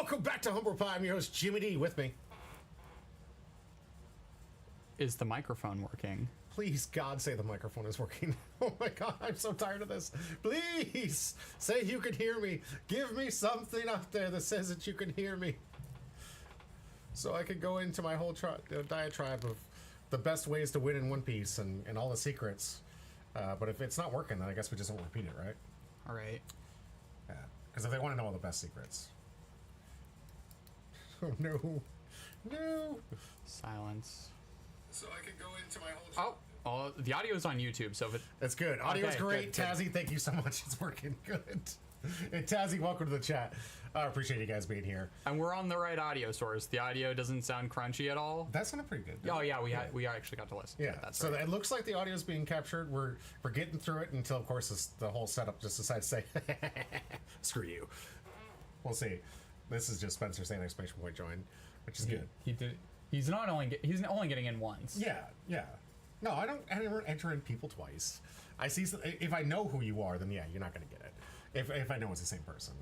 Welcome back to Humble Pie. I'm your host, Jimmy D. With me. Is the microphone working? Please, God, say the microphone is working. Oh my God, I'm so tired of this. Please, say you can hear me. Give me something out there that says that you can hear me. So I could go into my whole diatribe of the best ways to win in One Piece and all the secrets. But if it's not working, then I guess we just won't repeat it, right? All right. Yeah, because if they want to know all the best secrets. Oh no. No. Silence. So I could go into my whole... Oh, the audio's on YouTube, so if it... That's good. Audio's Okay, great. good. Tazzy, thank you so much. It's working good. And Tazzy, welcome to the chat. I appreciate you guys being here. And we're on the right audio source. The audio doesn't sound crunchy at all. That sounded pretty good. Oh, yeah, we actually got to listen to Yeah, it. That's so right. it looks like the audio is being captured. We're getting through it until, of course, the whole setup just decides to say, screw you. We'll see. This is just Spencer saying exclamation point join, which is good. He did. He's only getting in once. Yeah, yeah. No, I don't enter in people twice. I see. If I know who you are, then yeah, you're not going to get it. If I know it's the same person.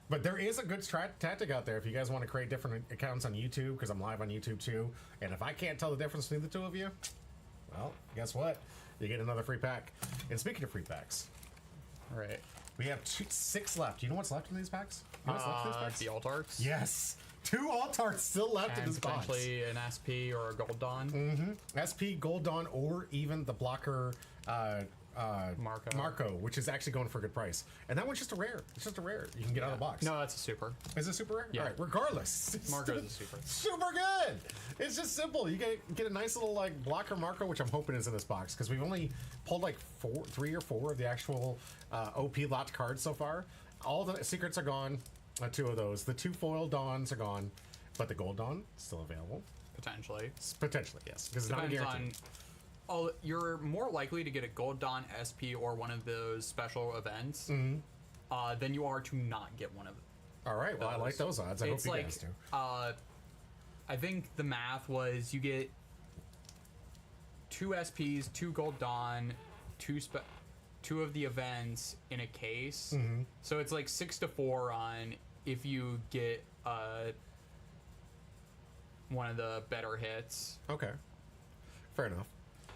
But there is a good tactic out there if you guys want to create different accounts on YouTube, because I'm live on YouTube too. And if I can't tell the difference between the two of you, well, guess what? You get another free pack. And speaking of free packs, All right. we have 6 left. Do you know what's left in these packs? You know what's left in these packs? The alt arts. Yes. 2 alt arts still left in And this box. potentially an SP or a Gold Dawn. SP, Gold Dawn, or even the blocker Marco, which is actually going for a good price. And that one's just a rare. It's just a rare. You can get out of the box. No, that's a super. Is it super rare? Yeah. All right, regardless. It's Marco's a super. Super good. It's just simple. You get a nice little like blocker Marco, which I'm hoping is in this box, because we've only pulled like 3 or 4 of the actual OP lot cards so far. All the secrets are gone. 2 of those. The 2 foil Dawns are gone, but the Gold Dawn is still available. Potentially. Potentially, yes. Because it's not a Depends guarantee. on... you're more likely to get a Gold Dawn SP or one of those special events than you are to not get one of them. All right, well, I like those odds. I hope you guys do. I think the math was you get 2 SPs, 2 Gold Dawn, 2 of the events in a case. So it's like 6 to 4 on if you get one of the better hits. Okay, fair enough.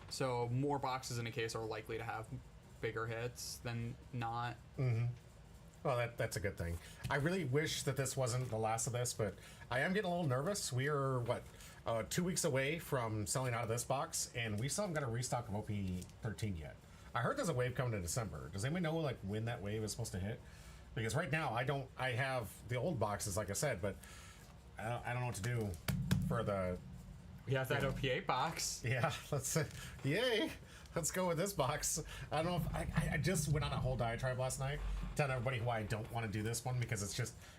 So more boxes in a case are likely to have bigger hits than not. Well, that's a good thing. I really wish that this wasn't the last of this, but I am getting a little nervous. We are, 2 weeks away from selling out of this box, and we still haven't got a restock of OP-13 yet. I heard there's a wave coming in December. Does anybody know like when that wave is supposed to hit? Because right now I have the old boxes, like I said, but I don't know what to do for the... We have that OP-8 box. Yeah, yay! Let's go with this box. I don't know if I just went on a whole diatribe last night telling everybody why I don't want to do this one, because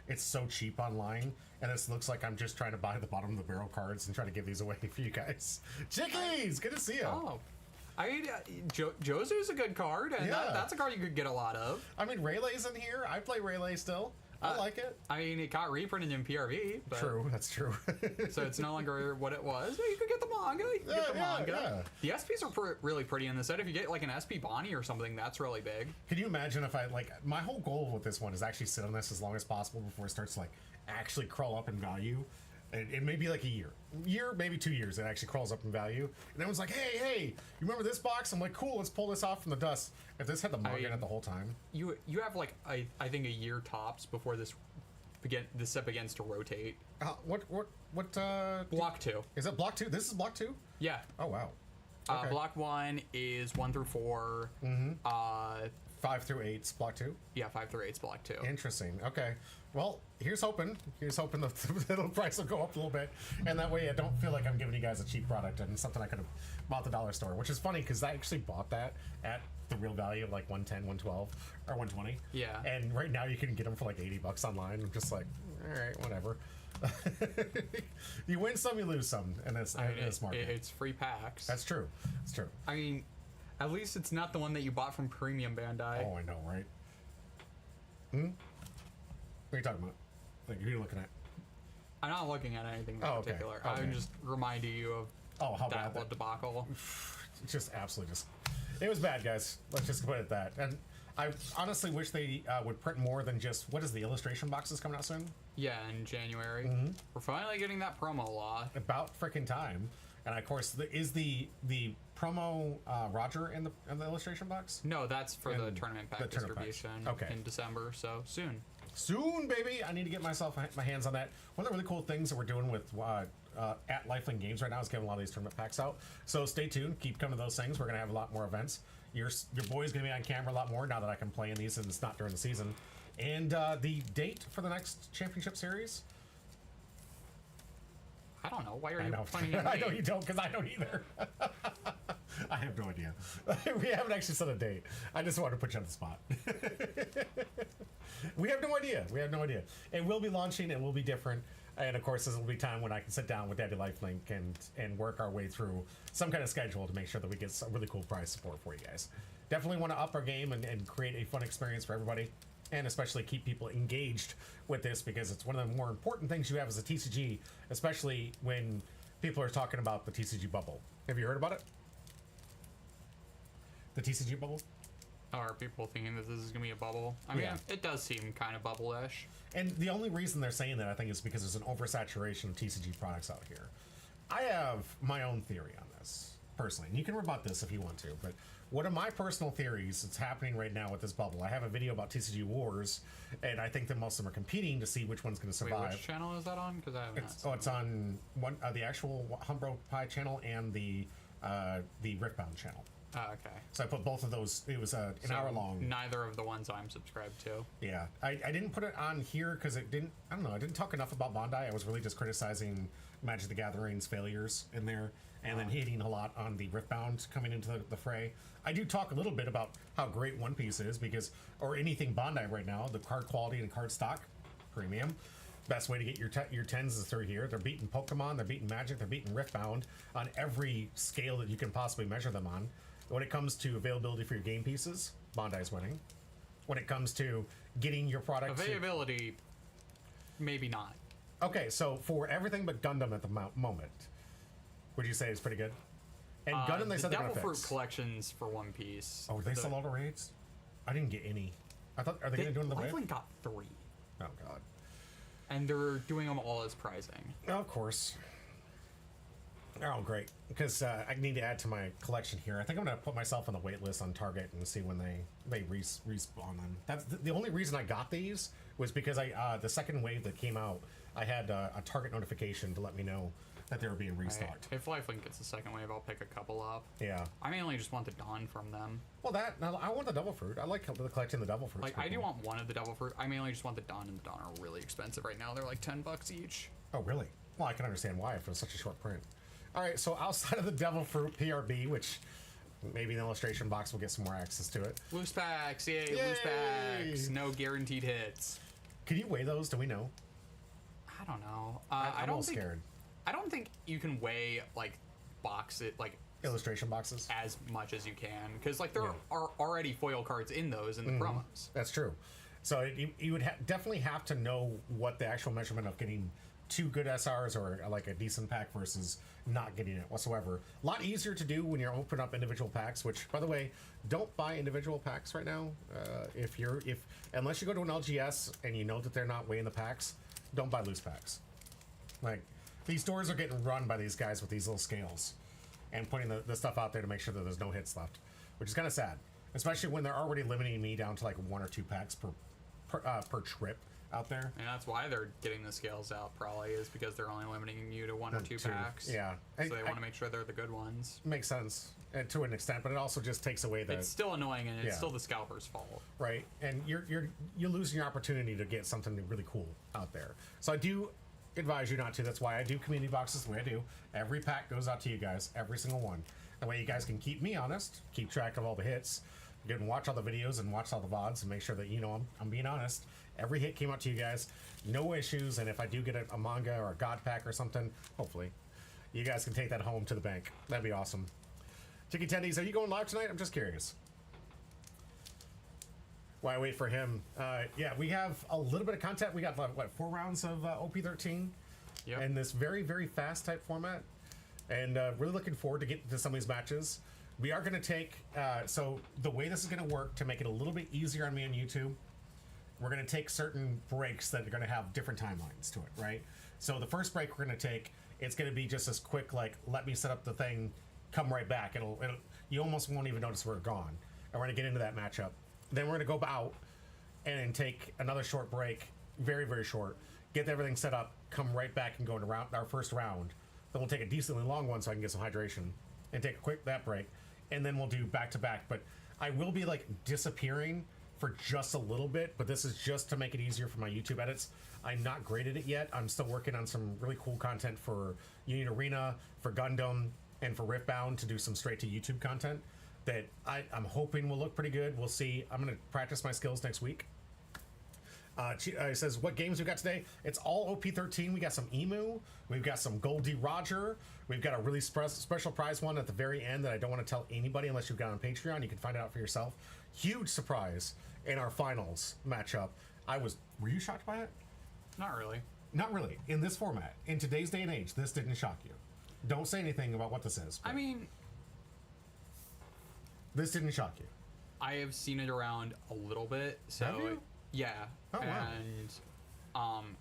it's so cheap online, and this looks like I'm just trying to buy the bottom of the barrel cards and try to give these away for you guys. Chickies, good to see you. Oh, I mean, Josu's a good card, and Yeah. that's a card you could get a lot of. I mean, Rayleigh's in here. I play Rayleigh still. I like it. I mean, it got reprinted in PRV, but True, that's true. so it's no longer what it was. But you could get the manga. You could get the manga. Yeah. The SPs are really pretty in the set. If you get like an SP Bonnie or something, that's really big. Can you imagine if my whole goal with this one is actually sit on this as long as possible before it starts to like actually crawl up in value. It may be like a year, maybe 2 years. It actually crawls up in value, and everyone's like, "Hey, you remember this box?" I'm like, "Cool, let's pull this off from the dust." If this had the manga in it the whole time, You have like I think a year tops before this set begins to rotate. what Block 2. is it? Block 2? This is block 2. Yeah. Oh wow. Okay. Block 1 is 1 through 4. 5 through 8's block 2. Yeah, 5 through 8's block 2. Interesting. Okay. Well, here's hoping that the price will go up a little bit, and that way I don't feel like I'm giving you guys a cheap product and something I could have bought at the dollar store, which is funny because I actually bought that at the real value of like 110, 112, or 120. Yeah. And right now you can get them for like $80 online. I'm just like, all right, whatever. You win some, you lose some, and it's market. It's free packs. That's true. It's true. I mean, at least it's not the one that you bought from Premium Bandai. Oh, I know, right? What are you talking about? Like, who are you looking at? I'm not looking at anything in Oh, okay. particular. Okay. I'm just reminding you of How that bad whole debacle. Just absolutely it was bad, guys. Let's just put it at that. And I honestly wish they would print more than just, what is the illustration boxes coming out soon? Yeah, in January. We're finally getting that promo law. About freaking time. And of course, is the promo Roger in the illustration box? No, that's for the tournament pack tournament distribution packs. Okay. in December, so soon. Soon, baby! I need to get my hands on that. One of the really cool things that we're doing with at Lifelink Games right now is giving a lot of these tournament packs out. So stay tuned. Keep coming to those things. We're going to have a lot more events. Your boy's going to be on camera a lot more now that I can play in these and it's not during the season. And the date for the next championship series? I don't know. Why are I you know. pointing at me? I know you don't, because I don't either. I have no idea. We haven't actually set a date. I just wanted to put you on the spot. We have no idea. We have no idea. It will be launching. It will be different. And of course, this will be time when I can sit down with Daddy Lifelink and work our way through some kind of schedule to make sure that we get some really cool prize support for you guys. Definitely want to up our game and create a fun experience for everybody. And especially keep people engaged with this, because it's one of the more important things you have as a TCG, especially when people are talking about the TCG bubble. Have you heard about it? The TCG bubble? Are people thinking that this is going to be a bubble? I mean, Yeah. it does seem kind of bubble-ish. And the only reason they're saying that, I think, is because there's an oversaturation of TCG products out here. I have my own theory on this, personally. And you can rebut this if you want to, but one of my personal theories that's happening right now with this bubble, I have a video about TCG Wars, and I think that most of them are competing to see which one's going to survive. Wait, which channel is that on? Because I haven't. It's on the actual Humbro Pie channel and the Riftbound channel. Oh, okay. So I put both of those. It was an hour long. Neither of the ones I'm subscribed to. Yeah, I didn't put it on here because it didn't. I don't know. I didn't talk enough about Bondi. I was really just criticizing Magic the Gathering's failures in there, and then hating a lot on the Riftbound coming into the fray. I do talk a little bit about how great One Piece is, because, or anything Bondi right now, the card quality and card stock, premium. Best way to get your 10s is through here. They're beating Pokemon, they're beating Magic, they're beating Riftbound on every scale that you can possibly measure them on. When it comes to availability for your game pieces, Bondi's winning. When it comes to getting your product Availability, maybe not. Okay, so for everything but Gundam at the moment, would you say it's pretty good? And Gundam, they said they're Devil gonna Fruit fix. collections for One Piece. Oh, they sell all the raids? I didn't get any. I thought, are they gonna do it in the raid? Lifelink got 3, Oh god. and they're doing them all as prizing. Of course. Oh, great. Because I need to add to my collection here. I think I'm going to put myself on the wait list on Target and see when they respawn them. That's the only reason I got these was because the second wave that came out, I had a Target notification to let me know that they were being restocked. If Lifelink gets a second wave, I'll pick a couple up. Yeah. I mainly just want the Dawn from them. Well, I want the Devil Fruit. I like collecting the Devil Fruit. Like, I do want one of the Devil Fruit. I mainly just want the Dawn, and the Dawn are really expensive right now. They're like $10 each. Oh, really? Well, I can understand why for such a short print. All right, so outside of the Devil Fruit PRB, which maybe the illustration box will get some more access to it. Loose packs, yay, Yay! loose packs. No guaranteed hits. Can you weigh those? Do we know? I don't know. I'm I a don't little think, scared. I don't think you can weigh like box it like Illustration boxes? as much as you can, because like there Yeah. are already foil cards in those in the promos. That's true. So you would definitely have to know what the actual measurement of getting 2 good SRs or like a decent pack versus not getting it whatsoever. A lot easier to do when you're opening up individual packs, which, by the way, don't buy individual packs right now. Unless you go to an LGS and you know that they're not weighing the packs, don't buy loose packs. Like, these stores are getting run by these guys with these little scales and putting the stuff out there to make sure that there's no hits left, which is kind of sad, especially when they're already limiting me down to like 1 or 2 packs per trip out there. And that's why they're getting the scales out, probably, is because they're only limiting you to 1 or 2 Two, packs. yeah. So they want to make sure they're the good ones. Makes sense to an extent, but it also just takes away the It's still annoying, and it's Yeah. still the scalper's fault. right, and you're losing your opportunity to get something really cool out there. So I do advise you not to. That's why I do community boxes the way I do. Every pack goes out to you guys, every single one. That way you guys can keep me honest, keep track of all the hits. You can watch all the videos and watch all the VODs and make sure that I'm being honest. Every hit came out to you guys, no issues. And if I do get a manga or a god pack or something, hopefully, you guys can take that home to the bank. That'd be awesome. Chicky Tendies, are you going live tonight? I'm just curious. While I wait for him, yeah, we have a little bit of content. We got what 4 rounds of OP-13 Yep. in this very, very fast type format, and really looking forward to getting to some of these matches. We are going to take, so the way this is going to work to make it a little bit easier on me on YouTube, we're going to take certain breaks that are going to have different timelines to it, right? So the first break we're going to take, it's going to be just as quick, like, let me set up the thing, come right back. It'll you almost won't even notice we're gone. And we're going to get into that matchup. Then we're going to go out and then take another short break, very, very short, get everything set up, come right back and go into our first round. Then we'll take a decently long one so I can get some hydration and take a quick that break. And then we'll do back to back. But I will be like disappearing for just a little bit, but this is just to make it easier for my YouTube edits. I'm not great at it yet. I'm still working on some really cool content for Union Arena, for Gundam, and for Riftbound to do some straight to YouTube content that I'm hoping will look pretty good. We'll see. I'm going to practice my skills next week. It says, what games we got today? It's all OP-13. We got some Emu. We've got some Goldie Roger. We've got a really special prize one at the very end that I don't want to tell anybody unless you've got it on Patreon. You can find it out for yourself. Huge surprise in our finals matchup. Were you shocked by it? Not really. Not really. In this format, in today's day and age, this didn't shock you. Don't say anything about what this is. I mean, this didn't shock you. I have seen it around a little bit, so Have you? Yeah. Oh, wow. And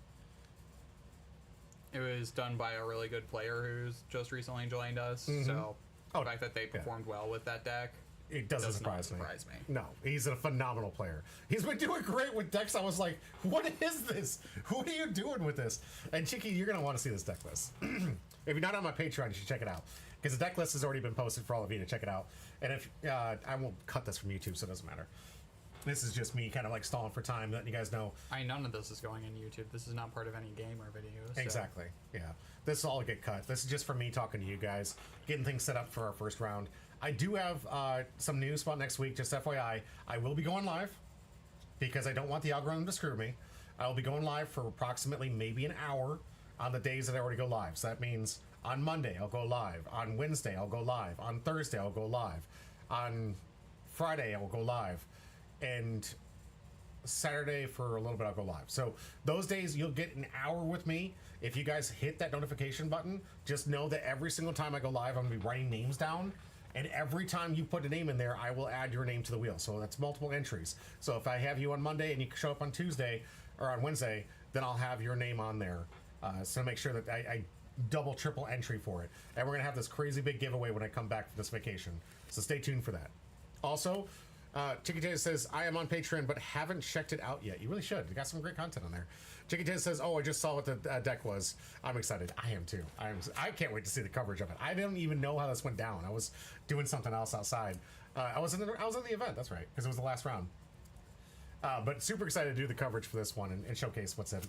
it was done by a really good player who's just recently joined us. So the fact that they performed well with that deck, it doesn't does not surprise me. No, he's a phenomenal player. He's been doing great with decks. I was like, what is this? What are you doing with this? And Chicky, you're going to want to see this deck list. If you're not on my Patreon, you should check it out. Because the deck list has already been posted for all of you to check it out. And if I won't cut this from YouTube, so it doesn't matter. This is just me kind of like stalling for time, letting you guys know. None of this is going on YouTube. This is not part of any game or video. So. Exactly. Yeah. This will all get cut. This is just for me talking to you guys, getting things set up for our first round. I do have some news about next week, just FYI. I will be going live because I don't want the algorithm to screw me. I will be going live for approximately maybe an hour on the days that I already go live. So that means on Monday, I'll go live. On Wednesday, I'll go live. On Thursday, I'll go live. On Friday, I will go live. And Saturday for a little bit I'll go live. So those days you'll get an hour with me. If you guys hit that notification button, just know that every single time I go live, I'm gonna be writing names down. And every time you put a name in there, I will add your name to the wheel. So that's multiple entries. So if I have you on Monday and you show up on Tuesday or on Wednesday, then I'll have your name on there. So make sure that I double, triple entry for it. And we're gonna have this crazy big giveaway when I come back from this vacation. So stay tuned for that. Also, Chicky J says, I am on Patreon, but haven't checked it out yet. You really should. You got some great content on there. Chicky J says, oh, I just saw what the deck was. I'm excited. I am too. I can't wait to see the coverage of it. I didn't even know how this went down. I was doing something else outside. I was in the event. That's right, because it was the last round. But super excited to do the coverage for this one and showcase what's in,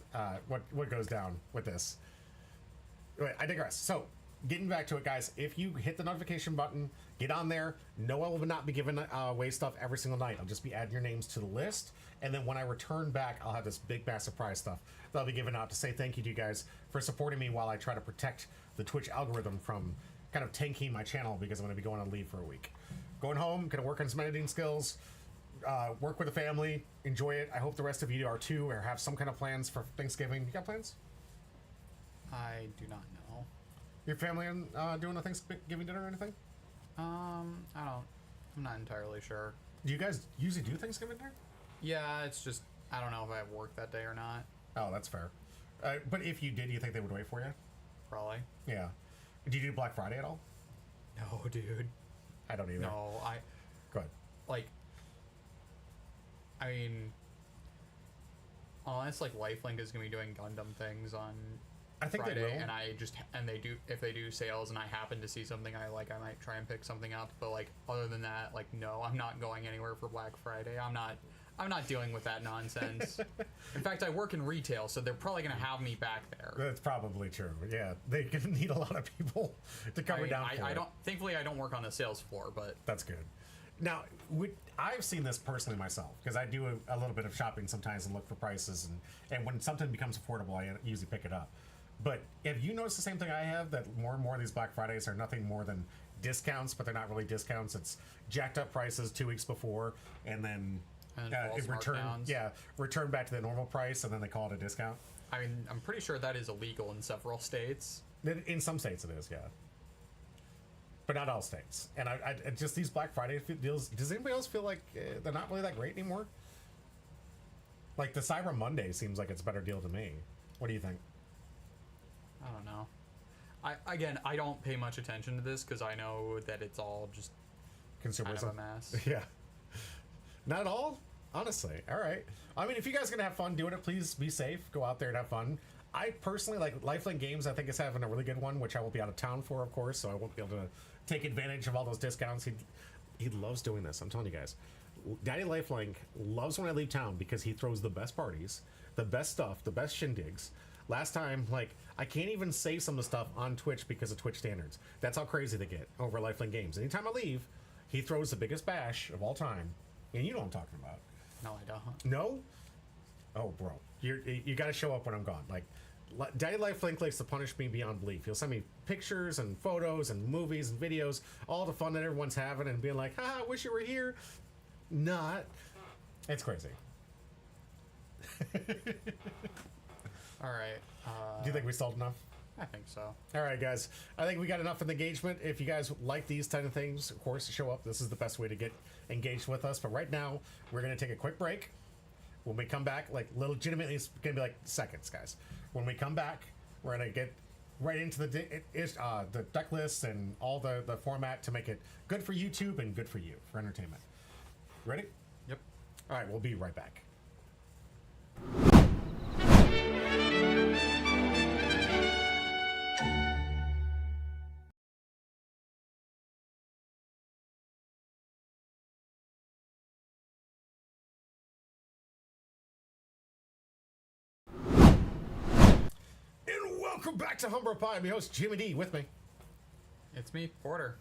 what goes down with this. Wait, I digress. So, getting back to it, guys, if you hit the notification button, get on there. No, I will not be giving away stuff every single night. I'll just be adding your names to the list. And then when I return back, I'll have this big, massive prize stuff that I'll be giving out to say thank you to you guys for supporting me while I try to protect the Twitch algorithm from kind of tanking my channel because I'm going to be going on leave for a week. Going home, going to work on some editing skills, work with the family, enjoy it. I hope the rest of you are too, or have some kind of plans for Thanksgiving. You got plans? I do not know. Your family doing a Thanksgiving dinner or anything? I'm not entirely sure. Do you guys usually do Thanksgiving dinner? Yeah, it's just, I don't know if I have work that day or not. Oh, that's fair. But if you did, do you think they would wait for you? Probably. Yeah. Do you do Black Friday at all? No, dude. I don't either. No, Go ahead. like, I mean, unless, like, Lifelink is going to be doing Gundam things on I think Friday, they will. and if they do sales and I happen to see something I like, I might try and pick something up. But like, other than that, like, no, I'm not going anywhere for Black Friday. I'm not dealing with that nonsense. In fact, I work in retail, so they're probably going to have me back there. That's probably true. Yeah, they need a lot of people to cover down for I it. don't. Thankfully, I don't work on the sales floor, but That's good. Now, I've seen this personally myself because I do a little bit of shopping sometimes and look for prices, and when something becomes affordable, I usually pick it up. But have you noticed the same thing I have, that more and more of these Black Fridays are nothing more than discounts, but they're not really discounts. It's jacked up prices 2 weeks before, and then false markdowns. return back to the normal price, and then they call it a discount. I mean, I'm pretty sure that is illegal in several states. In some states it is, yeah. but not all states. And I just these Black Friday deals. Does anybody else feel like they're not really that great anymore? Like the Cyber Monday seems like it's a better deal to me. What do you think? I don't know. I don't pay much attention to this because I know that it's all just Consumerism. kind of a mess. Yeah. Not at all? Honestly. All right. I mean, if you guys are going to have fun doing it, please be safe. Go out there and have fun. I personally like Lifelink Games. I think is having a really good one, which I will be out of town for, of course, so I won't be able to take advantage of all those discounts. He loves doing this. I'm telling you guys. Daddy Lifelink loves when I leave town because he throws the best parties, the best stuff, the best shindigs. Last time, like, I can't even say some of the stuff on Twitch because of Twitch standards. That's how crazy they get over Lifelink Games. Anytime I leave, he throws the biggest bash of all time. And you know what I'm talking about. No, I don't. No? Oh, bro. You got to show up when I'm gone. Like, Daddy Lifelink likes to punish me beyond belief. He'll send me pictures and photos and movies and videos, all the fun that everyone's having, and being like, I wish you were here. Not. It's crazy. All right. Do you think we solved enough? I think so. All right, guys. I think we got enough of the engagement. If you guys like these kind of things, of course, show up. This is the best way to get engaged with us. But right now, we're going to take a quick break. When we come back, like, legitimately, it's going to be like seconds, guys. When we come back, we're going to get right into the deck lists and all the format to make it good for YouTube and good for you, for entertainment. Ready? Yep. All right, we'll be right back. Welcome back to Humber Pie. I'm your host, Jimmy D, with me. It's me, Porter.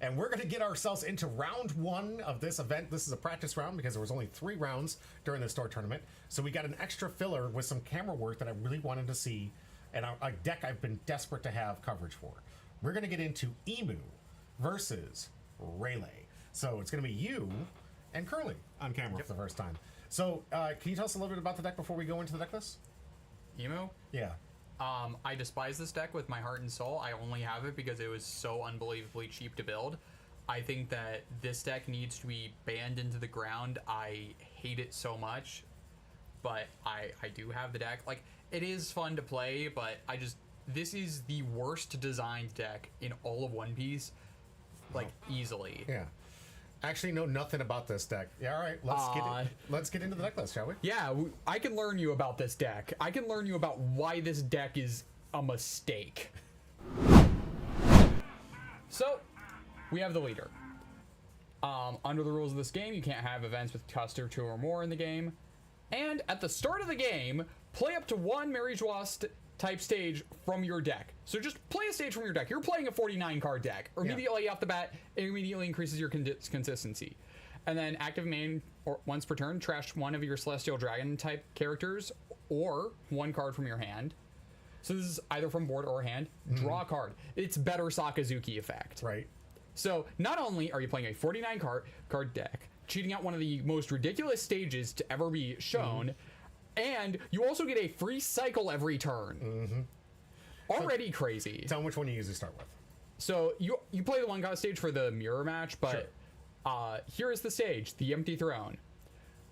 And we're going to get ourselves into round one of this event. This is a practice round because there was only 3 rounds during the store tournament. So we got an extra filler with some camera work that I really wanted to see, and a deck I've been desperate to have coverage for. We're going to get into Emu versus Rayleigh. So it's going to be you and Curly on camera for the first time. So can you tell us a little bit about the deck before we go into the deck list? Emu? Yeah. I despise this deck with my heart and soul. I only have it because it was so unbelievably cheap to build. I think that this deck needs to be banned into the ground. I hate it so much, but I do have the deck. Like, it is fun to play, but this is the worst designed deck in all of One Piece, like, easily. Yeah. Actually know nothing about this deck. Yeah, all right, let's get into the deck list, shall we? Yeah, I can learn you about this deck. I can learn you about why this deck is a mistake. So, we have the leader. Under the rules of this game, you can't have events with cluster 2 or more in the game. And at the start of the game, play up to 1 Mary Joie type stage from your deck. So just play a stage from your deck. You're playing a 49 card deck. Immediately off the bat, it immediately increases your consistency. And then active main, or once per turn, trash 1 of your Celestial Dragon type characters or 1 card from your hand. So this is either from board or hand. Draw a card. It's better Sakazuki effect. Right. So not only are you playing a 49 card deck, cheating out one of the most ridiculous stages to ever be shown, and you also get a free cycle every turn. Already crazy. Tell them which one you usually start with. So you play the 1 cost stage for the mirror match, but here is the stage, the Empty Throne.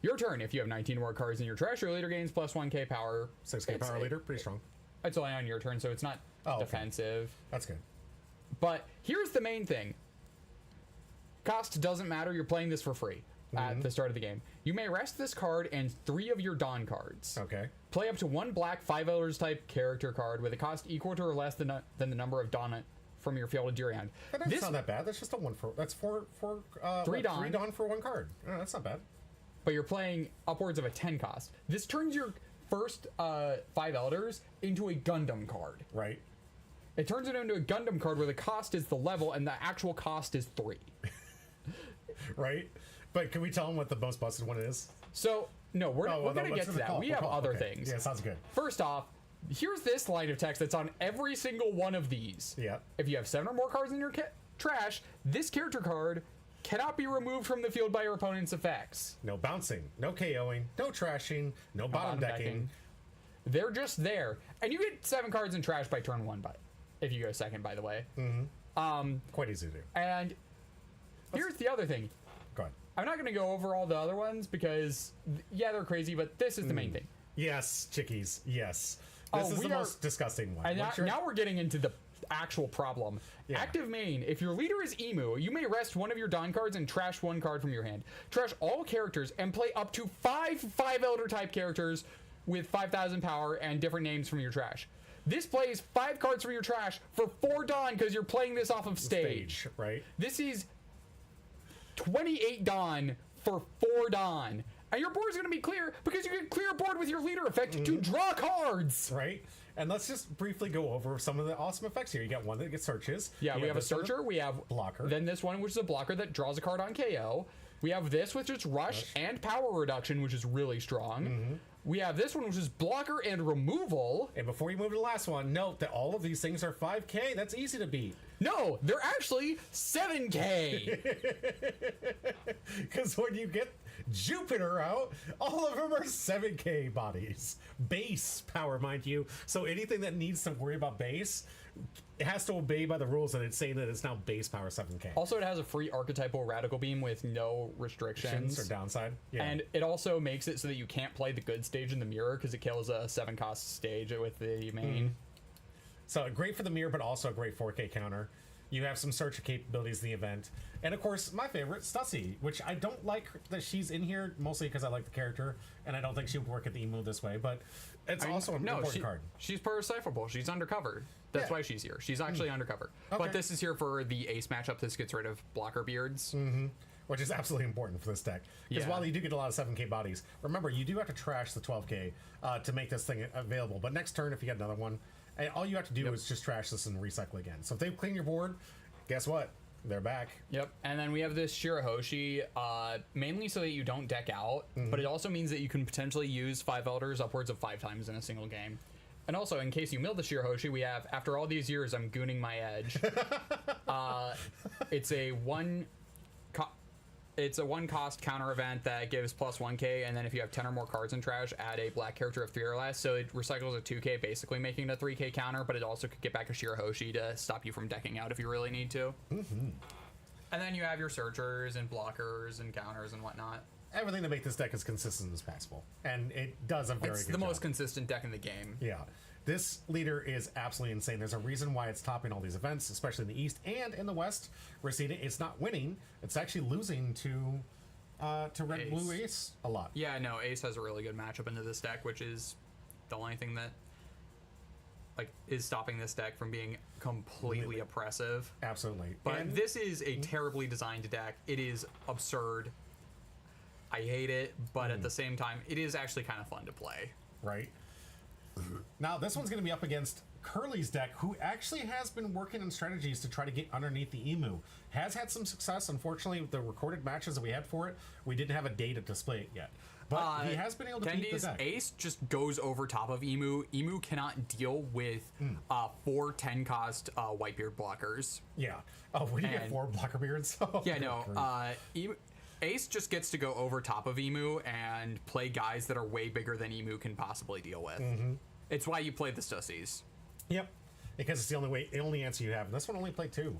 Your turn. If you have 19 more cards in your trash, your leader gains plus 1k power. 6k power leader, pretty strong. It's only on your turn, so it's not defensive. Okay. That's good. But here's the main thing. Cost doesn't matter. You're playing this for free at the start of the game. You may rest this card and 3 of your Dawn cards. Okay. Play up to 1 black 5 Elders type character card with a cost equal to or less than the number of Dawn from your field to your hand. That's not that bad. That's just a 1 for. That's 4 3 Dawn. 3 Dawn for 1 card. Oh, that's not bad. But you're playing upwards of a 10 cost. This turns your first 5 Elders into a Gundam card. Right. It turns it into a Gundam card where the cost is the level and the actual cost is 3. Right. But can we tell them what the most busted one is? So, no, we're going to get to that. We have other things. Yeah, sounds good. First off, here's this line of text that's on every single one of these. Yeah. If you have 7 or more cards in your trash, this character card cannot be removed from the field by your opponent's effects. No bouncing, no KOing, no trashing, no bottom decking. They're just there. And you get 7 cards in trash by turn 1, if you go second, by the way. Quite easy to do. And here's the other thing. Go ahead. I'm not going to go over all the other ones because, yeah, they're crazy, but this is the main thing. Yes, chickies. Yes. This is the most disgusting one. And now we're getting into the actual problem. Yeah. Active main. If your leader is Emu, you may rest one of your Dawn cards and trash one card from your hand. Trash all characters and play up to 5 Elder type characters with 5,000 power and different names from your trash. This plays 5 cards from your trash for 4 Dawn because you're playing this off of stage. Right. This is 28 Dawn for 4 Dawn. And your board's going to be clear because you can clear a board with your leader effect to draw cards. Right. And let's just briefly go over some of the awesome effects here. You got one that gets searches. Yeah, we have a searcher. We have blocker. Then this one, which is a blocker that draws a card on KO. We have this, which is rush and power reduction, which is really strong. We have this one, which is blocker and removal. And before you move to the last one, note that all of these things are 5K. That's easy to beat. No, they're actually 7K. Because when you get Jupiter out, all of them are 7K bodies. Base power, mind you. So anything that needs to worry about base, it has to obey by the rules, and it's saying that it's now base power 7K. Also, it has a free archetypal radical beam with no restrictions. Or downside. Yeah. And it also makes it so that you can't play the good stage in the mirror because it kills a 7-cost stage with the main. So great for the mirror, but also a great 4K counter. You have some search capabilities in the event. And of course, my favorite, Stussy, which I don't like that she's in here, mostly because I like the character, and I don't think she would work at the emo this way, but it's also an important card. She's paracyclable. She's undercover. That's why she's here. She's actually undercover. Okay. But this is here for the ace matchup. This gets rid of blocker beards. Which is absolutely important for this deck. Because while you do get a lot of 7K bodies, remember, you do have to trash the 12K to make this thing available. But next turn, if you get another one, all you have to do is just trash this and recycle again. So if they clean your board, guess what? They're back. Yep. And then we have this Shirahoshi, mainly so that you don't deck out, but it also means that you can potentially use 5 Elders upwards of 5 times in a single game. And also, in case you mill the Shirahoshi, we have, after all these years, I'm gooning my edge. It's a one cost counter event that gives plus 1K, and then if you have 10 or more cards in trash, add a black character of 3 or less. So it recycles a 2K, basically making it a 3K counter, but it also could get back a Shirahoshi to stop you from decking out if you really need to. And then you have your searchers and blockers and counters and whatnot. Everything to make this deck as consistent as possible. And it does a very good job. It's the most consistent deck in the game. Yeah. This leader is absolutely insane. There's a reason why it's topping all these events, especially in the East and in the West. We're seeing it's not winning. It's actually losing to Red Ace. Blue Ace a lot. Yeah, no, Ace has a really good matchup into this deck, which is the only thing that is stopping this deck from being completely oppressive. Absolutely. But And this is a terribly designed deck. It is absurd. I hate it, but at the same time, it is actually kind of fun to play. right. Now, this one's going to be up against Curly's deck, who actually has been working on strategies to try to get underneath the Emu. Has had some success. Unfortunately, with the recorded matches that we had for it, we didn't have a day to display it yet. But he has been able to beat the Kendi's deck. Ace just goes over top of Emu. Emu cannot deal with 4 10-cost Whitebeard blockers. Yeah. Oh, we did get And- 4 blocker beards. Oh, Yeah, good no. grief. Ace just gets to go over top of Emu and play guys that are way bigger than Emu can possibly deal with. It's why you play the Stussies. Yep. Because it's the only answer you have. And this one only played 2.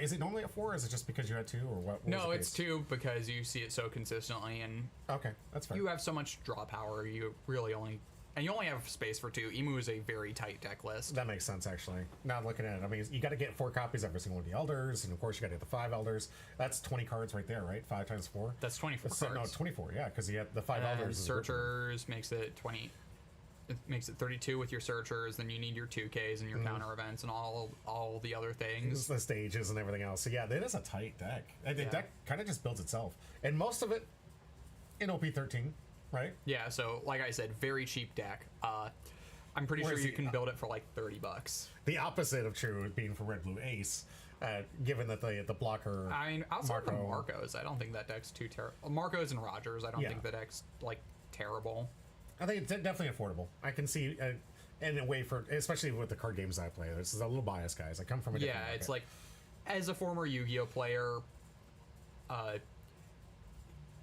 Is it normally at 4? Or is it just because you had 2, or what? No, was the it's case? 2 because you see it so consistently, and Okay, that's fair. you have so much draw power. You only have space for 2. Emu is a very tight deck list. That makes sense, actually. Now I'm looking at it. I mean, you got to get 4 copies of every single one of the Elders, and of course you got to get the 5 Elders. That's 20 cards right there, right? 5 times 4. That's 24 No, cards. 24. Yeah, because you have the 5 And Elders. is Searchers makes it 20. It makes it 32 with your Searchers. Then you need your 2Ks and your counter events and all the other things. the stages and everything else. So yeah, it is a tight deck. And the deck kind of just builds itself, and most of it in OP-13, right? Yeah, so like I said, very cheap deck. I'm pretty Whereas sure you the- can build it for like $30. The opposite of true being for Red Blue Ace, given that the blocker. I mean, outside of the Marco- Marcos, I don't think that deck's too terrible. Marcos and Rogers, I don't Yeah. think the deck's like terrible. I think it's definitely affordable. I can see, in a way for, especially with the card games I play. This is a little biased, guys. I come from a different Yeah, market. it's like, as a former Yu-Gi-Oh player,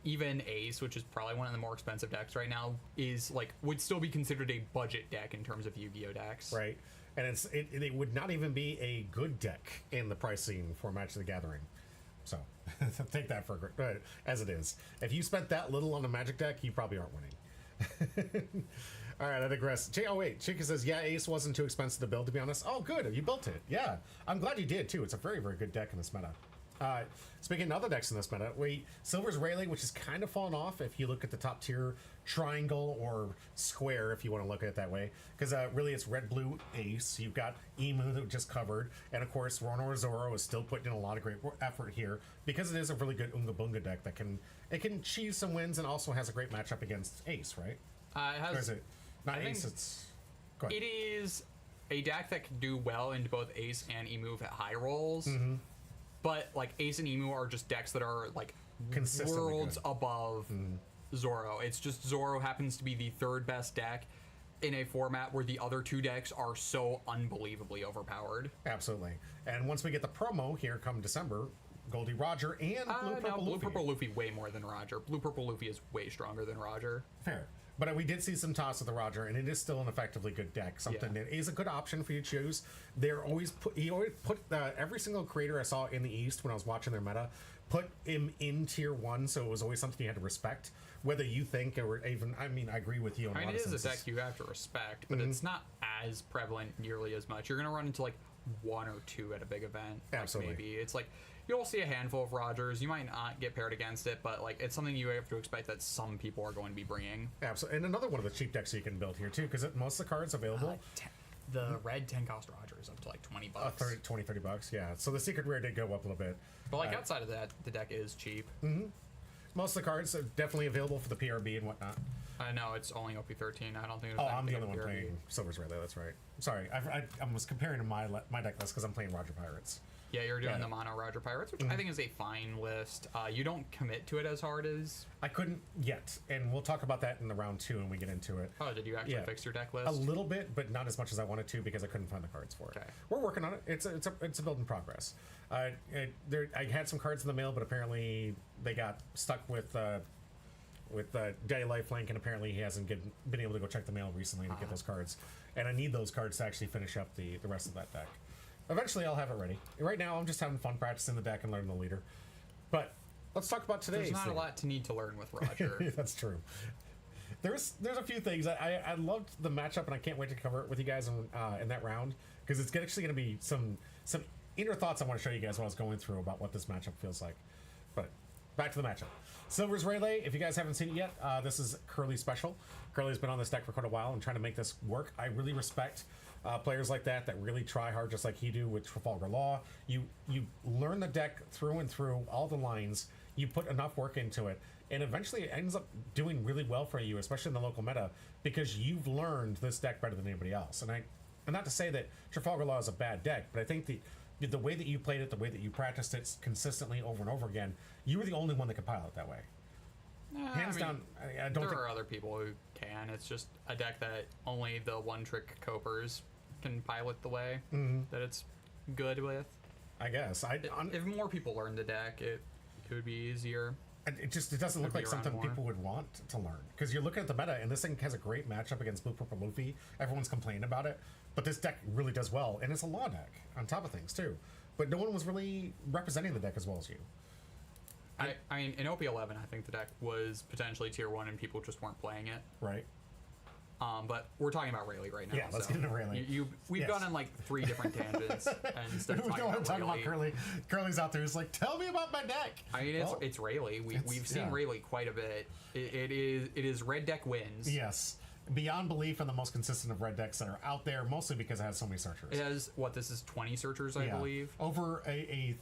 even Ace, which is probably one of the more expensive decks right now, is like would still be considered a budget deck in terms of Yu-Gi-Oh decks. right. and it would not even be a good deck in the pricing for Magic the Gathering. So take that for as it is. If you spent that little on a Magic deck, you probably aren't winning. All right, I digress. Oh wait, Chica says, yeah, Ace wasn't too expensive to build, to be honest. Oh, good, you built it. Yeah, I'm glad you did too. It's a very, very good deck in this meta. Speaking of other decks in this meta, Silver's Rayleigh, which has kind of fallen off if you look at the top tier triangle or square, if you want to look at it that way, because really it's red, blue, Ace. You've got Emu that we just covered, and of course Ronor Zoro is still putting in a lot of great effort here because it is a really good Unga Bunga deck that can achieve some wins and also has a great matchup against Ace, right? It has. Or is it not Ace? It's go ahead. It is a deck that can do well into both Ace and Emu at high rolls. But like Ace and Emu are just decks that are like worlds above Zoro. It's just Zoro happens to be the third best deck in a format where the other two decks are so unbelievably overpowered. Absolutely. And once we get the promo here come December, Goldie Roger and Blue Purple Luffy way more than Roger. Blue Purple Luffy is way stronger than Roger. Fair. But we did see some toss with the Roger, and it is still an effectively good deck. Something that is a good option for you to choose. He always put every single creator I saw in the East when I was watching their meta put him in tier 1, so it was always something you had to respect. Whether you think or even, I agree with you on a lot of senses. It is a deck you have to respect, but it's not as prevalent nearly as much. You're going to run into like 1 or 2 at a big event. Absolutely. Like maybe it's like you'll see a handful of Rogers. You might not get paired against it, but like it's something you have to expect that some people are going to be bringing. Absolutely. And another one of the cheap decks you can build here too, because most of the cards available. The red 10 cost Roger is up to like $20. 30 bucks, yeah. So the secret rare did go up a little bit. But like outside of that, the deck is cheap. Most of the cards are definitely available for the PRB and whatnot. No, it's only OP-13. I don't think. I'm the only one playing Silver's Rayleigh. That's right. Sorry, I was comparing to my deck list because I'm playing Roger Pirates. Yeah, you're doing the mono Roger Pirates, which I think is a fine list. You don't commit to it as hard as... I couldn't yet, and we'll talk about that in the round 2 when we get into it. Oh, did you actually fix your deck list? A little bit, but not as much as I wanted to because I couldn't find the cards for it. Okay. We're working on it. It's a build in progress. I had some cards in the mail, but apparently they got stuck with Daddy Lifelink, and apparently he hasn't been able to go check the mail recently to get those cards. And I need those cards to actually finish up the rest of that deck. Eventually, I'll have it ready. Right now, I'm just having fun practicing the deck and learning the leader. But let's talk about today's. There's not a lot to need to learn with Roger. That's true. There's a few things. I loved the matchup, and I can't wait to cover it with you guys in that round because it's actually going to be some inner thoughts I want to show you guys while I was going through about what this matchup feels like. But back to the matchup. Silver's Rayleigh, if you guys haven't seen it yet, this is Curly's special. Curly's been on this deck for quite a while and trying to make this work. I really respect players like that really try hard just like he do with Trafalgar Law. You learn the deck through and through, all the lines, you put enough work into it, and eventually it ends up doing really well for you, especially in the local meta, because you've learned this deck better than anybody else. And not to say that Trafalgar Law is a bad deck, but I think the way that you played it, the way that you practiced it consistently over and over again, you were the only one that could pilot it that way. Hands down, I don't think... There are other people who can. It's just a deck that only the one-trick copers can pilot the way that it's good with. I guess. If more people learn the deck, it would be easier. It doesn't look like something people would want to learn. Because you're looking at the meta, and this thing has a great matchup against Blue Purple Luffy. Everyone's complaining about it. But this deck really does well, and it's a law deck on top of things, too. But no one was really representing the deck as well as you. I mean, in OP-11, I think the deck was potentially tier 1, and people just weren't playing it. Right. But we're talking about Rayleigh right now. Yeah, let's get into Rayleigh. We've gone on like 3 different tangents and instead of talking about Curly. Curly's out there. He's like, tell me about my deck. I mean, it's Rayleigh. We've seen Rayleigh quite a bit. It is red deck wins. Yes. Beyond belief and the most consistent of red decks that are out there, mostly because it has so many searchers. It has, this is 20 searchers, I believe. Over a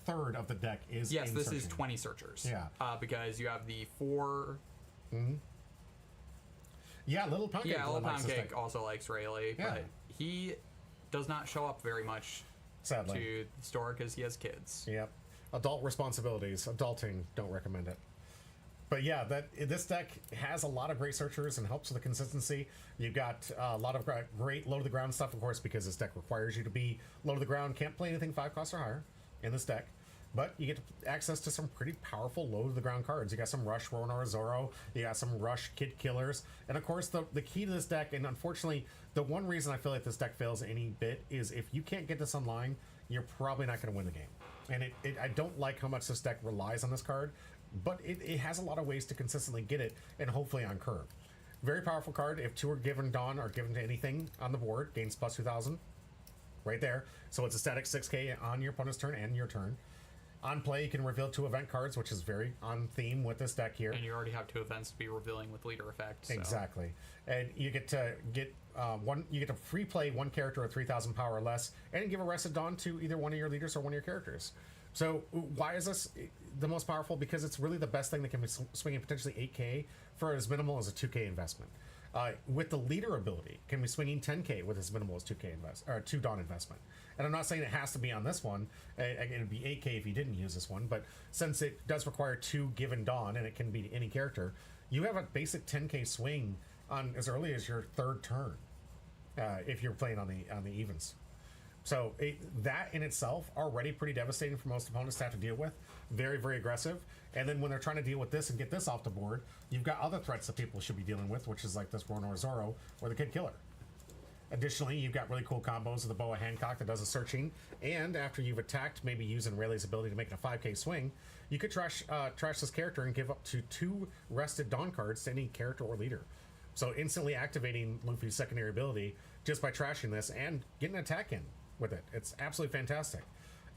third of the deck is Yes, this searching. is 20 searchers. Yeah. Because you have the 4... Yeah, Little Pound Cake. Yeah, Little Pound Cake also likes Rayleigh, but he does not show up very much sadly to the store because he has kids. Yep. Adult responsibilities. Adulting, don't recommend it. But yeah, this deck has a lot of great searchers and helps with the consistency. You've got a lot of great low to the ground stuff, of course, because this deck requires you to be low to the ground. Can't play anything 5 costs or higher in this deck. but you get access to some pretty powerful low to the ground cards. You got some Rush Ronar Zoro, you got some Rush Kid Killers, and of course the key to this deck, and unfortunately the one reason I feel like this deck fails any bit, is if you can't get this online, you're probably not going to win the game. And I don't like how much this deck relies on this card, but it has a lot of ways to consistently get it, and hopefully on curve. Very powerful card. If 2 are given Dawn or given to anything on the board, gains plus 2,000. Right there. So it's a static 6k on your opponent's turn and your turn. On play, you can reveal 2 event cards, which is very on theme with this deck here. And you already have 2 events to be revealing with leader effects. So. Exactly. And you get to get you get to free play 1 character at 3,000 power or less, and give Arrested Dawn to either one of your leaders or one of your characters. So why is this the most powerful? Because it's really the best thing that can be swinging potentially 8k for as minimal as a 2k investment. With the leader ability, can be swinging 10k with as minimal as 2k or 2 Dawn investment. And I'm not saying it has to be on this one. It would be 8k if you didn't use this one. But since it does require 2 given Dawn, and it can be any character, you have a basic 10k swing on as early as your 3rd turn, if you're playing on the evens. So that in itself already pretty devastating for most opponents to have to deal with. Very, very aggressive. And then when they're trying to deal with this and get this off the board, you've got other threats that people should be dealing with, which is like this Ronar Zoro or the Kid Killer. Additionally, you've got really cool combos of the Boa Hancock that does a searching, and after you've attacked, maybe using Rayleigh's ability to make it a 5k swing, you could trash this character and give up to 2 rested Dawn cards to any character or leader. So instantly activating Luffy's secondary ability just by trashing this and getting an attack in with it. It's absolutely fantastic.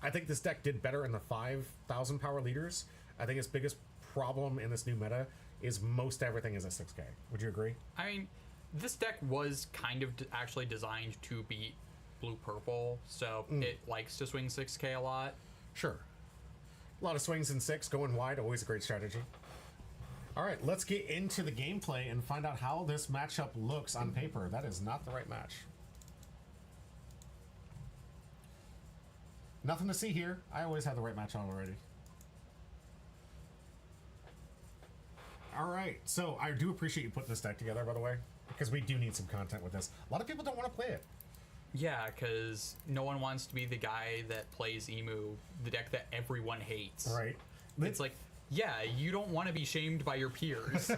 I think this deck did better in the 5,000 power leaders. I think its biggest problem in this new meta is most everything is a 6k. Would you agree? I mean, this deck was kind of actually designed to beat blue-purple, so it likes to swing 6k a lot. Sure. A lot of swings in 6, going wide, always a great strategy. All right, let's get into the gameplay and find out how this matchup looks on paper. That is not the right match. Nothing to see here. I always have the right match on already. All right, so I do appreciate you putting this deck together, by the way, because we do need some content with this. A lot of people don't want to play it. Yeah, because no one wants to be the guy that plays Emu, the deck that everyone hates. Right. It's like, yeah, you don't want to be shamed by your peers.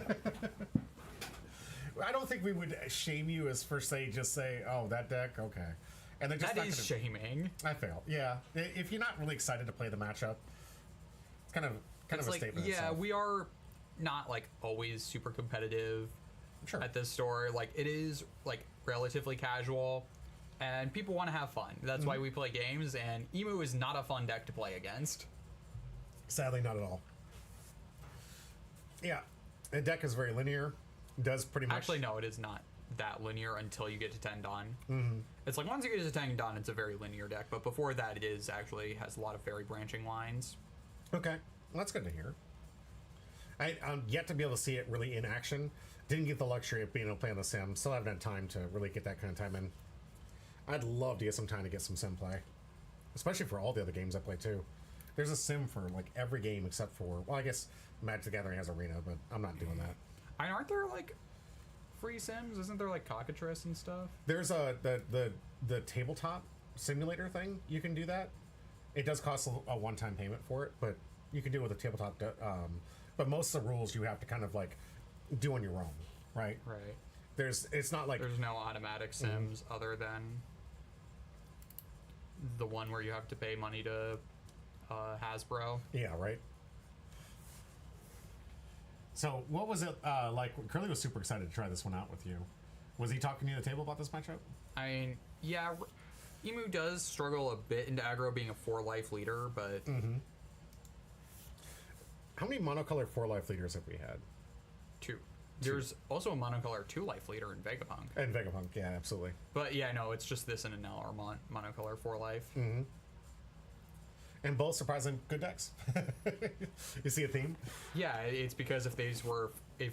I don't think we would shame you as per se, just say, oh, that deck, okay. And they're just That is shaming. I fail. Yeah. If you're not really excited to play the matchup, it's kind of a statement. Yeah, itself. we are not like always super competitive Sure. at this store. Like, it is like relatively casual, and people want to have fun. That's why we play games, and Emu is not a fun deck to play against. Sadly, not at all. Yeah. The deck is very linear. Does pretty much. Actually, no, it is not that linear until you get to 10 Dawn. Mm-hmm. It's like once you get to 10 Dawn, it's a very linear deck, but before that, it is actually has a lot of very branching lines. Okay. Well, that's good to hear. I'm yet to be able to see it really in action. Didn't get the luxury of being able to play on the sim. Still haven't had time to really get that kind of time in. I'd love to get some time to get some sim play, especially for all the other games I play too. There's a sim for like every game except for, well, I guess Magic the Gathering has Arena, but I'm not doing that. I mean, aren't there like free sims? Isn't there like Cockatrice and stuff? There's the tabletop simulator thing. You can do that. It does cost a one-time payment for it, but you can do it with a tabletop. But most of the rules you have to kind of like do on your own, right? Right. It's not like There's no automatic sims other than the one where you have to pay money to Hasbro. Yeah, right. So what was it like? Curly was super excited to try this one out with you. Was he talking to you at the table about this matchup? I mean, yeah, Emu does struggle a bit into aggro being a 4-life leader, but How many monocolor 4-life leaders have we had? 2. There's also a monocolor 2-life leader in Vegapunk. And Vegapunk, yeah, absolutely. But yeah, no, it's just this and an L are monocolor 4-life. And both surprisingly good decks. You see a theme? Yeah, it's because if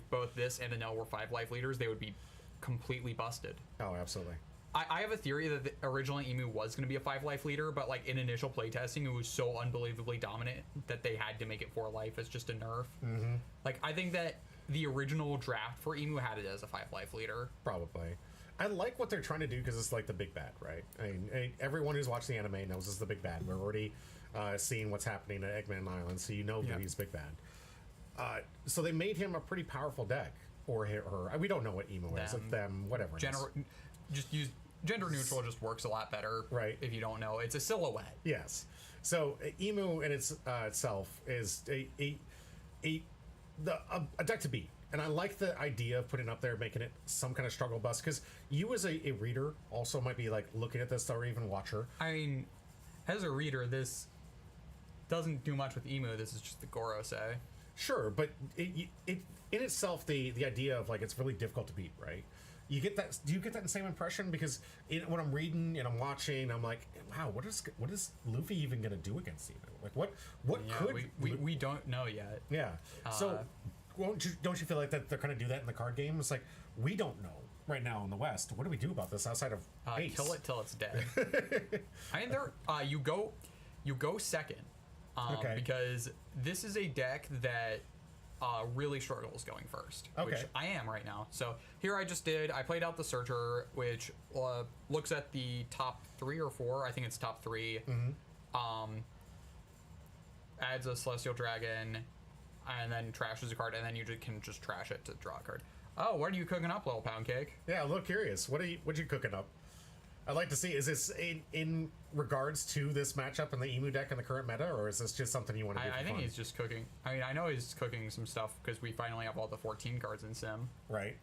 both this and an L were 5-life leaders, they would be completely busted. Oh, absolutely. I have a theory that originally Emu was going to be a 5-life leader, but like in initial playtesting, it was so unbelievably dominant that they had to make it 4-life as just a nerf. Like, I think that the original draft for Emu had it as a 5-life leader. Probably. I like what they're trying to do because it's like the big bad, right? I mean, everyone who's watched the anime knows this is the big bad. We're already seeing what's happening at Eggman Island, so you know that he's big bad. So they made him a pretty powerful deck, or her. We don't know what emo is. It's them, whatever. Just use gender neutral. Just works a lot better, right? If you don't know, it's a silhouette. Yes. So emu in itself is a deck to beat. And I like the idea of putting it up there, making it some kind of struggle bus, because you as a reader also might be like looking at this or even watcher. I mean, as a reader, this doesn't do much with emu. This is just the Gorosei. Sure, but it in itself, the idea of like it's really difficult to beat, right? You get that? Do you get that same impression? Because when I'm reading and I'm watching, I'm like, wow, what is Luffy even gonna do against emu? Like what could we don't know yet? Yeah. So. Don't you feel like that they're going to do that in the card game? It's like, we don't know right now in the West. What do we do about this outside of Ace? Kill it till it's dead. I mean, you go second, okay. Because this is a deck that really struggles going first, which I am right now. So here I played out the Searcher, which looks at the top 3 or 4. I think it's top 3. Mm-hmm. Adds a Celestial Dragon, and then trashes a card, and then you can just trash it to draw a card. Oh, what are you cooking up, little pound cake? Yeah, a little curious. What you cooking up? I'd like to see. Is this in regards to this matchup in the emu deck in the current meta, or is this just something you want to do? I think he's just cooking. I mean, I know he's cooking some stuff because we finally have all the 14 cards in Sim. Right.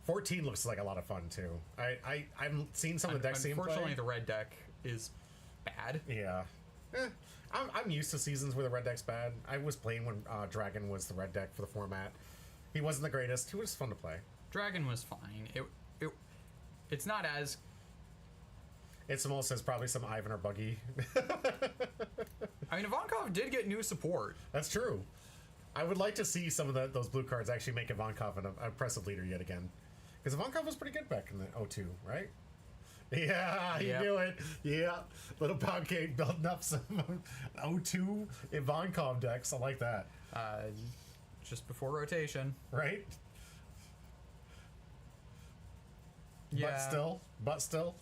14 looks like a lot of fun too. I've seen some of the decks. Unfortunately, the red deck is bad. Yeah. I'm used to seasons where the red deck's bad. I was playing when Dragon was the red deck for the format. He wasn't the greatest. He was fun to play. Dragon was fine. It's not as... It's almost as probably some Ivan or Buggy. I mean, Ivankov did get new support. That's true. I would like to see some of those blue cards actually make Ivankov an impressive leader yet again. Because Ivankov was pretty good back in the 02, right? Yeah, you knew it. Yeah, little pound cake building up some 02 Ivankov decks. I like that. Just before rotation, right? Yeah. But still.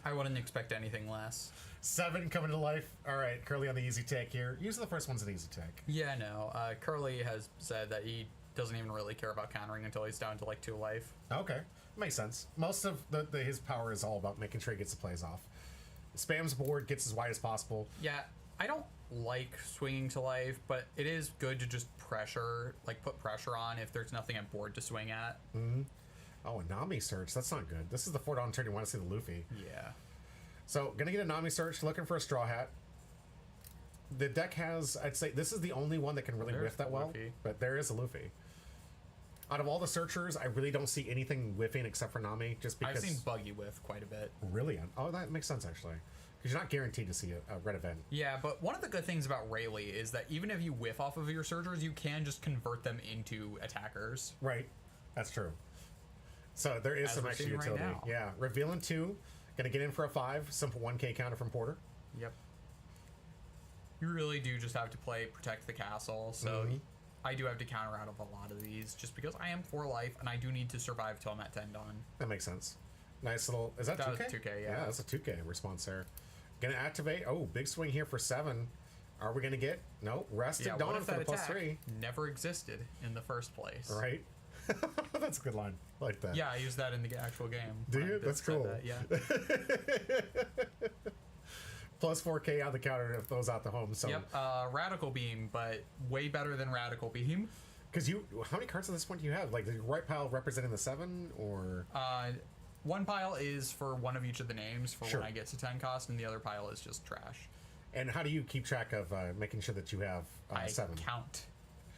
I wouldn't expect anything less. 7 coming to life. All right, Curly on the easy take here. Usually the first one's an easy take. Yeah, no. Curly has said that he doesn't even really care about countering until he's down to like 2 life. Okay, makes sense. Most of his power is all about making sure he gets the plays off. Spams board, gets as wide as possible. Yeah, I don't like swinging to life, but it is good to just put pressure on if there's nothing at board to swing at. Mm-hmm. Oh, a Nami search. That's not good. This is the 4 turn you want to see the Luffy. Yeah. So, gonna get a Nami search, looking for a Straw Hat. The deck has, I'd say, this is the only one that can really whiff that well. Luffy. But there is a Luffy. Out of all the searchers, I really don't see anything whiffing except for Nami, just because... I've seen Buggy whiff quite a bit. Really? Oh, that makes sense, actually. Because you're not guaranteed to see a red event. Yeah, but one of the good things about Rayleigh is that even if you whiff off of your searchers, you can just convert them into attackers. Right. That's true. So there is some extra utility. Right now. Yeah. Revealing 2. Gonna get in for a 5. Simple 1k counter from Porter. Yep. You really do just have to play Protect the Castle, so I do have to counter out of a lot of these just because I am 4 life and I do need to survive till I'm at 10 done. That makes sense. Nice little... Is that 2k? That was 2k, yeah. Yeah, that's a 2k response there. Gonna activate. Oh, big swing here for 7. Are we gonna get... No, Rested Dawn for the +3. Never existed in the first place. Right. That's a good line. I like that. Yeah, I use that in the actual game. Do you? That's cool. That, yeah. Plus 4k on the counter if those out the home. So. Yep. Radical Beam, but way better than Radical Beam. Because how many cards at this point do you have? Like the right pile representing the 7, or? One pile is for one of each of the names for when I get to 10 cost, and the other pile is just trash. And how do you keep track of making sure that you have 7? I count.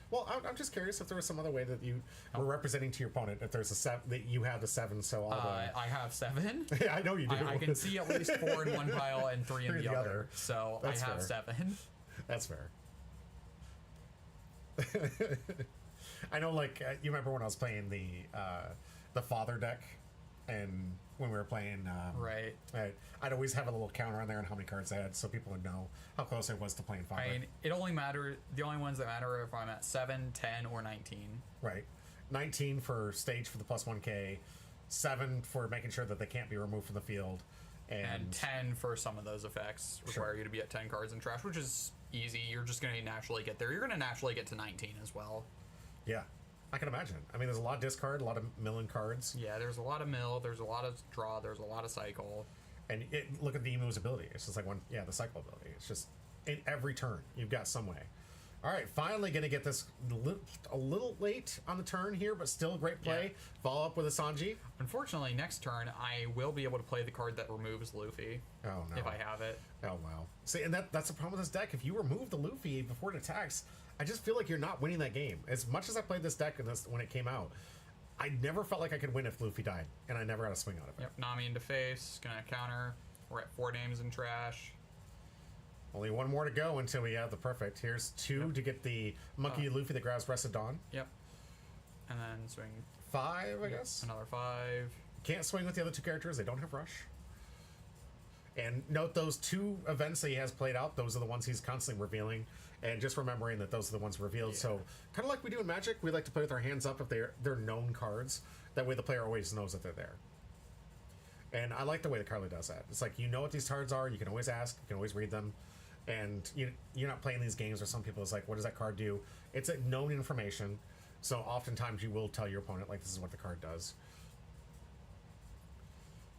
Well, I'm just curious if there was some other way that you were representing to your opponent. If there's a 7 that you have the 7, so all the... I have 7. Yeah, I know you do. I can see at least 4 in one pile and 3 in the other. So that's I have fair. 7. That's fair. I know, like you remember when I was playing the father deck, and when we were playing, right? I'd always have a little counter on there on how many cards I had, so people would know how close I was to playing father. I mean, it only matters. The only ones that matter are if I'm at 7, 10, or 19. Right. 19 for stage for the plus 1k, 7 for making sure that they can't be removed from the field, and 10 for some of those effects require Sure. you to be at 10 cards in trash, which is easy. You're just going to naturally get there. You're going to naturally get to 19 as well. Yeah, I can imagine. I mean, there's a lot of discard, a lot of milling cards, Yeah, there's a lot of mill, there's a lot of draw, there's a lot of cycle. and look at the emu's ability. It's just like the cycle ability. It's just in every turn you've got some way. All right, finally going to get this a little late on the turn here, but still great play. Yeah. Follow up with a Sanji. Unfortunately, next turn, I will be able to play the card that removes Luffy. Oh, no. If I have it. Oh, wow. See, and that's the problem with this deck. If you remove the Luffy before it attacks, I just feel like you're not winning that game. As much as I played this deck when it came out, I never felt like I could win if Luffy died, and I never got a swing out of it. Yep, Nami into face, gonna counter. We're at 4 names in trash. Only one more to go until we have the perfect. Here's 2 to get the Monkey Luffy that grabs Rest of Dawn. Yep. And then swing 5, I guess. another 5. Can't swing with the other 2 characters. They don't have rush. And note those 2 events that he has played out. Those are the ones he's constantly revealing. And just remembering that those are the ones revealed. Yeah. So kind of like we do in Magic, we like to play with our hands up if they're known cards. That way the player always knows that they're there. And I like the way that Carly does that. It's like, you know what these cards are. You can always ask. You can always read them. And you're not playing these games where some people is like, what does that card do? It's a known information. So oftentimes you will tell your opponent, like, this is what the card does.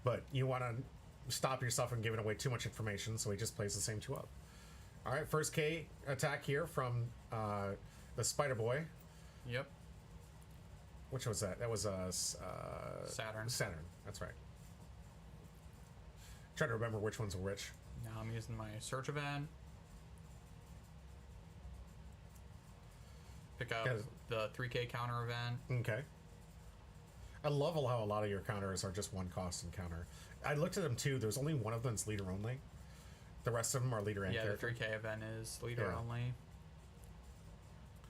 But you want to stop yourself from giving away too much information, so he just plays the same 2 up. All right, first K attack here from the Spider Boy. Yep. Which was that? That was Saturn. Saturn, that's right. Try to remember which ones were which. Now I'm using my search event. Pick up Yeah. the 3K counter event. Okay. I love how a lot of your counters are just 1 cost and counter. I looked at them too. There's only one of them that's leader only. The rest of them are leader and Yeah, character. the 3K event is leader Yeah. only.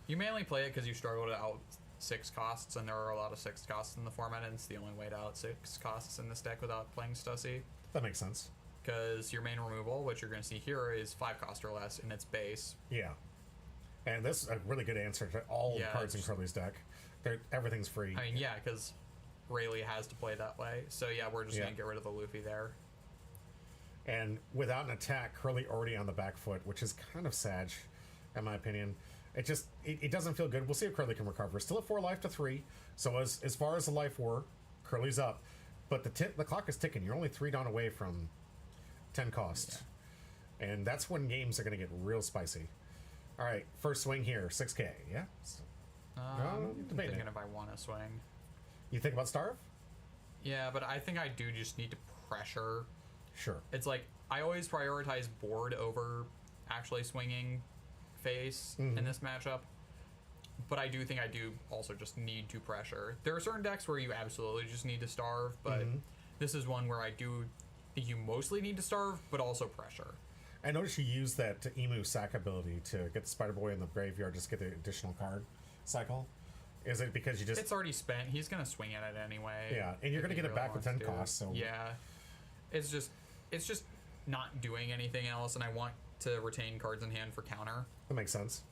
You mainly play it because you struggle to out 6 costs, and there are a lot of 6 costs in the format, and it's the only way to out 6 costs in this deck without playing Stussy. That makes sense. Because your main removal, which you're going to see here, is 5 cost or less in its base. Yeah. And this is a really good answer to all the Yeah, cards in it's- Curly's deck. Everything's free. I mean, yeah, because Rayleigh has to play that way. So yeah, we're just Yeah. going to get rid of the Luffy there. And without an attack, Curly already on the back foot, which is kind of sad, in my opinion. It doesn't feel good. We'll see if Curly can recover. Still at 4 life to 3. So as far as the life war, Curly's up. But the clock is ticking. You're only 3 down away from 10 cost. Yeah. And that's when games are going to get real spicy. All right, first swing here, 6K. Yeah? I'm debating. thinking if I want to swing. You think about Starve? Yeah, but I think I do just need to pressure. Sure. It's like, I always prioritize board over actually swinging face in this matchup. But I do think I do also just need to pressure. There are certain decks where you absolutely just need to starve, but this is one where I do think you mostly need to starve, but also pressure. I noticed you use that Emu sack ability to get the Spider Boy in the graveyard, just get the additional card cycle. Is it because you just... It's already spent. He's going to swing at it anyway. Yeah, and you're if going to he get it really back with wants 10 to. costs, so... Yeah. It's just not doing anything else, and I want to retain cards in hand for counter. That makes sense.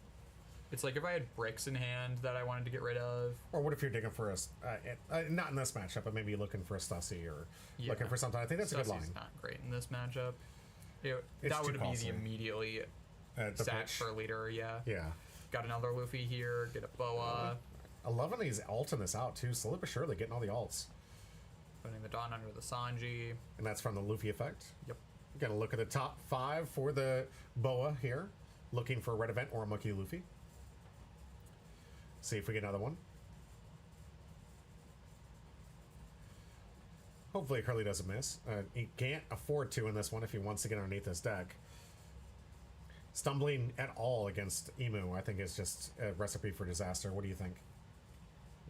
It's like if I had bricks in hand that I wanted to get rid of. Or what if you're digging for not in this matchup, but maybe looking for a Stussy or looking for something. I think that's a good Stussy's line. not great in this matchup. It's That too would be costly. the immediately The sack pitch. for leader, yeah. Yeah. Got another Luffy here, get a Boa. I love when he's alting this out, too. Slowly but surely getting all the alts. Putting the Dawn under the Sanji. And that's from the Luffy effect. Yep. We're going to look at the top 5 for the Boa here. Looking for a red event or a Monkey Luffy. See if we get another one. Hopefully Curly doesn't miss. He can't afford to in this one if he wants to get underneath this deck. Stumbling at all against Emu, I think, is just a recipe for disaster. What do you think?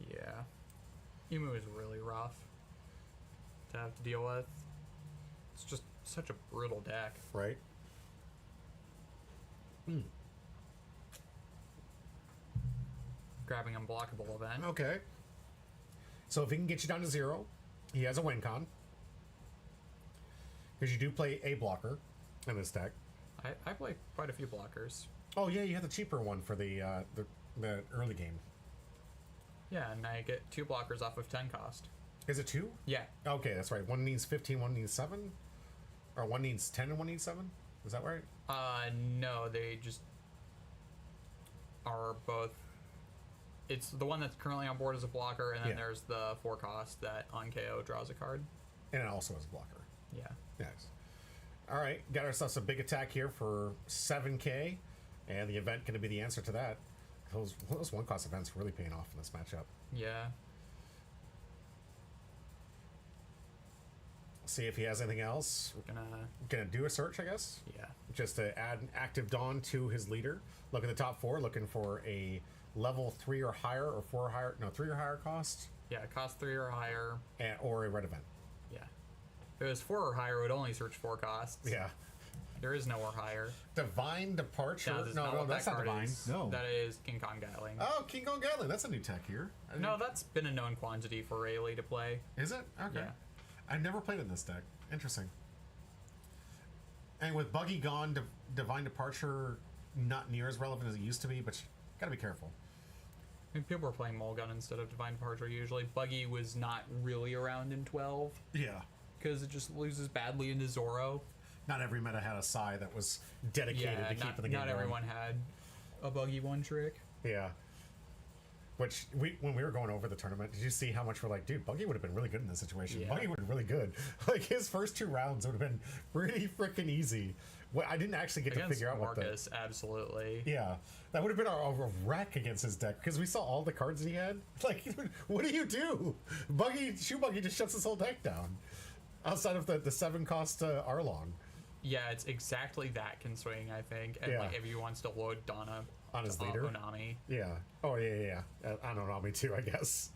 Yeah. Emu is really rough to have to deal with. It's just such a brutal deck. Right? Grabbing unblockable event. Okay. So if he can get you down to 0, he has a win con. Because you do play a blocker in this deck. I play quite a few blockers. Oh yeah, you have the cheaper one for the early game. Yeah, and I get 2 blockers off of 10 cost. Is it 2? Yeah. Okay, that's right. One needs 15, one needs 7? Or one needs 10 and one needs 7? Is that right? No, they just are both. It's the one that's currently on board as a blocker, and then there's the 4 cost that on KO draws a card. And it also has a blocker. Yeah. Nice. All right, got ourselves a big attack here for 7k, and the event going to be the answer to that. Those 1-cost events really paying off in this matchup. Yeah. See if he has anything else. We're Gonna do a search, I guess. Yeah. Just to add an active Dawn to his leader. Look at the top 4, looking for a level 3 or higher, or 4 or higher. No, 3 or higher cost. Yeah, cost 3 or higher. Or a red event. Yeah. If it was 4 or higher, it would only search 4 costs. Yeah. There is no or higher. Divine Departure. No, That's not divine. No. That is King Kong Gatling. Oh, King Kong Gatling. That's a new tech here. No, that's been a known quantity for Rayleigh to play. Is it? Okay. Yeah. I've never played in this deck. Interesting. And with Buggy gone, Divine Departure not near as relevant as it used to be, but you gotta be careful. I mean, people were playing Mulgun instead of Divine Departure usually. Buggy was not really around in 12 Yeah. because it just loses badly into Zoro. Not every meta had a Psy that was dedicated to keeping the game not going. everyone had a Buggy one trick. Yeah. Which, when we were going over the tournament, did you see how much we're like, dude, Buggy would have been really good in this situation. Yeah. Buggy would have been really good. Like, his first 2 rounds would have been pretty freaking easy. Well, I didn't actually get Against to figure out Marcus, absolutely. Yeah, that would have been a wreck against his deck, because we saw all the cards that he had. Like, what do you do? Shoe Buggy just shuts his whole deck down. Outside of the 7-cost Arlong. Yeah, it's exactly that can swing, I think. And like if he wants to load Donna on his leader. Onami. Yeah. Oh yeah. On Onami too, I guess.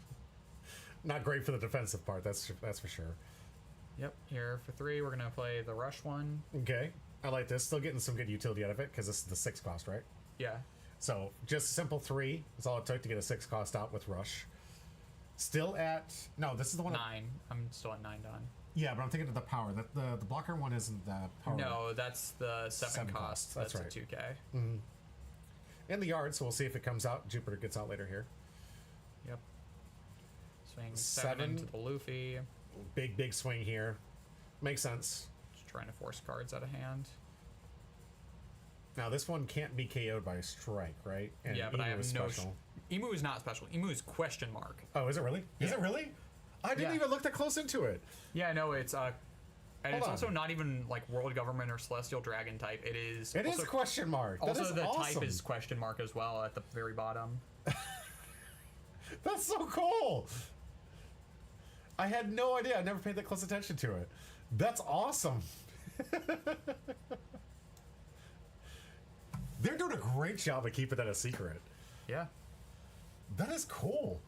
Not great for the defensive part. That's for sure. Yep. Here for 3, we're gonna play the rush one. Okay. I like this. Still getting some good utility out of it because this is the 6-cost, right? Yeah. So just simple 3 is all it took to get a 6-cost out with rush. Still at this is the one. 9. I'm still at 9 done. Yeah, but I'm thinking of the power. The blocker one isn't the power. No, that's the 7 cost. That's right. A 2K. Mm-hmm. In the yard, so we'll see if it comes out. Jupiter gets out later here. Yep. Swing 7 to the Luffy. Big swing here. Makes sense. Just trying to force cards out of hand. Now this one can't be KO'd by a strike, right? And yeah, but Emu I have is no. special. Emu is not special. Emu is question mark. Oh, is it really? Is it really? I didn't even look that close into it. Yeah, no, it's and it's on. also not even like World Government or Celestial Dragon type. It is. It is question mark. That Also, is the awesome. type is question mark as well at the very bottom. That's so cool. I had no idea. I never paid that close attention to it. That's awesome. They're doing a great job of keeping that a secret. Yeah. That is cool.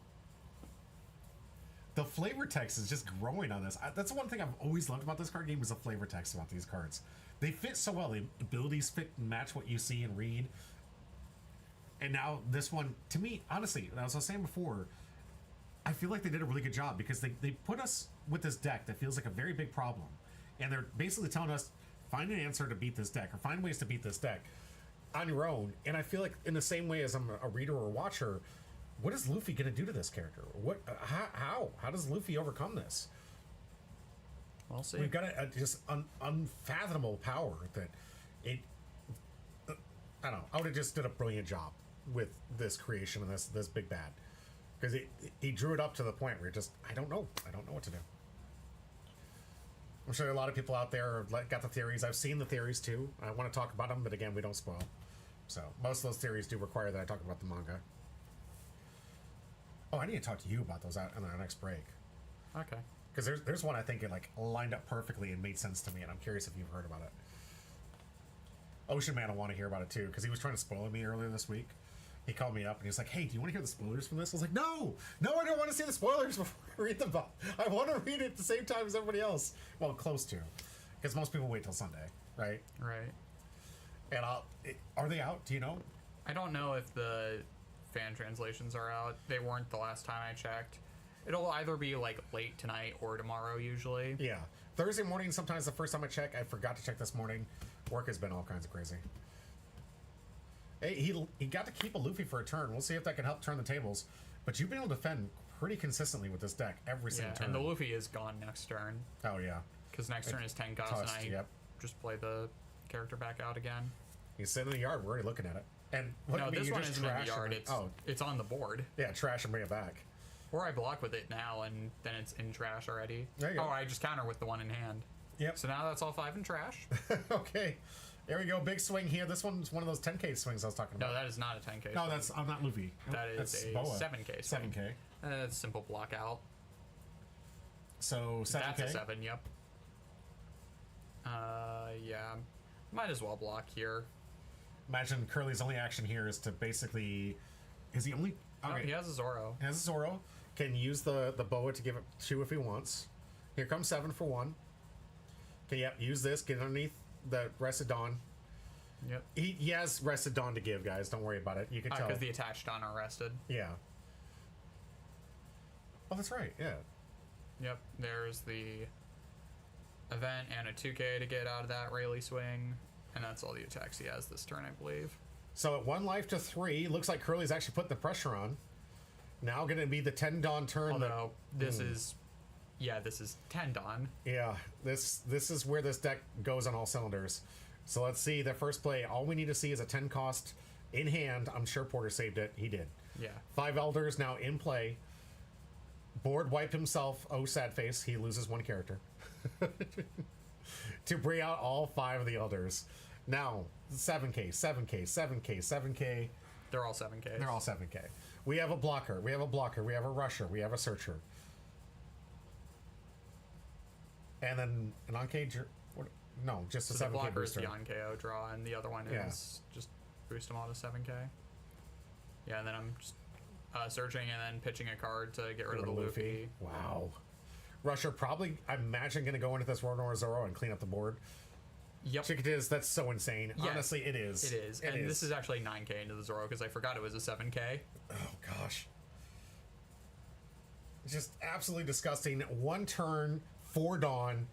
The flavor text is just growing on this. That's the one thing I've always loved about this card game is the flavor text about these cards. They fit so well. The abilities fit and match what you see and read. And now this one, to me, honestly, as I was saying before, I feel like they did a really good job because they put us with this deck that feels like a very big problem. And they're basically telling us, find an answer to beat this deck or find ways to beat this deck on your own. And I feel like in the same way as I'm a reader or a watcher, what is Luffy going to do to this character? What? How does Luffy overcome this? We'll see. We've got a just unfathomable power that it. I don't know. I would have just did a brilliant job with this creation and this big bad, because he drew it up to the point where you're just I don't know what to do. I'm sure a lot of people out there have got the theories. I've seen the theories too. I want to talk about them, but again, we don't spoil. So most of those theories do require that I talk about the manga. Oh, I need to talk to you about those out on our next break. Okay. Because there's one I think it like lined up perfectly and made sense to me, and I'm curious if you've heard about it. Ocean Man will want to hear about it too, because he was trying to spoil me earlier this week. He called me up and he was like, "Hey, do you want to hear the spoilers from this?" I was like, "No, I don't want to see the spoilers before I read them. I want to read it at the same time as everybody else. Well, close to, because most people wait till Sunday, right? Right. And are they out? Do you know? I don't know if the fan translations are out. They weren't the last time I checked. It'll either be like late tonight or tomorrow usually. Yeah. Thursday morning, sometimes the first time I check, I forgot to check this morning. Work has been all kinds of crazy. Hey, he got to keep a Luffy for a turn. We'll see if that can help turn the tables. But you've been able to defend pretty consistently with this deck every single turn. And the Luffy is gone next turn. Oh, yeah. Because next turn is 10 cost, and I just play the character back out again. He's sitting in the yard. We're already looking at it. And what no, this one just isn't in the yard. It's on the board. Yeah, trash and bring it back. Or I block with it now, and then it's in trash already. There you go. Oh, I just counter with the one in hand. Yep. So now that's all 5 in trash. Okay. There we go. Big swing here. This one's one of those 10K swings I was talking about. No, that is not a 10K. No, I'm not Luffy. That is a Boa. 7K swing. 7K. That's simple block out. So 7K? That's a 7, yep. Yeah. Might as well block here. Imagine Curly's only action here is to basically... Is he only... Okay. Okay. No, he has a Zoro. He has a Zoro. Can use the boa to give it 2 if he wants. Here comes 7 for 1. Okay, yep. Use this. Get underneath the Rested Dawn. Yep. He has Rested Dawn to give, guys. Don't worry about it. You can tell. Because the attached Dawn are rested. Yeah. Oh, that's right. Yeah. Yep. There's the event and a 2K to get out of that Rayleigh swing. And that's all the attacks he has this turn, I believe. So at 1 life to 3, looks like Curly's actually putting the pressure on. Now going to be the 10 Dawn turn. Although this is... Yeah, this is 10 Dawn. Yeah, this is where this deck goes on all cylinders. So let's see the first play. All we need to see is a 10 cost in hand. I'm sure Porter saved it. He did. Yeah. 5 Elders now in play. Board wipe himself. Oh, sad face. He loses 1 character. To bring out all 5 of the Elders. Now, 7K, 7K, 7K, 7K. They're all 7Ks. They're all 7K. We have a blocker. We have a blocker. We have a rusher. We have a searcher. And then an on-K... No, just a 7K the blocker booster. is the on-KO draw, and the other one is just boost them all to 7K. Yeah, and then I'm just searching and then pitching a card to get rid of the Luffy. Wow. Rusher probably, I imagine, going to go into this Ronar Zoro and clean up the board. Yep. Chickadees, that's so insane. Yeah, honestly, it is. It is. And this is actually 9K into the Zoro because I forgot it was a 7K. Oh, gosh. Just absolutely disgusting. 1 turn, 4 Dawn.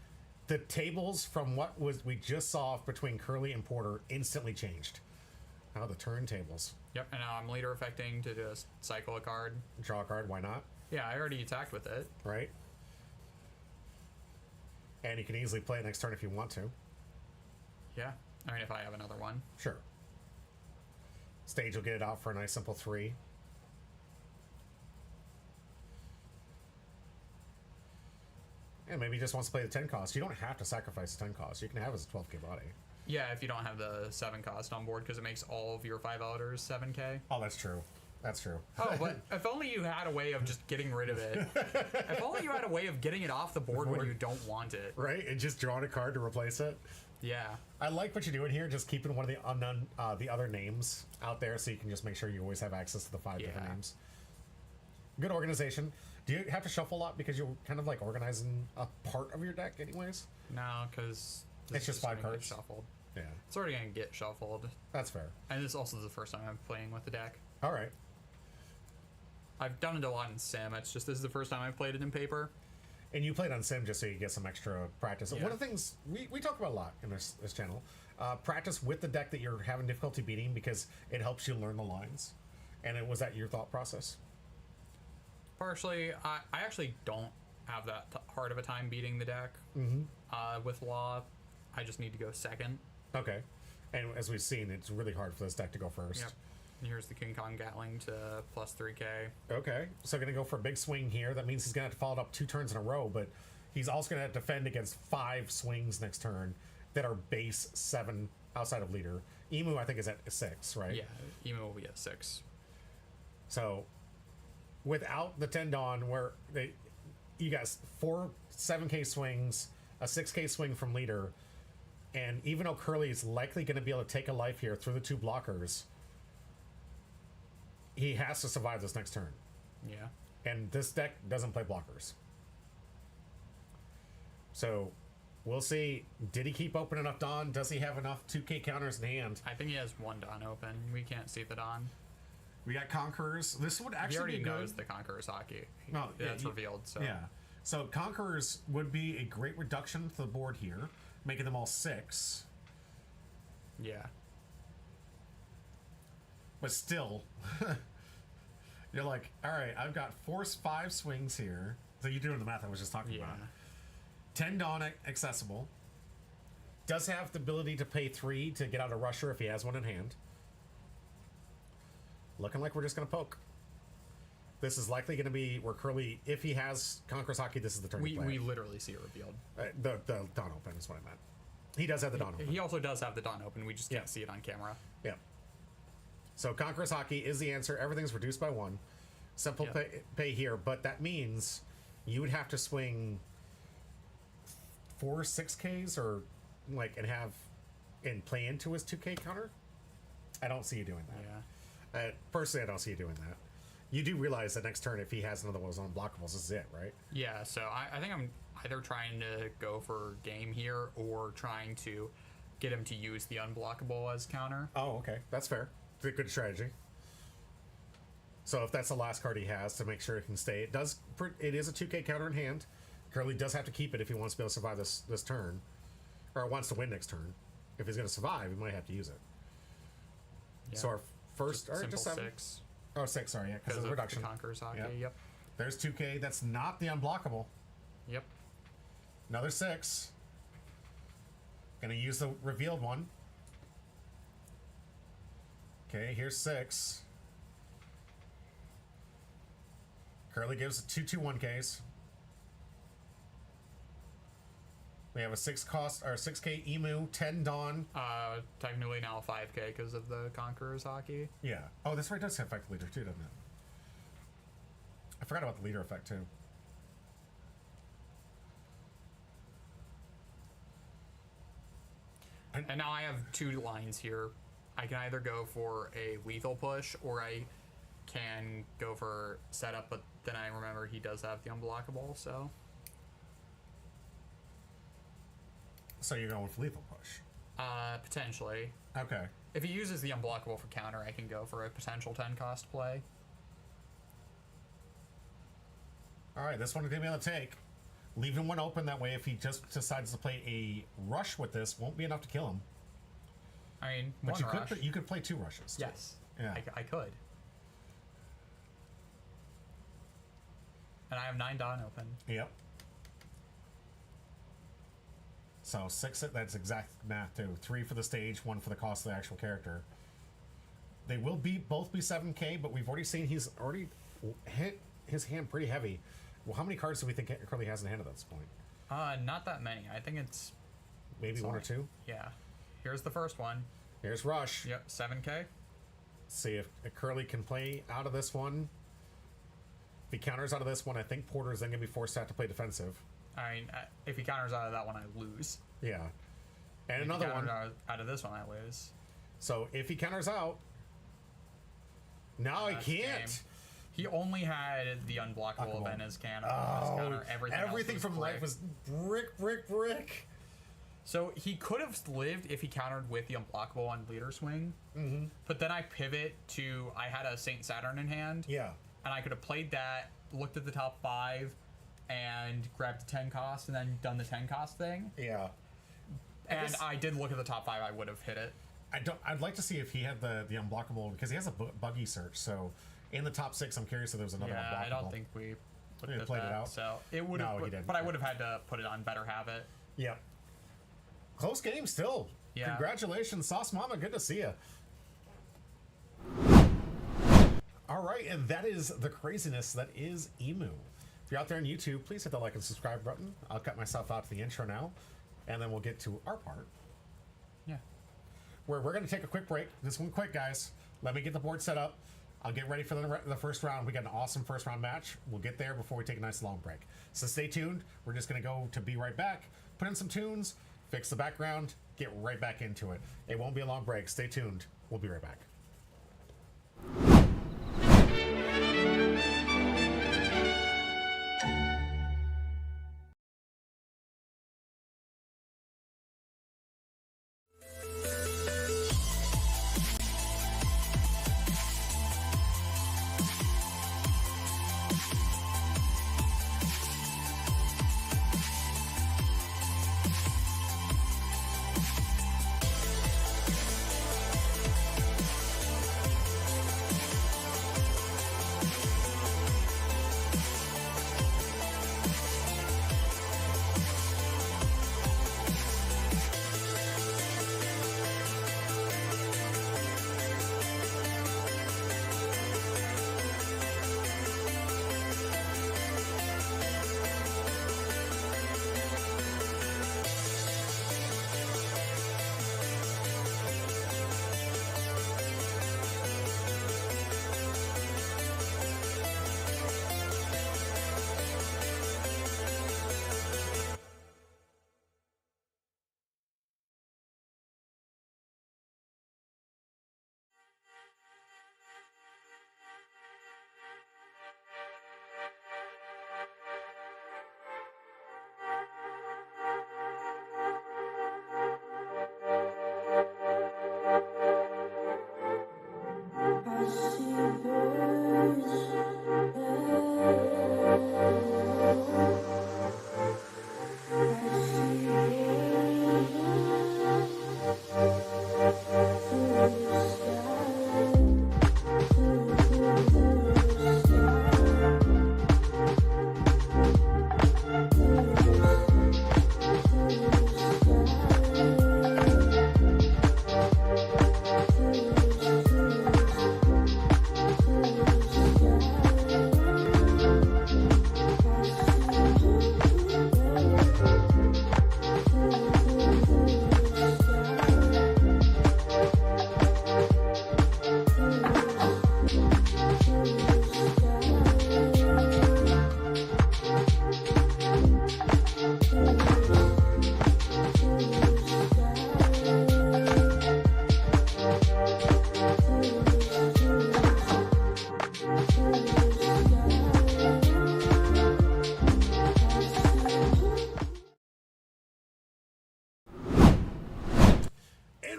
The tables from what we just saw between Curly and Porter instantly changed. Now the turntables. Yep, and now I'm leader affecting to just cycle a card. Draw a card, why not? Yeah, I already attacked with it. Right. And you can easily play it next turn if you want to. Yeah, I mean if I have another one. Sure. Stage will get it out for a nice simple 3. And maybe he just wants to play the 10 cost. You don't have to sacrifice the 10 cost. You can have it as a 12K body. Yeah, if you don't have the 7 cost on board because it makes all of your 5 Elders 7K. Oh, that's true. That's true. Oh, but if only you had a way of just getting rid of it. If only you had a way of getting it off the board when you don't want it. Right? And just drawing a card to replace it. Yeah. I like what you're doing here, just keeping one of the unknown, the other names out there so you can just make sure you always have access to the 5 different names. Good organization. Do you have to shuffle a lot because you're kind of like organizing a part of your deck anyways? No, because it's just 5 cards. Shuffled. Yeah. It's already going to get shuffled. That's fair. And this is also the first time I'm playing with the deck. All right. I've done it a lot in Sim. It's just this is the first time I've played it in paper. And you played on Sim just so you get some extra practice. Yeah. One of the things we talk about a lot in this channel, practice with the deck that you're having difficulty beating because it helps you learn the lines. And was that your thought process? Partially. I actually don't have that hard of a time beating the deck with Law. I just need to go second. Okay. And as we've seen, it's really hard for this deck to go first. Yep. And here's the King Kong Gatling to plus 3K. Okay. So going to go for a big swing here. That means he's going to have to follow it up 2 turns in a row, but he's also going to have to defend against 5 swings next turn that are base 7 outside of leader. Emu, I think, is at 6, right? Yeah, Emu will be at 6. So without the 10 Dawn, where you got 4 7K swings, a 6K swing from leader, and even though Curly is likely going to be able to take a life here through the 2 blockers, he has to survive this next turn. Yeah. And this deck doesn't play blockers. So we'll see. Did he keep open enough Dawn? Does he have enough 2K counters in hand? I think he has 1 Dawn open. We can't see the Dawn. We got Conquerors. This would actually he already be knows good. the Conqueror's hockey. No, that's revealed. So yeah. So Conquerors would be a great reduction to the board here, making them all 6. Yeah. But still, You're like, all right, I've got force 5 swings here. So you're doing the math I was just talking about. 10 Dawn accessible. Does have the ability to pay 3 to get out a rusher if he has one in hand. Looking like we're just going to poke. This is likely going to be where Curly, if he has Conqueror's Hockey, this is the turn to play. We literally see it revealed. The Dawn Open is what I meant. He does have the Dawn Open. He also does have the Dawn Open. We just can't see it on camera. Yeah. So Conqueror's Hockey is the answer. Everything's reduced by 1. Simple pay here, but that means you would have to swing 4 6Ks or like and play into his 2K counter. I don't see you doing that. Yeah. Personally, I don't see you doing that. You do realize that next turn, if he has another one of those unblockables, this is it, right? Yeah, so I think I'm either trying to go for game here or trying to get him to use the unblockable as counter. Oh, okay. That's fair. It's a good strategy. So if that's the last card he has to make sure it can stay, it is a 2K counter in hand. Curly does have to keep it if he wants to be able to survive this turn. Or wants to win next turn. If he's going to survive, he might have to use it. Yeah. So our first... Just 6. Oh, 6, sorry. Yeah, because of the reduction. The Conqueror's Hockey, yep. There's 2K. That's not the unblockable. Yep. Another 6. Gonna use the revealed one. Okay, here's 6. Curly gives 2 1Ks. We have a 6K Emu, 10 Dawn. Technically now 5K because of the Conqueror's Hockey. Yeah. Oh, this right does affect the leader too, doesn't it? I forgot about the leader effect too. And now I have 2 lines here. I can either go for a lethal push or I can go for setup, but then I remember he does have the unblockable, so... So you're going with lethal push? Potentially. Okay. If he uses the unblockable for counter, I can go for a potential 10 cost play. Alright, this one is going to be on the take. Leaving one open, that way if he just decides to play a rush with this, won't be enough to kill him. I mean, but you could play 2 rushes. Too. Yes. Yeah. I could. And I have 9 Dawn open. Yep. So 6, that's exact math too. 3 for the stage, 1 for the cost of the actual character. They will both be 7K, but we've already seen he's already hit his hand pretty heavy. Well, how many cards do we think Curly has in hand at this point? Not that many. I think it's... Maybe 1 or 2? Yeah. Here's the first one. Here's Rush. Yep, 7K. See if Curly can play out of this one. If he counters out of this one, I think Porter's then going to be forced out to play defensive. I mean, if he counters out of that one, I lose. Yeah. And if another one. Out of this one, I lose. So if he counters out... No, he can't! Game. He only had the unblockable event as counter. Everything from life was brick. So he could have lived if he countered with the unblockable on leader swing. Mm-hmm. But then I pivot to... I had a Saint Saturn in hand. Yeah. And I could have played that, looked at the top 5, and grabbed the 10 cost, and then done the 10 cost thing. Yeah. And I did look at the top 5. I would have hit it. I'd like to see if he had the unblockable, because he has a buggy search. So in the top 6, I'm curious if there was another unblockable. I don't think we played it out. So it would have, but I would have had to put it on Better Have It. Yep. Close game still. Yeah. Congratulations, Sauce Mama. Good to see you. All right, and that is the craziness that is Emu. If you're out there on YouTube, please hit the like and subscribe button. I'll cut myself out to the intro now, and then we'll get to our part. Yeah. Where we're going to take a quick break. This one quick, guys. Let me get the board set up. I'll get ready for the first round. We got an awesome first round match. We'll get there before we take a nice long break. So stay tuned. We're just going to go to Be Right Back, put in some tunes, fix the background, get right back into it. It won't be a long break. Stay tuned. We'll be right back.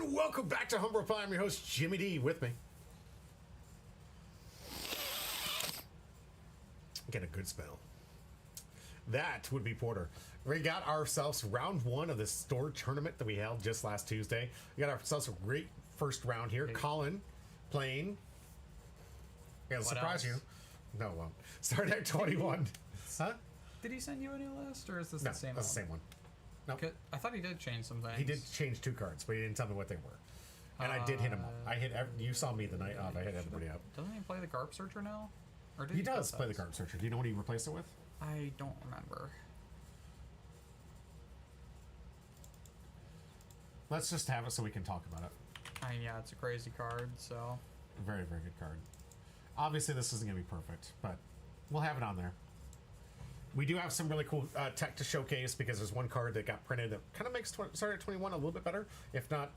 And welcome back to Humble Pie. I'm your host, Jimmy D, with me. Get a good spell. That would be Porter. We got ourselves round one of the store tournament that we held just last Tuesday. We got ourselves a great first round here. Colin playing. Yeah, surprise you. No, it won't. Start at 21. Huh? Did he send you a new list, or is this No, the same that's one? the same one. No, I thought he did change some things. he did change 2 cards, but he didn't tell me what they were. And I did hit him up. I hit. You saw me the night of. I hit everybody up. Doesn't he play the Garp Searcher now? Or did He does put play the those? Garb Searcher. Do you know what he replaced it with? I don't remember. Let's just have it so we can talk about it. I mean, yeah, it's a crazy card, so... Very, very good card. Obviously, this isn't going to be perfect, but we'll have it on there. We do have some really cool tech to showcase because there's one card that got printed that kind of makes Start at 21 a little bit better. If not,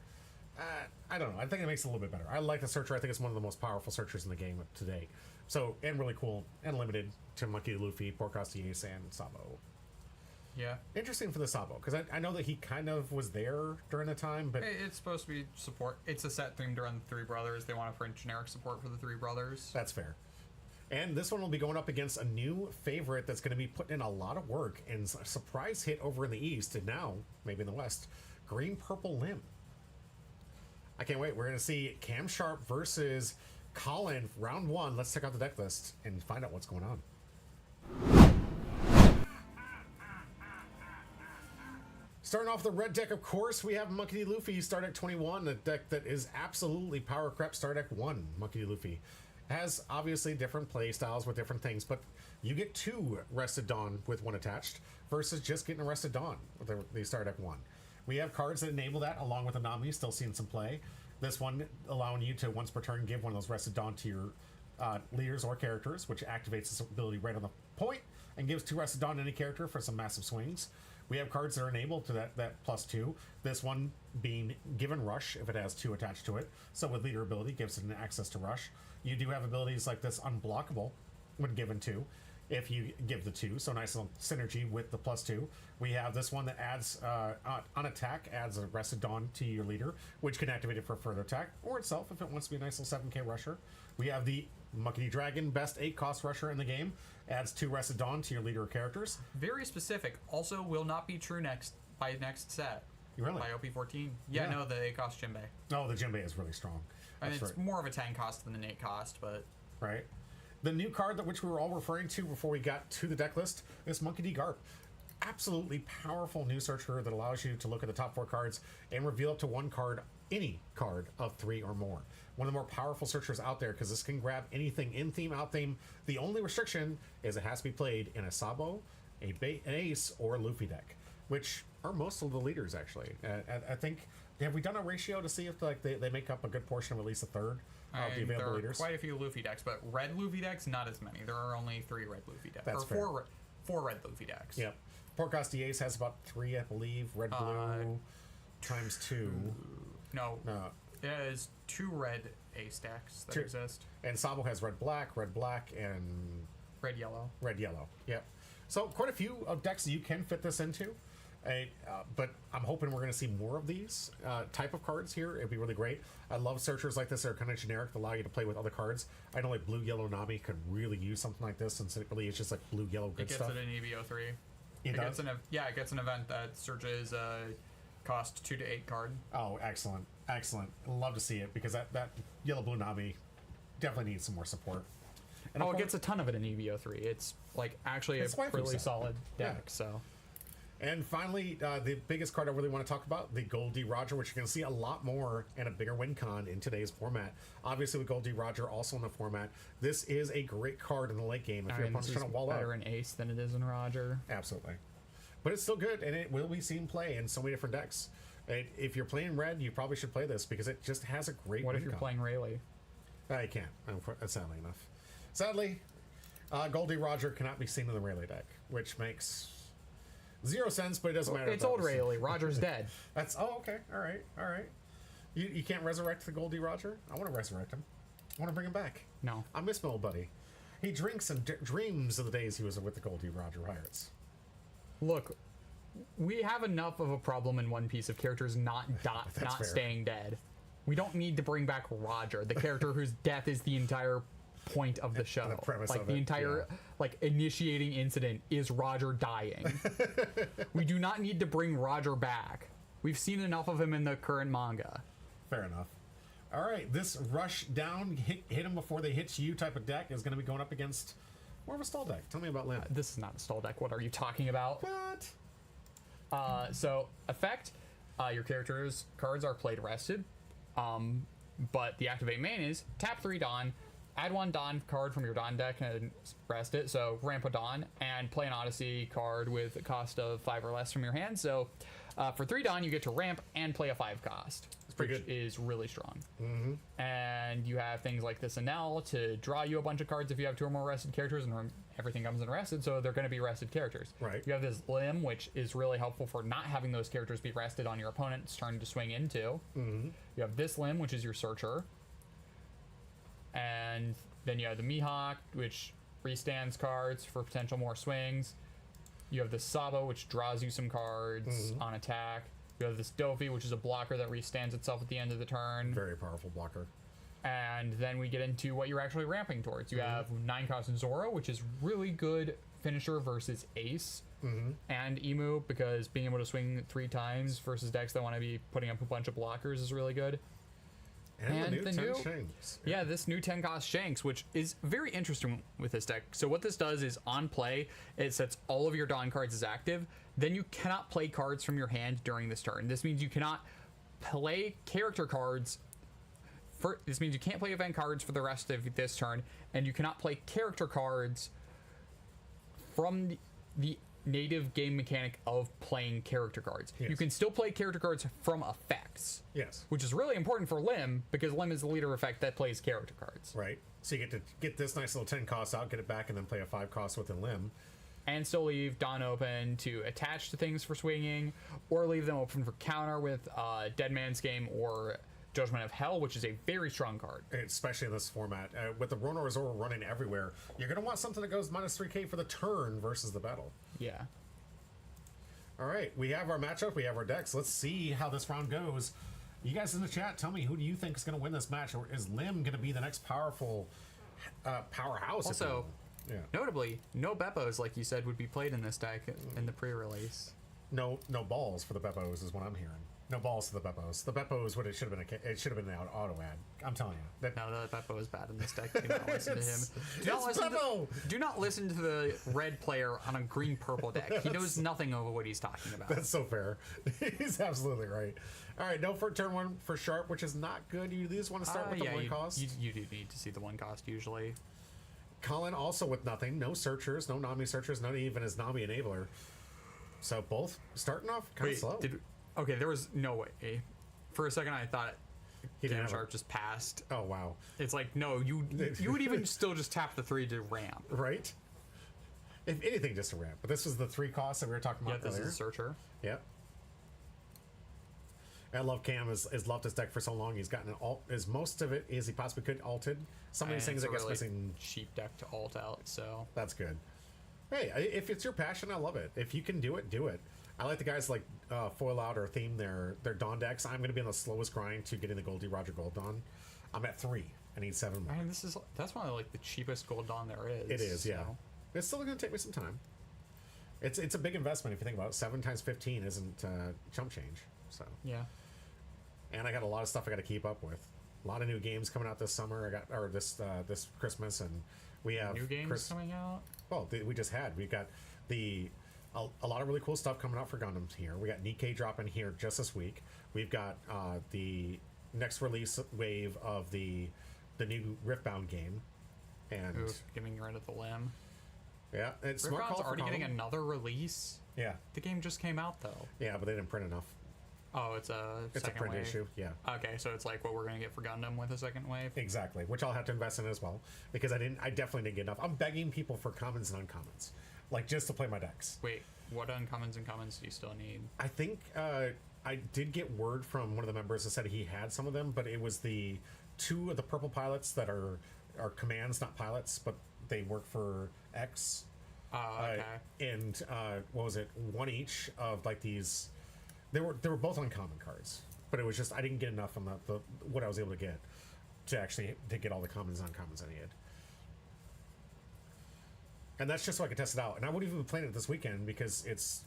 I don't know. I think it makes it a little bit better. I like the Searcher. I think it's one of the most powerful Searchers in the game today. So, and really cool and limited to Monkey Luffy, Porcosti Ace, and Sabo. Yeah. Interesting for the Sabo, because I know that he kind of was there during the time, but... It's supposed to be support. It's a set themed around the Three Brothers. They want to print generic support for the Three Brothers. That's fair. And this one will be going up against a new favorite that's going to be putting in a lot of work and a surprise hit over in the East, and now, maybe in the West, Green Purple Limb. I can't wait. We're going to see Cam Sharp versus Colin, round 1. Let's check out the deck list and find out what's going on. Starting off the red deck, of course, we have Monkey D. Luffy, start at 21, a deck that is absolutely power crap, start at 1. Monkey D. Luffy has obviously different play styles with different things, but you get 2 Rested Dawn with 1 attached versus just getting a Rested Dawn with the start at 1. We have cards that enable that, along with Anami, still seeing some play. This one allowing you to, once per turn, give one of those Rested Dawn to your leaders or characters, which activates this ability right on the point and gives 2 Rested Dawn to any character for some massive swings. We have cards that are enabled to that +2. This one being given Rush if it has 2 attached to it. So with leader ability, gives it an access to Rush. You do have abilities like this Unblockable when given 2, if you give the 2. So nice little synergy with the +2. We have this one that adds, on attack, adds a Rested Dawn to your leader, which can activate it for further attack, or itself if it wants to be a nice little 7k rusher. We have the Monkey D. Dragon, best 8 cost rusher in the game, adds 2 Rested Dawn to your leader or characters. Very specific. Also will not be true by next set. Really? By OP-14. Yeah, no, the 8 cost Jinbei. Oh, the Jinbei is really strong. I mean, That's it's right. more of a 10 cost than an 8 cost, but... Right. The new card that which we were all referring to before we got to the deck list is Monkey D. Garp. Absolutely powerful new searcher that allows you to look at the top 4 cards and reveal up to 1 card, any card of 3 or more. One of the more powerful searchers out there because this can grab anything in theme, out theme. The only restriction is it has to be played in a Sabo, an Ace, or a Luffy deck, which are most of the leaders actually. I think, have we done a ratio to see if like they make up a good portion of at least a third of the available there are leaders? quite a few Luffy decks, but red Luffy decks, not as many. There are only 3 red Luffy decks. That's or fair. 4 red Luffy decks. Yep. Porcosti Ace has about 3, I believe. Red blue times 2. No. No. It is 2 red Ace decks that 2. exist. And Sabo has red black, and Red yellow. red yellow. Yep. So quite a few of decks that you can fit this into. But I'm hoping we're going to see more of these type of cards here. It'd be really great. I love searchers like this that are kind of generic that allow you to play with other cards. I know like blue yellow Nami could really use something like this since it really is just like blue yellow good It gets stuff. it in EBO3. It does? Gets it gets an event that searches cost 2 to 8 card. Oh, excellent. Excellent. Love to see it because that yellow blue Nami definitely needs some more support. And It gets a ton of it in EBO3. It's like actually It's a waifu really set. solid deck. Yeah. So And finally, the biggest card I really want to talk about, the Gold D. Roger, which you're going to see a lot more and a bigger win con in today's format. Obviously, with Gold D. Roger also in the format, this is a great card in the late game if your opponent's trying to wall up. better in Ace than it is in Roger. Absolutely. But it's still good, and it will be seen play in so many different decks. And if you're playing red, you probably should play this because it just has a great What win if you're con. playing Rayleigh? I can't, sadly enough. Sadly, Gold D. Roger cannot be seen in the Rayleigh deck, which makes 0 sense, but it doesn't matter. It's old Rayleigh. Roger's dead. That's okay. All right. You can't resurrect the Gold D. Roger? I want to resurrect him. I want to bring him back. No. I miss my old buddy. He drinks and dreams of the days he was with the Gold D. Roger Pirates. Look, We have enough of a problem in One Piece of characters not fair. staying dead. We don't need to bring back Roger, the character whose death is the entire point of the show. The premise like of the it, entire yeah. like initiating incident is Roger dying. We do not need to bring Roger back. We've seen enough of him in the current manga. Fair enough. All right, this rush down, hit them before they hit you type of deck is going to be going up against more of a stall deck. Tell me about Lim. This is not a stall deck. What are you talking about? What? So effect, your character's cards are played rested, but the activate main is tap 3 Dawn, add 1 Dawn card from your Dawn deck and rest it. So ramp a Dawn and play an Odyssey card with a cost of 5 or less from your hand. So for 3 Dawn, you get to ramp and play a 5 cost, pretty which good. is really strong. And you have things like this NL to draw you a bunch of cards if you have 2 or more rested characters, and everything comes in rested, so they're going to be rested characters. Right. You have this Limb, which is really helpful for not having those characters be rested on your opponent's turn to swing into. You have this Limb, which is your Searcher. And then you have the Mihawk, which restands cards for potential more swings. You have the Sabo, which draws you some cards on attack. You have this Dofi, which is a blocker that restands itself at the end of the turn. Very powerful blocker. And then we get into what you're actually ramping towards. You have 9-cost Zoro, which is really good finisher versus Ace and Emu, because being able to swing 3 times versus decks that want to be putting up a bunch of blockers is really good. And the new 10 new- Shanks. Yeah, this new 10-cost Shanks, which is very interesting with this deck. So what this does is, on play, it sets all of your Dawn cards as active. Then you cannot play cards from your hand during this turn. This means you cannot play character cards. This means you can't play event cards for the rest of this turn, and you cannot play character cards from the native game mechanic of playing character cards. Yes. You can still play character cards from effects. Yes. Which is really important for Lim, because Lim is the leader effect that plays character cards. Right. So you get to get this nice little 10 cost out, get it back, and then play a 5 cost with a Limb. And still leave Dawn open to attach to things for swinging, or leave them open for counter with Dead Man's Game or Judgment of Hell, which is a very strong card. Especially in this format. With the Rono Zoro running everywhere, you're going to want something that goes minus 3k for the turn versus the battle. Yeah. All right, we have our matchup, we have our decks. Let's see how this round goes. You guys in the chat, tell me, who do you think is going to win this match? Or is Lim going to be the next powerful powerhouse? if you Also, will? Yeah. notably, no Beppos, like you said, would be played in this deck in the pre-release. No balls for the Beppos is what I'm hearing. No balls to the Beppos. The Beppos would it should have been it should have been an auto ad. I'm telling you. That No, the Beppo is bad in this deck. Do not listen to him. it's Beppo! Do not listen to the red player on a green-purple deck. He knows nothing of what he's talking about. That's so fair. He's absolutely right. All right, no for turn 1 for Sharp, which is not good. You just want to start with the 1 cost. You do need to see the 1 cost usually. Colin also with nothing. No searchers, no Nami searchers, not even his Nami enabler. So both starting off kind of slow. Okay, there was no way. For a second, I thought He didn't Game have Sharp a- just passed. Oh wow! It's like, no, you would even still just tap the 3 to ramp. Right? If anything, just a ramp. But this was the 3 costs that we were talking Yeah, about this earlier. is a Searcher. Yep. I love Cam has loved his deck for so long. He's gotten an alt as most of it as he possibly could alted. Some of these And things it's I a guess really missing. cheap deck to alt out, so... That's good. Hey, if it's your passion, I love it. If you can do it, do it. I like the guys like foil out or theme their Dawn decks. I'm going to be on the slowest grind to getting the Goldie Roger Gold Dawn. I'm at 3. I need 7 more. I mean, that's one of like the cheapest Gold Dawn there is. It is, yeah. so- It's still going to take me some time. It's a big investment if you think about it. 7 times 15 isn't chump change. So, Yeah. and I got a lot of stuff I got to keep up with. A lot of new games coming out this summer. This Christmas, and we have New games coming out? Well, we just had. We've got a lot of really cool stuff coming out for Gundams here. We got Nikkei dropping here just this week. We've got the next release wave of the new Riftbound game, and Oof, giving rid of the limb. yeah, it's smart Riftbound's call for already getting Konami. another release. Yeah, The game just came out though. yeah, but they didn't print enough. Oh, it's a It's second a print wave. issue. Yeah. Okay, so it's like what we're gonna get for Gundam with a second wave. Exactly, which I'll have to invest in as well because I definitely didn't get enough. I'm begging people for commons and uncommons, like just to play my decks. Wait, what uncommons and commons do you still need? I think I did get word from one of the members that said he had some of them, but it was the 2 of the purple pilots that are commands, not pilots, but they work for X. Okay. And what was it? One each of like these. They were both uncommon cards, but it was just I didn't get enough on the what I was able to get to actually to get all the commons and uncommons I needed. And that's just so I could test it out. And I wouldn't even be playing it this weekend because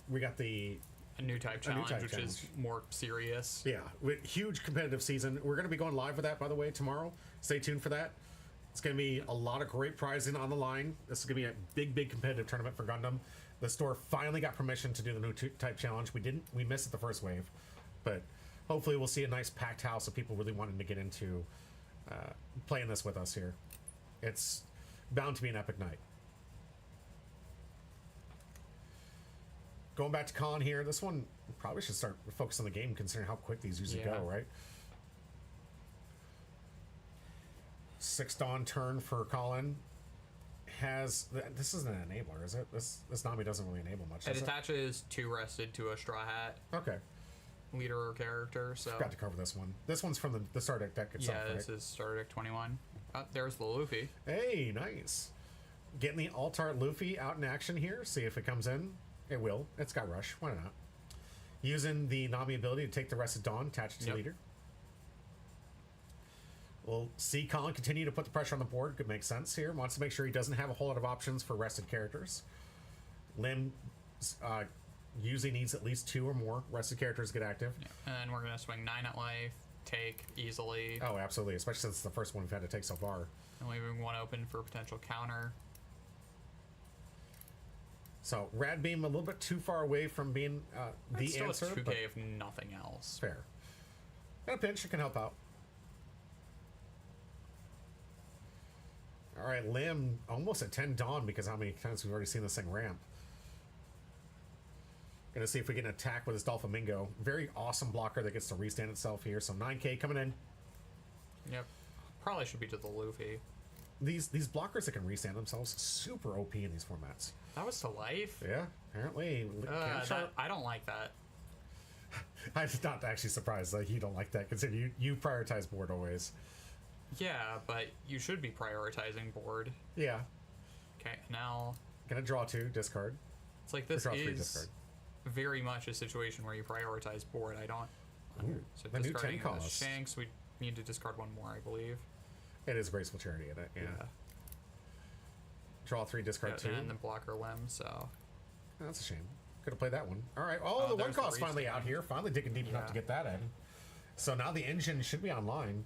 we got the A new type challenge, which is more serious. yeah, huge competitive season. We're going to be going live with that, by the way, tomorrow. Stay tuned for that. It's going to be a lot of great prizing on the line. This is going to be a big competitive tournament for Gundam. The store finally got permission to do the new type challenge. We missed it the first wave, but hopefully we'll see a nice packed house of people really wanting to get into playing this with us here. It's bound to be an epic night. Going back to Colin here, this one probably should start focus on the game considering how quick these usually go, right? 6 Dawn turn for Colin. This isn't an enabler, is it? This Nami doesn't really enable much. It attaches 2 rested to a straw hat. Okay. Leader or character, so. Forgot to cover this one. This one's from the starter deck itself, yeah, this is starter deck 21. Oh, there's the Luffy. Hey, nice. Getting the Alt-Art Luffy out in action here. See if it comes in. It will. It's got Rush. Why not? Using the Nami ability to take the rest of Dawn, attach it to leader. We'll see Colin continue to put the pressure on the board. Could make sense here. Wants to make sure he doesn't have a whole lot of options for rested characters. Lim usually needs at least 2 or more rested characters to get active. Yeah. And then we're going to swing 9 at life, take easily. Oh, absolutely. Especially since it's the first one we've had to take so far. And leaving 1 open for potential counter. So, Rad Beam a little bit too far away from being the still answer. Still a 2K if nothing else. Fair. And a pinch, it can help out. All right, Lim almost at 10 Dawn because how many times we've already seen this thing ramp. Gonna see if we can attack with his Dolphamingo. Very awesome blocker that gets to restand itself here. So 9K coming in. Yep. Probably should be to the Luffy. These blockers that can restand themselves, super OP in these formats. That was to life? Yeah, apparently. I don't like that. I'm not actually surprised that you don't like that, considering you prioritize board always. Yeah, but you should be prioritizing board. Yeah. Okay, now... Gonna draw 2, discard. It's like this is very much a situation where you prioritize board. I don't... Ooh, so the new 10 discarding cost. the Shanks, we need to discard 1 more, I believe. It is Graceful Charity in it, yeah. Draw 3, discard 2. And then blocker Lim, so... That's a shame. Could have played that one. All right. Oh, the 1 cost finally out here. Finally digging deep enough to get that in. So now the engine should be online.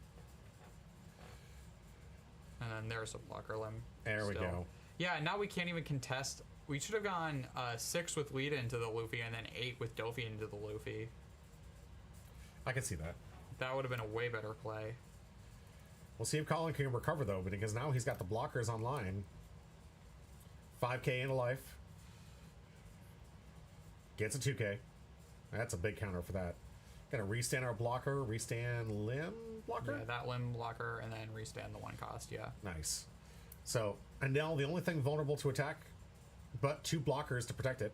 And then there's a blocker Lim. There we go. Yeah, now we can't even contest. We should have gone 6 with Lita into the Luffy and then 8 with Dofi into the Luffy. I can see that. That would have been a way better play. We'll see if Colin can recover, though, because now he's got the blockers online. 5K into life. Gets a 2K. That's a big counter for that. Gonna restand our blocker, restand Lim blocker? Yeah, that Lim blocker, and then restand the 1 cost, yeah. Nice. So, and now the only thing vulnerable to attack, but 2 blockers to protect it.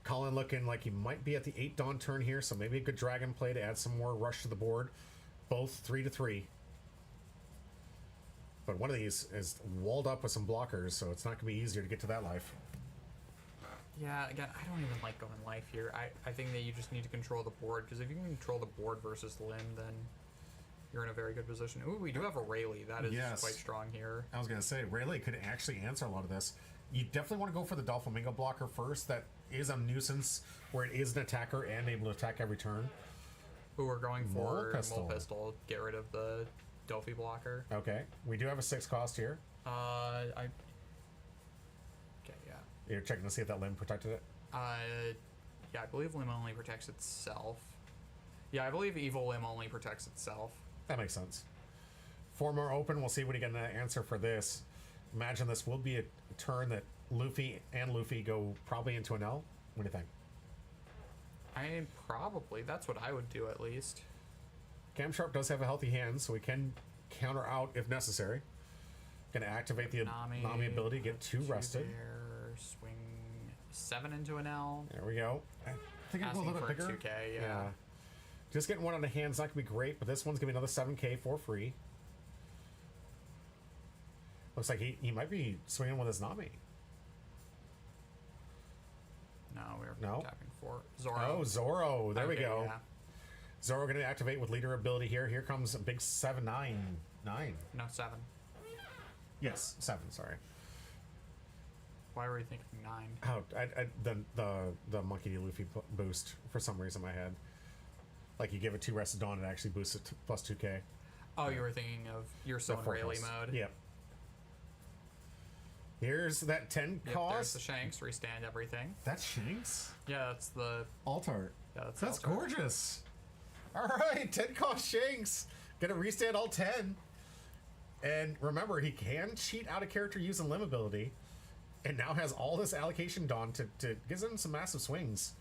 Colin looking like he might be at the 8 Dawn turn here, so maybe a good dragon play to add some more rush to the board. Both 3/3. But one of these is walled up with some blockers, so it's not going to be easier to get to that life. Yeah, again, I don't even like going life here. I think that you just need to control the board, because if you can control the board versus Lim, then you're in a very good position. Ooh, we do have a Rayleigh. That is quite strong here. I was going to say, Rayleigh could actually answer a lot of this. You definitely want to go for the Dolphamingo blocker first. That is a nuisance where it is an attacker and able to attack every turn. Ooh, we're going for Mole Pistol. Get rid of the Dofi blocker. Okay. We do have a 6 cost here. Okay, yeah. You're checking to see if that Lim protected it? Yeah, I believe Lim only protects itself. Yeah, I believe Evil Lim only protects itself. That makes sense. 4 more open. We'll see when we get an answer for this. Imagine this will be a turn that Luffy and Luffy go probably into an L. What do you think? Probably. That's what I would do, at least. Cam Sharp does have a healthy hand, so we can counter out if necessary. Gonna activate the Nami ability, get 2 rested. There, swing 7 into an L. There we go. I think it'll go a little bit bigger. 2K, yeah. Just getting 1 on the hand's not gonna be great, but this one's gonna be another 7K for free. Looks like he might be swinging with his Nami. No, we're No? tapping 4. Zoro. Oh, Zoro. There we Okay, go. yeah. Zoro going to activate with leader ability here. Here comes a big 7-9. 9. No, 7. Yes, 7, sorry. Why were you thinking 9? Oh, the Monkey D. Luffy boost for some reason in my head. Like you give it 2 Rested Dawn, it actually boosts it to plus 2k. Oh, you were thinking of your still in Rayleigh mode. Yep. Here's that 10 Yep, cost. there's the Shanks, restand everything. That's Shanks? Yeah, that's the... Alt art. Yeah, That's Altar. gorgeous. All right, 10 cost Shanks. Gonna restand all 10. And remember, he can cheat out a character using limb ability. And now has all this allocation Dawn to gives him some massive swings.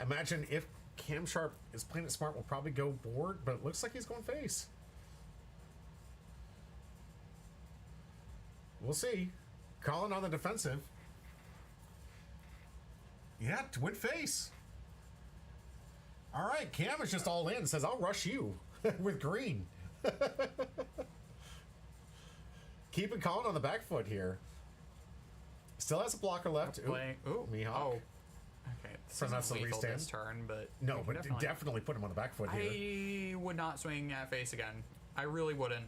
Imagine if Cam Sharp is playing it smart, will probably go board, but it looks like he's going face. We'll see. Colin on the defensive. Yeah, went face. All right, Cam is just all in. Says, I'll rush you with green. Keeping Colin on the back foot here. Still has a blocker left. Ooh, Mihawk. Oh. Okay, this So that's isn't the lethal restand? this turn, but... No, we but can definitely put him on the back foot here. I would not swing at face again. I really wouldn't.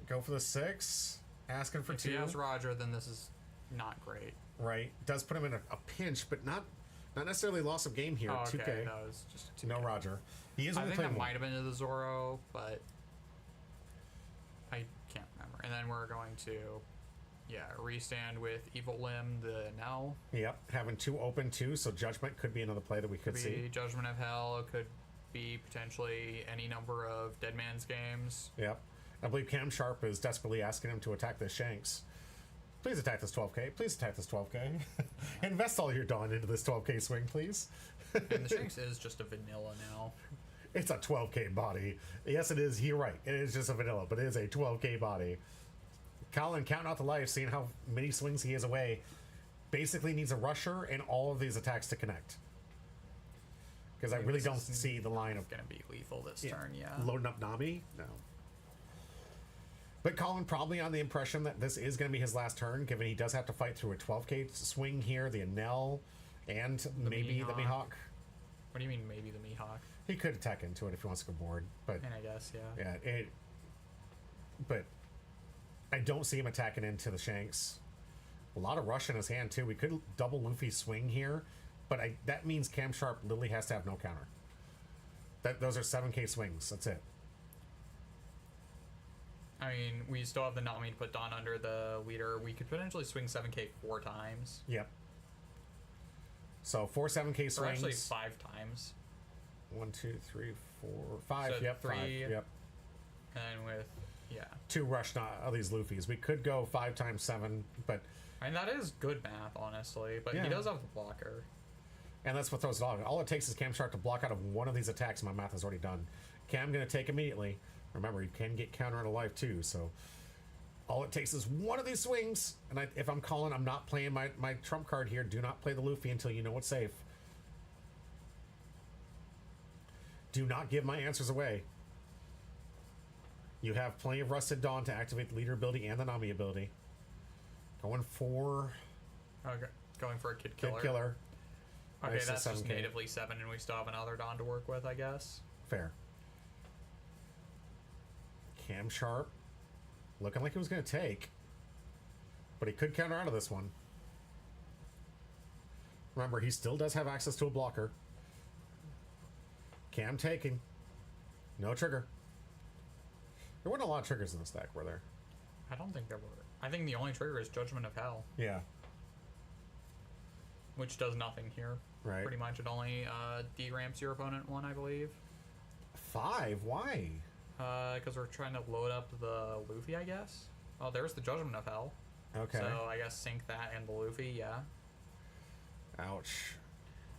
Go for the 6. Asking for If 2. he has Roger, then this is not great. Right. Does put him in a pinch, but not necessarily loss of game here. Oh, okay, 2k. that was just a 2K. No Roger. He is I only think that playing might one. have been to the Zoro, but I can't remember. And then we're going to, restand with Evil Limb, the Nell. Yep. Having 2 open too, so Judgment could be another play that we could Could see. be Judgment of Hell. It could be potentially any number of Dead Man's games. Yep. I believe Cam Sharp is desperately asking him to attack this Shanks. Please attack this 12k. Please attack this 12k. Invest all your Dawn into this 12k swing, please. And the Shanks is just a vanilla now. It's a 12k body. Yes, it is. You're right. It is just a vanilla, but it is a 12k body. Colin, counting out the life, seeing how many swings he is away, basically needs a rusher and all of these attacks to connect. Because I really this don't is see the line of Gonna be lethal this turn, yeah. loading up Nami. No. But Colin probably on the impression that this is going to be his last turn, given he does have to fight through a 12k swing here, the Anel, and maybe the Mihawk. Mihawk. What do you mean maybe the Mihawk? He could attack into it if he wants to go board, but And I guess, yeah. yeah, but I don't see him attacking into the Shanks. A lot of rush in his hand too. We could double Luffy swing here, but that means Cam Sharp literally has to have no counter. Those are 7k swings. That's it. I mean, we still have the Nami to put Dawn under the leader. We could potentially swing 7k 4 times. Yep. So 4 7k swings. Or actually 5 times. 1, 2, 3, 4, 5. So yep, 3, 5. Yep. And with, 2 rush of these Luffys. We could go 5 times 7, but I mean, that is good math, honestly. But Yeah. he does have the blocker. and that's what throws it off. All it takes is Cam Sharp to block out of one of these attacks. My math is already done. Cam going to take immediately. Remember, you can get counter out of life too. So all it takes is one of these swings. And if I'm calling, I'm not playing my trump card here. Do not play the Luffy until you know it's safe. Do not give my answers away. You have plenty of Rusted Dawn to activate the leader ability and the Nami ability. Going for Okay. Going for a Kid Killer. Kid Killer. Okay, Nice, that's just 7K. natively 7, and we still have another Dawn to work with, I guess. Fair. Cam Sharp. Looking like he was going to take. But he could counter out of this one. Remember, he still does have access to a blocker. Cam taking. No trigger. There weren't a lot of triggers in this deck, were there? I don't think there were. I think the only trigger is Judgment of Hell, Yeah. which does nothing here. Right. Pretty much, it only de-ramps your opponent 1, I believe. 5? Why? Because we're trying to load up the Luffy, I guess. Oh, there's the Judgment of Hell. Okay. So I guess sync that and the Luffy, yeah. Ouch.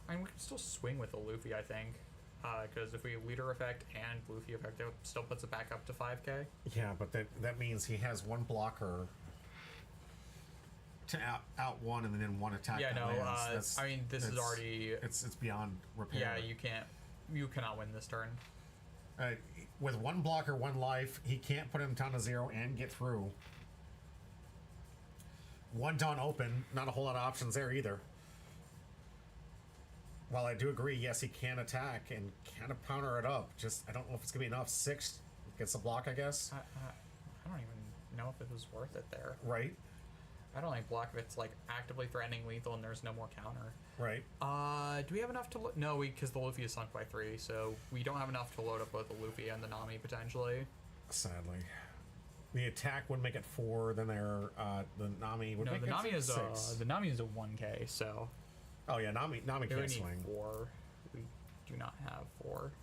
I mean, we can still swing with the Luffy, I think. Because if we leader effect and Luffy effect, it still puts it back up to 5k. Yeah, but that means he has one blocker to out one and then one attack. Yeah, that no, lands. I mean, this is already... It's beyond repair. Yeah, you cannot win this turn. With one blocker, one life, he can't put him down to 0 and get through. one Dawn open. Not a whole lot of options there either. While I do agree, yes, he can attack and kind of counter it up. Just, I don't know if it's going to be enough. 6 gets a block, I guess. I don't even know if it was worth it there. Right. I don't like block if it's like actively threatening lethal and there's no more counter. Right. Do we have enough to no, because the Luffy is sunk by 3, so we don't have enough to load up both the Luffy and the Nami potentially. Sadly. The attack would make it 4, then the Nami would make the it Nami 6. is the Nami is a 1k, so Oh yeah, Nami we can't need swing. 4. We do not have 4.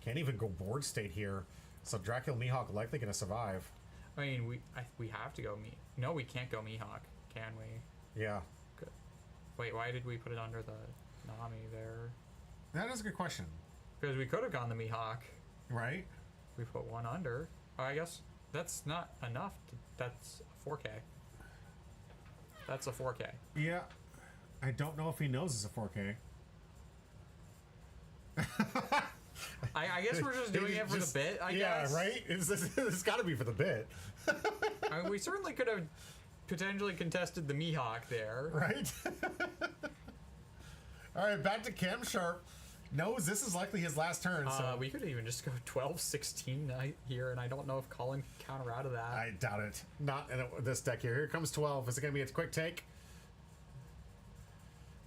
Can't even go board state here. So Dracula Mihawk likely gonna survive. I mean, we have to go No, we can't go Mihawk, can we? Yeah. Good. Wait, why did we put it under the Nami there? That is a good question. Because we could have gone the Mihawk. Right? We put 1 under. Oh, I guess that's not enough. That's a 4K. That's a 4K. Yeah. I don't know if he knows it's a 4K. I guess we're just doing it for the bit, I guess. Yeah, right? It's got to be for the bit. I mean, we certainly could have potentially contested the Mihawk there. Right? All right, back to Cam Sharp. Knows this is likely his last turn, so... We could even just go 12-16 here, and I don't know if Colin can counter out of that. I doubt it. Not in this deck here. Here comes 12. Is it going to be a quick take?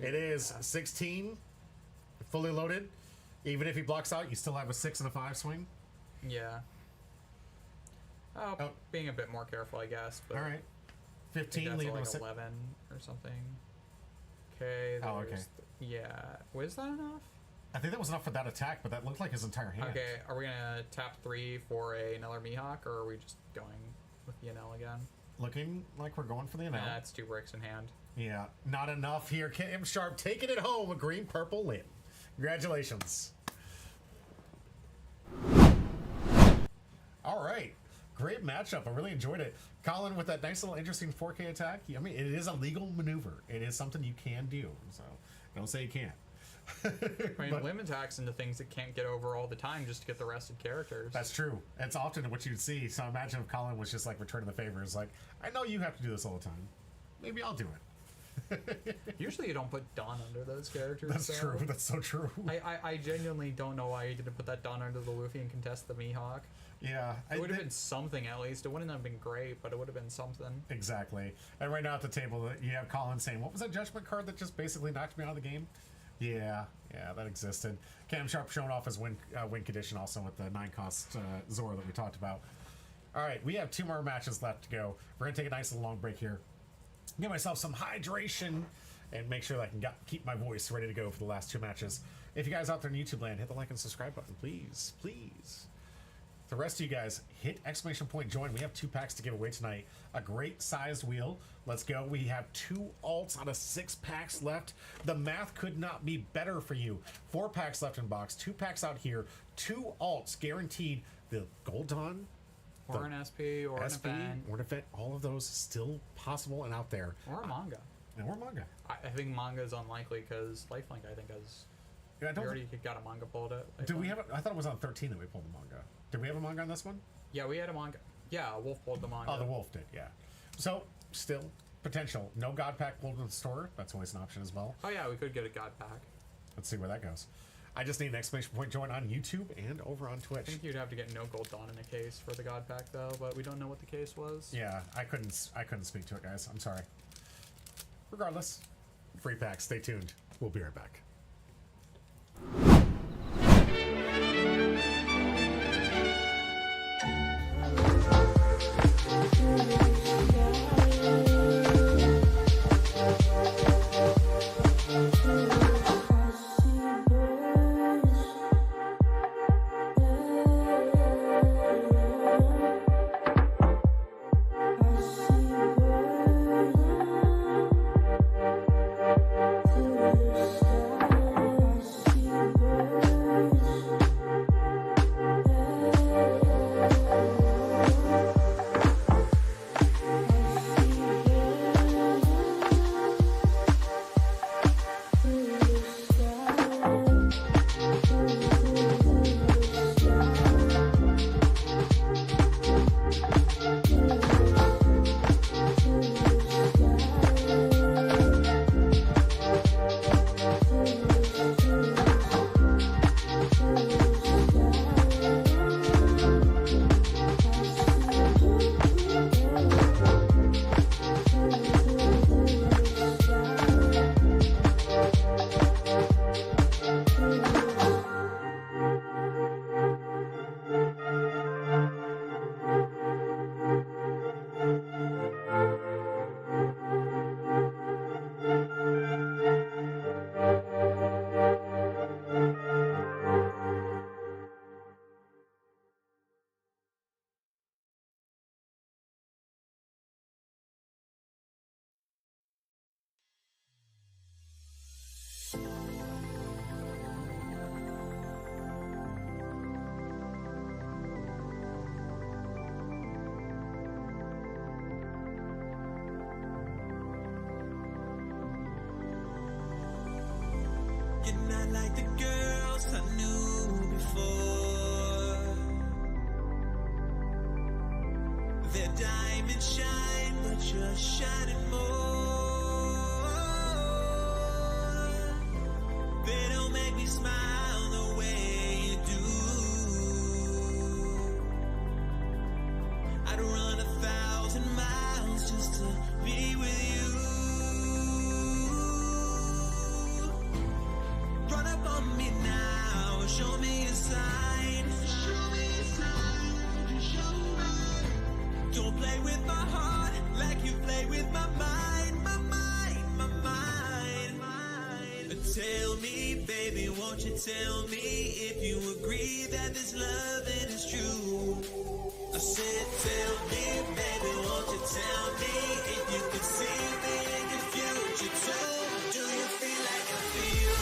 It is 16. Fully loaded. Even if he blocks out, you still have a 6 and a 5 swing. Yeah. Being a bit more careful, I guess. But all right. 15, leave leave like 11 or something. Okay. Oh, okay. Yeah. Was that enough? I think that was enough for that attack, but that looked like his entire hand. Okay, are we gonna tap 3 for another Mihawk, or are we just going with the NL again? Looking like we're going for the NL. Nah, it's 2 bricks in hand. Yeah, not enough here. Cam Sharp taking it home, a green-purple limb. Congratulations. All right. Great matchup. I really enjoyed it. Colin with that nice little interesting 4K attack. I mean, it is a legal maneuver. It is something you can do. So don't say you can't. I mean, limb attacks into things that can't get over all the time just to get the rested characters. That's true. It's often what you'd see. So imagine if Colin was just like returning the favor. It's like, I know you have to do this all the time. Maybe I'll do it. Usually you don't put Dawn under those characters. That's true. That's so true. I genuinely don't know why you didn't put that Dawn under the Luffy and contest the Mihawk. Yeah. It would have been something at least. It wouldn't have been great, but it would have been something. Exactly. And right now at the table, you have Colin saying, what was that judgment card that just basically knocked me out of the game? Yeah, that existed. Cam Sharp showing off his win condition also with the 9-cost Zora that we talked about. All right, we have 2 more matches left to go. We're going to take a nice little long break here. Get myself some hydration and make sure that I can keep my voice ready to go for the last 2 matches. If you guys out there in YouTube land, hit the like and subscribe button, please, please. The rest of you guys, hit exclamation point join. We have 2 packs to give away tonight. A great sized wheel. Let's go. We have 2 alts out of 6 packs left. The math could not be better for you. 4 packs left in box, 2 packs out here, 2 alts guaranteed. The Gold Dawn, or an SP, or SP, an event. or an event. All of those still possible and out there. Or a manga. Or manga. I think manga is unlikely because Lifelink, I think, has. Yeah, I don't we already got a manga pulled at. Do we have? I thought it was on 13 that we pulled the manga. Did we have a manga on this one? Yeah, we had a manga. Yeah, Wolf pulled the manga. Oh, the Wolf did. Yeah. So still potential. No God pack pulled in the store. That's always an option as well. Oh yeah, we could get a God pack. Let's see where that goes. I just need an exclamation point join on YouTube and over on Twitch. I think you'd have to get no Gold Dawn in a case for the God pack though, but we don't know what the case was. Yeah, I couldn't speak to it, guys. I'm sorry. Regardless, free packs. Stay tuned. We'll be right back. like the girls I knew before. Their diamonds shine, but you're shining more. They don't make me smile the way you do. I'd run 1,000 miles just to be with you. Run up on me now, show me a sign. Show me a sign, show me. Don't play with my heart like you play with my mind, my mind, my mind, mind. Tell me, baby, won't you tell me if you agree that this loving is true? I said, tell me, baby, won't you tell me if you could see me in your future too? Do you feel like I feel?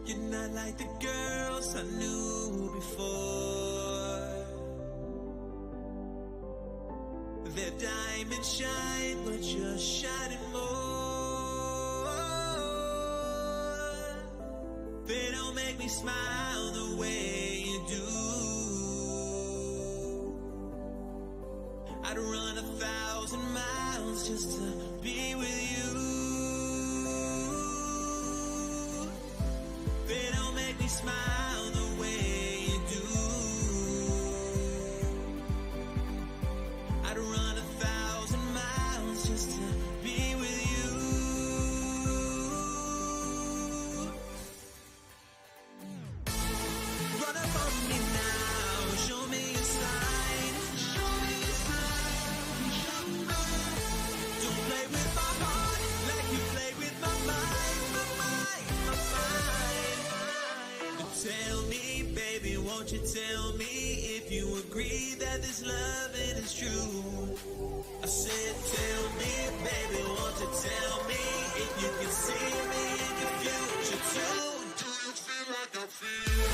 You're not like the girls I knew before. Their diamonds shine, but you're shining more. They don't make me smile the way you do. I'd run 1,000 miles just to be with you. They don't make me smile the way you do. I'd run 1,000 miles just to be with you. Run up on me now, show me a sign. Show me a sign, show me. Don't play with my heart like you play with my mind, my mind, my mind. Tell me, baby, won't you tell me if you agree that this loving is true? I said, tell me, baby, won't you tell me if you can see me in the future too? Do you feel like I feel?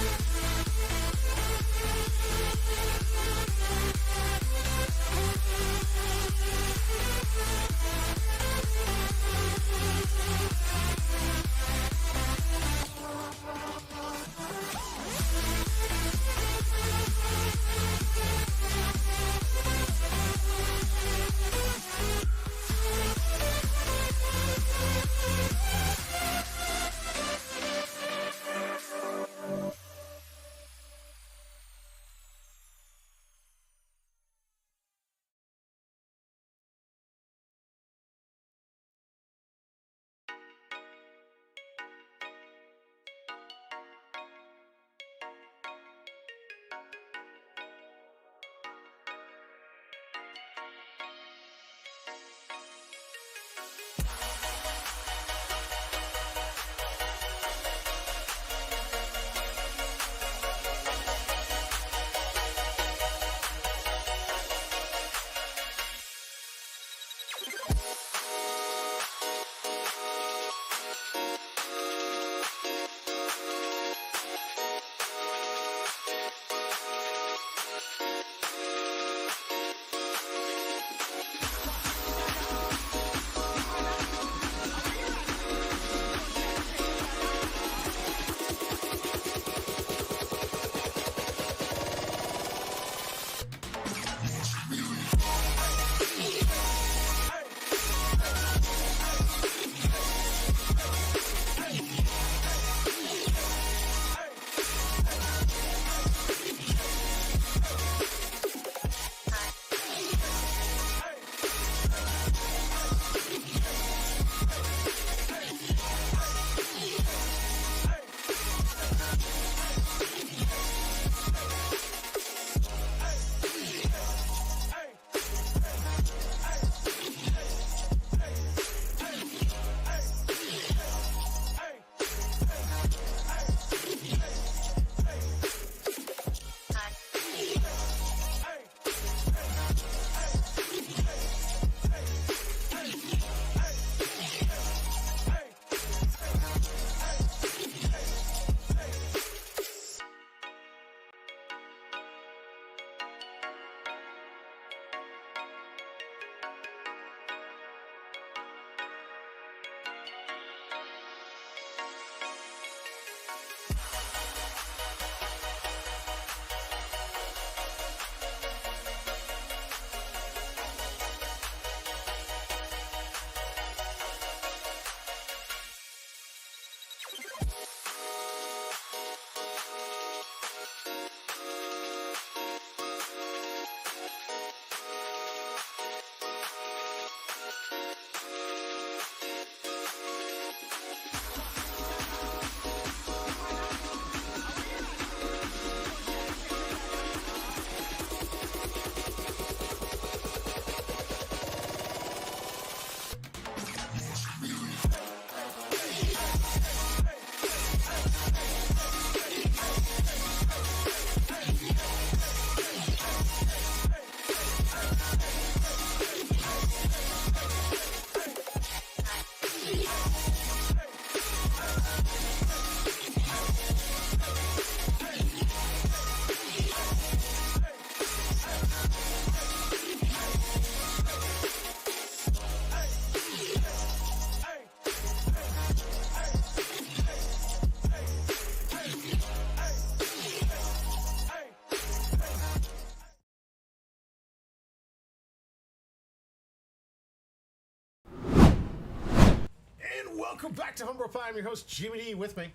Welcome back to Humble Pie. I'm your host, Jimmy D, with me.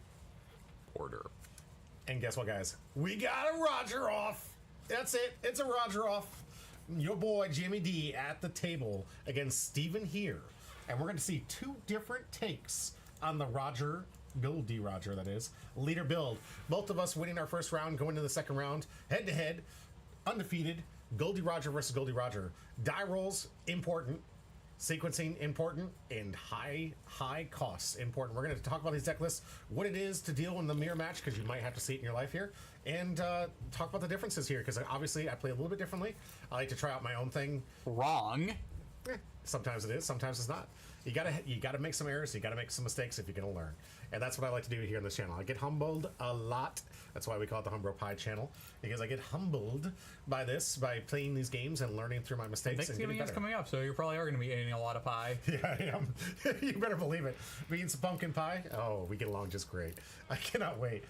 Order. And guess what, guys? We got a Roger off. That's it. It's a Roger off. Your boy, Jimmy D, at the table against Steven here. And we're going to see two different takes on the Roger, Bill D. Roger, that is, leader build. Both of us winning our first round, going to the second round, head-to-head, undefeated, Goldie Roger versus Goldie Roger. Die rolls, important. Sequencing, important. And high costs, important. We're going to talk about these deck lists, what it is to deal in the mirror match, because you might have to see it in your life here, and talk about the differences here, because obviously I play a little bit differently. I like to try out my own thing. Wrong. Sometimes it is, sometimes it's not. You gotta make some errors, you gotta make some mistakes if you're gonna learn. And that's what I like to do here on this channel. I get humbled a lot. That's why we call it the Humble Pie channel, because I get humbled by playing these games and learning through my mistakes. Thanksgiving is coming up, so you probably are going to be eating a lot of pie. Yeah, I am. You better believe it. We eating some pumpkin pie. Oh, we get along just great. I cannot wait.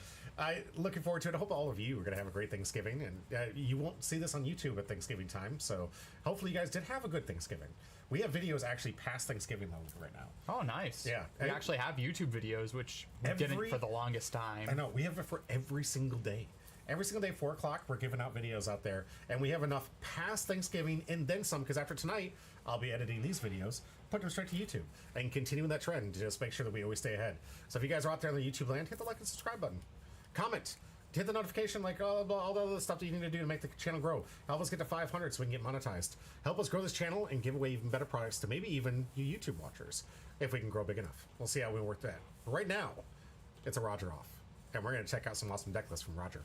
Looking forward to it. I hope all of you are going to have a great Thanksgiving, and you won't see this on YouTube at Thanksgiving time, so hopefully you guys did have a good Thanksgiving. We have videos actually past Thanksgiving level right now. Oh, nice. Yeah. We actually have YouTube videos, which we didn't for the longest time. I know. We have it for every single day. Every single day, 4 o'clock, we're giving out videos out there. And we have enough past Thanksgiving and then some, because after tonight, I'll be editing these videos, put them straight to YouTube, and continuing that trend to just make sure that we always stay ahead. So if you guys are out there on the YouTube land, hit the like and subscribe button. Comment. Hit the notification, like all the other stuff that you need to do to make the channel grow. Help us get to 500 so we can get monetized. Help us grow this channel and give away even better products to maybe even you YouTube watchers, if we can grow big enough. We'll see how we work that. But right now, it's a Roger off. And we're going to check out some awesome deck lists from Roger.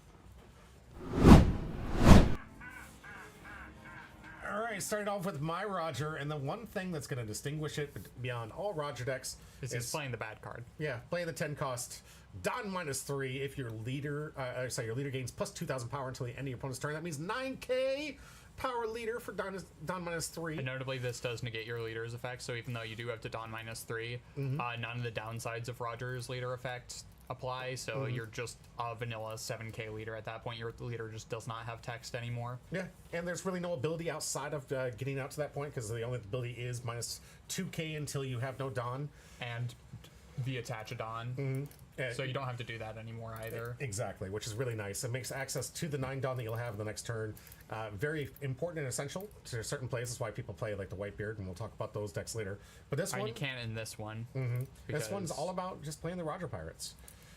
Alright, starting off with my Roger, and the one thing that's going to distinguish it beyond all Roger decks is playing the bad card. Yeah, playing the 10 cost. Don -3 if your leader, your leader gains plus 2,000 power until the end of your opponent's turn. That means 9k power leader for Don -3. And notably, this does negate your leader's effect, so even though you do have to Don -3, none of the downsides of Roger's leader effect apply, so you're just a vanilla 7k leader at that point. Your leader just does not have text anymore. Yeah, and there's really no ability outside of getting out to that point, because the only ability is -2k until you have no Don. And the attach a Don. So you don't have to do that anymore either. Exactly, which is really nice. It makes access to the 9 Dawn that you'll have the next turn very important and essential to certain plays. That's why people play like the Whitebeard, and we'll talk about those decks later. But this one, you can't in this one. This one's all about just playing the Roger Pirates.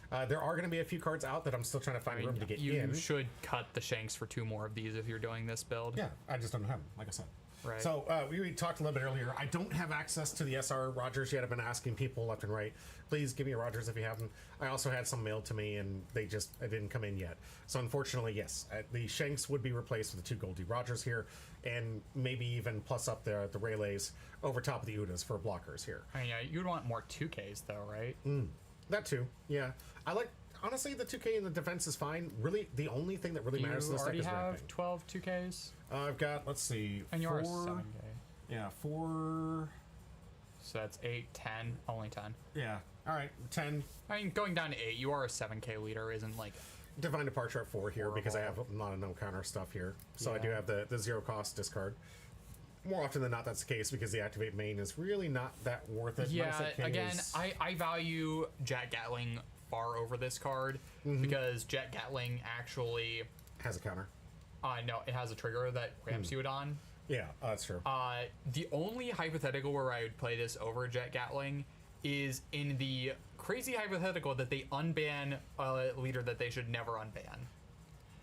There are going to be a few cards out that I'm still trying to find room to get in. You should cut the shanks for 2 more of these if you're doing this build. Yeah, I just don't have them, like I said. Right. So we talked a little bit earlier. I don't have access to the SR Rogers yet. I've been asking people left and right, please give me a Rogers if you have them. I also had some mailed to me, and it didn't come in yet. So unfortunately, yes, the Shanks would be replaced with the 2 Goldie Rogers here, and maybe even plus up the Rayleighs over top of the Udas for blockers here. I mean, yeah, you'd want more 2Ks though, right? That too, yeah. I like, honestly, the 2K in the defense is fine. Really, the only thing that really matters in this deck is ramping. You already have ramping. 12 2Ks? I've got, let's see, And you're 4. 7K. Yeah, 4. So that's 8, 10, only 10. Yeah, all right, 10. I mean, going down to 8, you are a 7K leader, isn't like... Divine Departure at 4 here because I have a lot of no counter stuff here. So I do have the 0 cost discard. More often than not, that's the case because the activate main is really not that worth it. Yeah, again, I value Jet Gatling far over this card because Jet Gatling actually has a counter. No, it has a trigger that ramps you it on. Yeah, that's true. The only hypothetical where I would play this over Jet Gatling is in the crazy hypothetical that they unban a leader that they should never unban.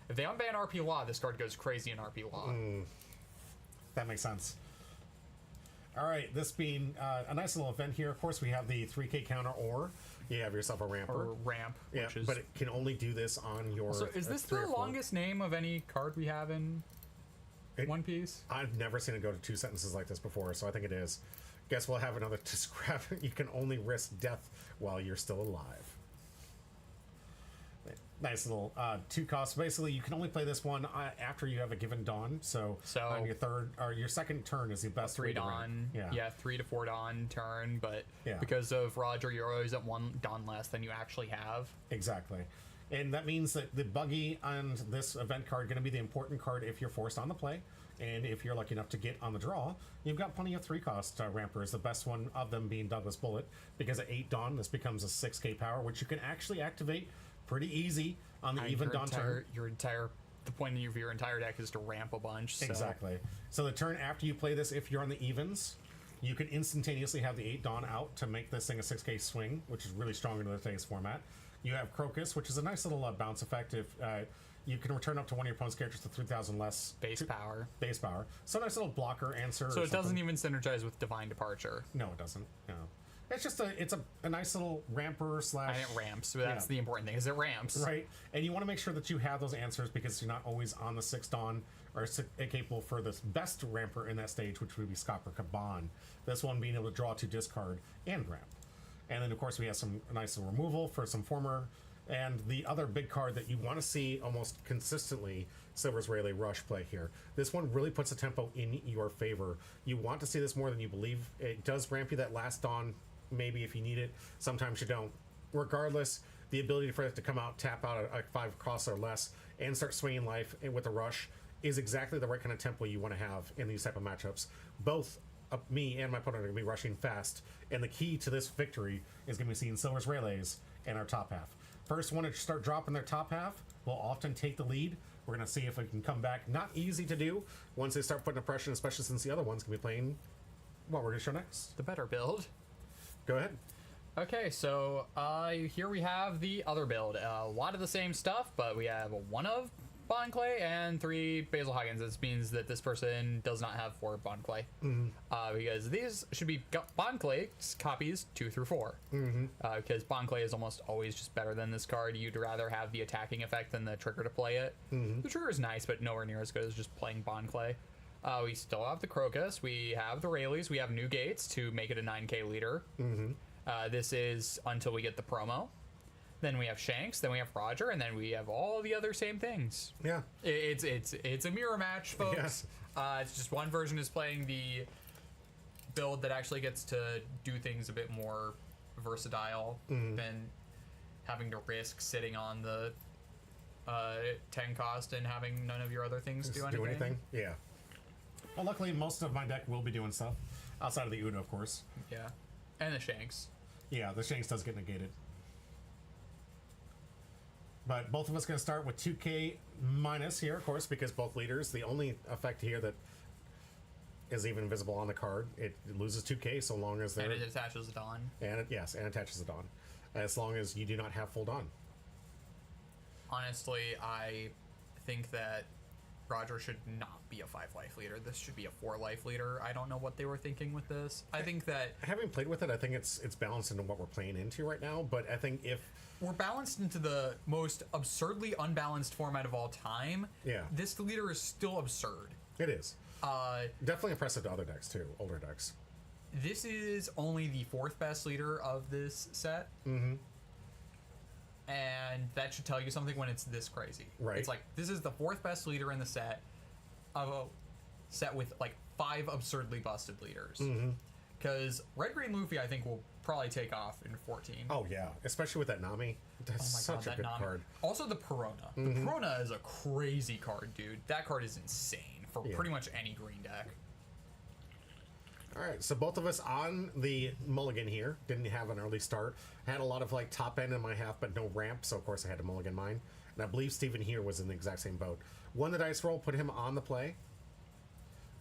If they unban RP Law, this card goes crazy in RP Law. That makes sense. All right, this being a nice little event here. Of course, we have the 3K counter, or you have yourself a ramper. Or ramp. Yeah, which is... but it can only do this on your. So is this the longest name of any card we have in One Piece? I've never seen it go to 2 sentences like this before, so I think it is. Guess we'll have another describe. You can only risk death while you're still alive. Nice little 2 costs. Basically, you can only play this one after you have a given Dawn. So on your third or your second turn is the best 3 Dawn. Yeah, 3 to 4 Dawn turn. But because of Roger, you're always at 1 Dawn less than you actually have. Exactly. And that means that the buggy on this event card going to be the important card if you're forced on the play. And if you're lucky enough to get on the draw, you've got plenty of 3-cost rampers, the best one of them being Douglas Bullet, because at 8 Dawn, this becomes a 6k power, which you can actually activate pretty easy on the even Dawn turn. The point of your entire deck is to ramp a bunch. So. Exactly. So the turn after you play this, if you're on the evens, you can instantaneously have the 8 Dawn out to make this thing a 6k swing, which is really strong in today's format. You have Crocus, which is a nice little bounce effect. If you can return up to one of your opponent's characters to 3,000 less base power. Base power. So nice little blocker answer. So it doesn't even synergize with Divine Departure. No, it doesn't. No. It's just a nice little ramper slash. And it ramps. So that's the important thing. Is it ramps? Right. And you want to make sure that you have those answers because you're not always on the 6 Dawn or capable for the best ramper in that stage, which would be Scopper Caban. This one being able to draw to discard and ramp. And then of course we have some nice little removal for some former. And the other big card that you want to see almost consistently, Silver's Rayleigh Rush play here. This one really puts the tempo in your favor. You want to see this more than you believe. It does ramp you that last Dawn, maybe if you need it. Sometimes you don't. Regardless, the ability for it to come out, tap out a 5 cost or less, and start swinging life with a rush is exactly the right kind of tempo you want to have in these type of matchups. Both me and my opponent are going to be rushing fast, and the key to this victory is going to be seeing Silver's Rayleighs in our top half. First one to start dropping their top half will often take the lead. We're going to see if we can come back. Not easy to do once they start putting the pressure, especially since the other one's going to be playing what we're going to show next. The better build. Go ahead. Okay, so here we have the other build. A lot of the same stuff, but we have 1 of Bond Clay and 3 Basil Huggins. This means that this person does not have 4 Bond Clay. Because these should be Bond Clay copies 2 through 4. Because Bond Clay is almost always just better than this card. You'd rather have the attacking effect than the trigger to play it. The trigger is nice, but nowhere near as good as just playing Bond Clay. We still have the Crocus. We have the Rayleighs. We have New Gates to make it a 9k leader. This is until we get the promo. Then we have Shanks, then we have Roger, and then we have all the other same things. Yeah. It's a mirror match, folks. Yes. It's just one version is playing the build that actually gets to do things a bit more versatile than having to risk sitting on the 10 cost and having none of your other things do anything. Yeah. Well, luckily, most of my deck will be doing stuff. Outside of the Uno, of course. Yeah. And the Shanks. Yeah, the Shanks does get negated. But both of us going to start with 2k minus here, of course, because both leaders. The only effect here that is even visible on the card, it loses 2k so long as they're... And it attaches the Dawn. And and attaches the Dawn. As long as you do not have full Dawn. Honestly, I think that Roger should not be a 5 life leader. This should be a 4 life leader. I don't know what they were thinking with this. I think that... Having played with it, I think it's balanced into what we're playing into right now, but I think if... We're balanced into the most absurdly unbalanced format of all time. Yeah. This leader is still absurd. It is. Definitely impressive to other decks, too. Older decks. This is only the 4th best leader of this set. And that should tell you something when it's this crazy. Right. It's like, this is the 4th best leader in the set of a set with, like, 5 absurdly busted leaders. Because Red Green Luffy, I think, will probably take off in 14. Oh, yeah. Especially with that Nami. That's such a good card. Also, the Perona. The Perona is a crazy card, dude. That card is insane for pretty much any green deck. All right, so both of us on the mulligan here. Didn't have an early start. Had a lot of like top end in my half, but no ramp, so of course I had to mulligan mine. And I believe Steven here was in the exact same boat. Won the dice roll, put him on the play,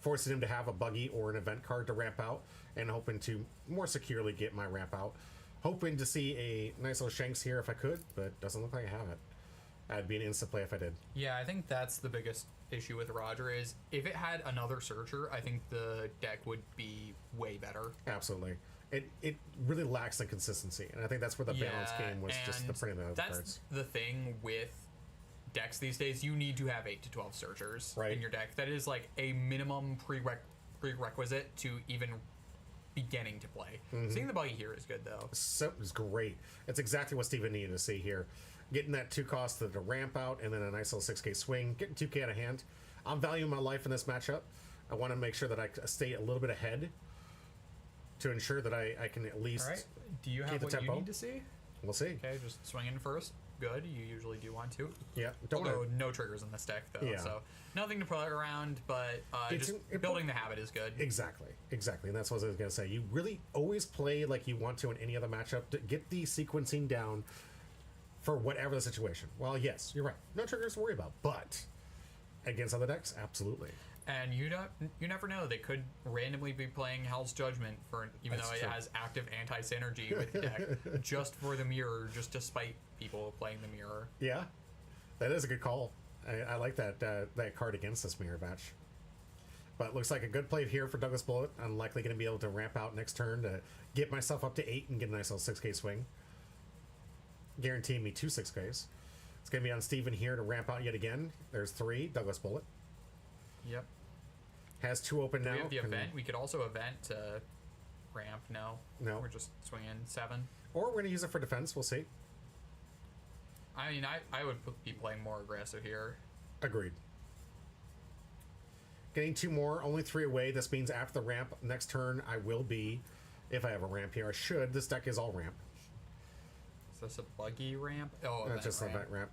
forcing him to have a buggy or an event card to ramp out, and hoping to more securely get my ramp out. Hoping to see a nice little Shanks here if I could, but doesn't look like I have it. I'd be an instant play if I did. Yeah, I think that's the biggest issue with Roger is if it had another searcher, I think the deck would be way better. Absolutely. It really lacks the consistency, and I think that's where the balance game was, just the printing of the cards. That's the thing with decks these days. You need to have 8 to 12 searchers in your deck. That is like a minimum prerequisite to even beginning to play. Seeing the buggy here is good, though. So it's great. It's exactly what Steven needed to see here. Getting that 2 cost to the ramp out, and then a nice little 6k swing. Getting 2k out of hand. I'm valuing my life in this matchup. I want to make sure that I stay a little bit ahead to ensure that I can at least All right. Do you have keep the what tempo. you need to see? We'll see. Okay, just swing in first. good. You usually do want to. Yeah, don't Although worry. no triggers in this deck though, Yeah. so nothing to play around. But building the habit is good. Exactly, and that's what I was gonna say. You really always play like you want to in any other matchup to get the sequencing down for whatever the situation. Well, yes, you're right. No triggers to worry about, but against other decks, absolutely. And you never know. They could randomly be playing Hell's Judgment even That's though true. it has active anti-synergy with the deck, just for the mirror, just to spite people playing the mirror. Yeah, that is a good call. I like that that card against this mirror match. But it looks like a good play here for Douglas Bullet. I'm likely going to be able to ramp out next turn to get myself up to 8 and get a nice little 6K swing. Guaranteeing me 2 6Ks. It's going to be on Steven here to ramp out yet again. There's 3, Douglas Bullet. Yep. Has 2 open now. We have the event. We could also event to ramp. No. We're just swinging 7. Or we're going to use it for defense. We'll see. I mean, I would be playing more aggressive here. Agreed. Getting 2 more, only 3 away. This means after the ramp, next turn I will be, if I have a ramp here, I should. This deck is all ramp. Is this a buggy ramp? Oh, event That's just ramp. an event ramp.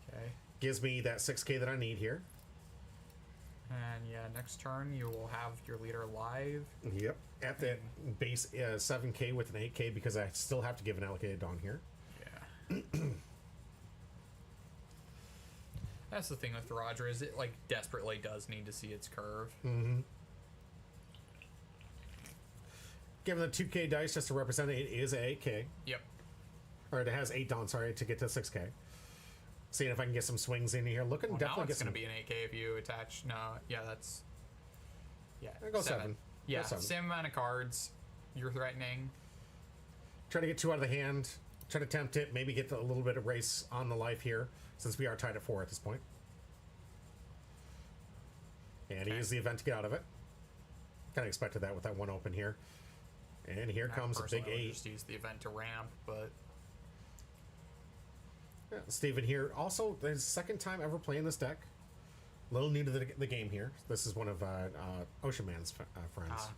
Okay. Gives me that 6K that I need here. And yeah, next turn you will have your leader live. Yep. At that base 7K with an 8K because I still have to give an allocated Dawn here. Yeah. That's the thing with Roger, is it like desperately does need to see its curve. Mm-hmm. Given the 2K dice just to represent it, it is a 8K. Yep. Or it has 8 Dawn, sorry, to get to 6K. Seeing if I can get some swings in here. Looking Well, definitely now it's get going some. to be an 8K if you attach. No, yeah, that's. Yeah. I'll go 7. Yeah, Go 7. same amount of cards you're threatening. Try to get 2 out of the hand. Try to tempt it. Maybe get a little bit of race on the life here, since we are tied at 4 at this point. And he Okay. used the event to get out of it. Kind of expected that with that 1 open here. And here comes a big Personally, I would 8. just use the event to ramp, but Yeah, Steven here. Also, his second time ever playing this deck. Little new to the game here. This is one of Ocean Man's friends.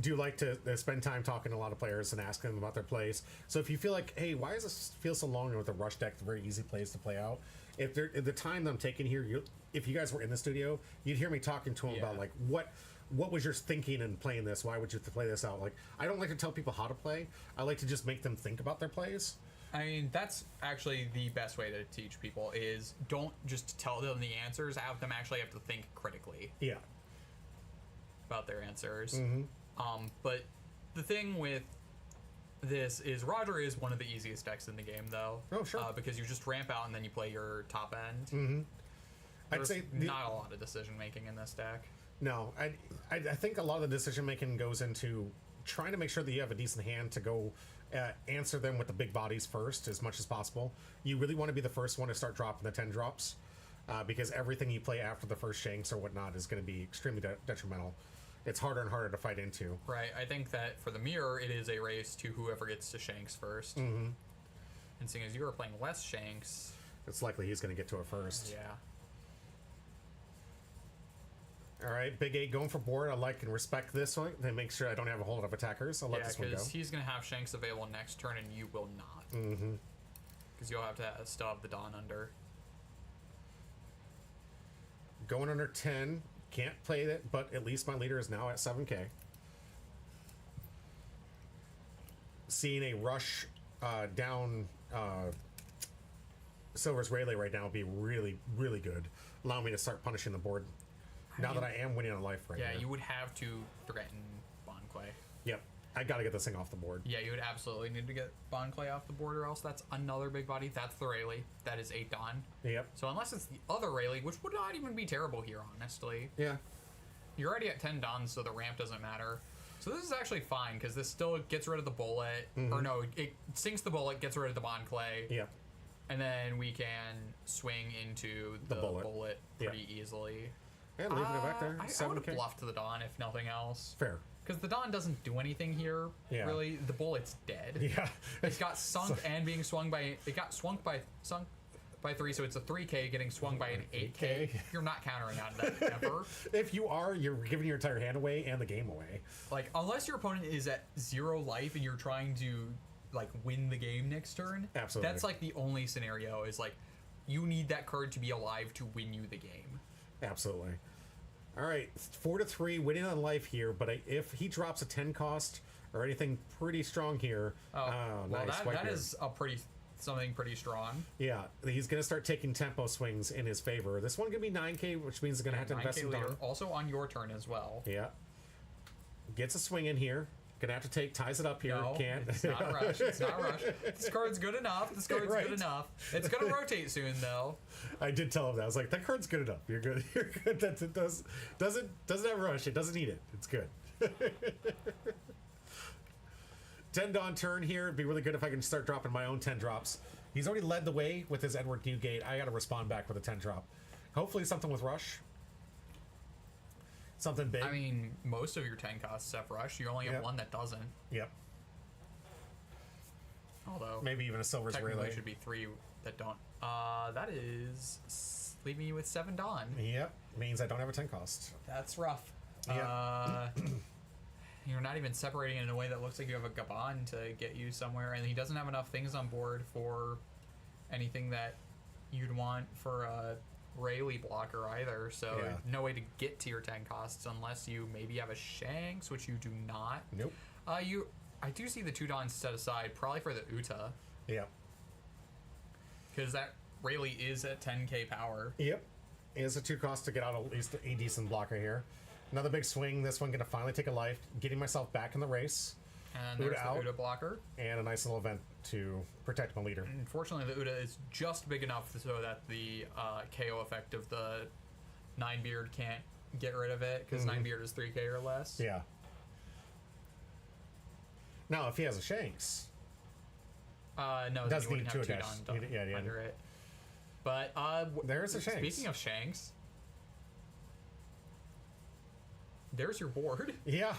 Do like to spend time talking to a lot of players and asking them about their plays. So if you feel like, hey, why does this feel so long with the rush deck? It's very easy plays to play out. If the time that I'm taking here, if you guys were in the studio, you'd hear me talking to him about like what was your thinking in playing this? Why would you play this out? Like, I don't like to tell people how to play. I like to just make them think about their plays. I mean, that's actually the best way to teach people is don't just tell them the answers, have them actually have to think critically Yeah. about their answers. Mm-hmm. But the thing with this is Roger is one of the easiest decks in the game, though. Oh, sure. Because you just ramp out and then you play your top end. Mm-hmm. I'd There's say not a lot of decision making in this deck. No, I think a lot of the decision making goes into trying to make sure that you have a decent hand to go answer them with the big bodies first as much as possible. You really want to be the first one to start dropping the 10 drops because everything you play after the first shanks or whatnot is going to be extremely detrimental. It's harder and harder to fight into. Right. I think that for the mirror, it is a race to whoever gets to shanks first. Mm-hmm. And seeing as you are playing less shanks, It's likely he's going to get to it first. yeah. All right, Big 8 going for board. I like and respect this one. Then make sure I don't have a whole lot of attackers. I'll let Yeah, this one go. because he's going to have shanks available next turn and you will not. Mm-hmm. Because you'll have to still have the Dawn under. Going under 10. Can't play it, but at least my leader is now at 7K. Seeing a rush down Silver's Rayleigh right now would be really, really good. Allow me to start punishing the board. Now that I am winning a life right Yeah, now. you would have to threaten Bonclay. Yep. I got to get this thing off the board. Yeah, you would absolutely need to get Bonclay off the board, or else that's another big body. That's the Rayleigh. That is 8 Dawn. Yep. So unless it's the other Rayleigh, which would not even be terrible here, honestly. Yeah. You're already at 10 Dawn, so the ramp doesn't matter. So this is actually fine, because this still gets rid of the bullet. Mm-hmm. Or no, it sinks the bullet, gets rid of the Bonclay. Yep. And then we can swing into the bullet pretty easily. And leaving it back there. I would 7K. have bluffed the Dawn, if nothing else. Fair. Because the Dawn doesn't do anything here, Yeah. really. The bullet's dead. Yeah. It got sunk and being swung by... It got sunk by 3, so it's a 3K getting swung by an 8K. You're not countering on that ever. If you are, you're giving your entire hand away and the game away. Like, unless your opponent is at 0 life and you're trying to like win the game next turn. Absolutely. That's like the only scenario is like you need that card to be alive to win you the game. Absolutely. All right, 4-3, winning on life here. But if he drops a 10 cost or anything pretty strong here, Well, nice. that is a something pretty strong. Yeah, he's going to start taking tempo swings in his favor. This one going to be 9k, which means he's going to have to invest 9K in leader, Dawn. also on your turn as well. Yeah. Gets a swing in here. Gonna have to ties it up here. No, Can't. it's not a rush. It's not a rush. This card's good enough. This card's Right. good enough. It's gonna rotate soon though. I did tell him that. I was like, that card's good enough. You're good. You're good. Doesn't have rush. It doesn't need it. It's good. 10 Dawn turn here. It'd be really good if I can start dropping my own 10 drops. He's already led the way with his Edward Newgate. I got to respond back with a 10 drop. Hopefully something with rush. Something big. I mean, most of your 10 costs have rush. You only have Yep. one that doesn't. Yep. Although Maybe even a Silver's technically Relay. should be 3 that don't. That is leaving you with 7 Dawn. Yep. Means I don't have a 10 cost. That's rough. Yep. You're not even separating in a way that looks like you have a Gabon to get you somewhere, and he doesn't have enough things on board for anything that you'd want for a Rayleigh blocker either. So Yeah. no way to get to your 10 costs unless you maybe have a Shanks, which you do not. Nope. I do see the 2 Dawns set aside, probably for the Uta, Yep. because that Rayleigh is at 10k power. Yep. It's a 2 cost to get out at least a decent blocker here. Another big swing. This one going to finally take a life, getting myself back in the race. And Uta there's the out. Uta blocker. And a nice little event to protect my leader. Unfortunately, the Uta is just big enough so that the KO effect of the 9-beard can't get rid of it, because 9-beard is 3k or less. Yeah. Now, if he has a Shanks, No, then Does you wouldn't need have 2 2 dash. Dawn Yeah. under it. But There's a Shanks. Speaking of Shanks, there's your board. yeah.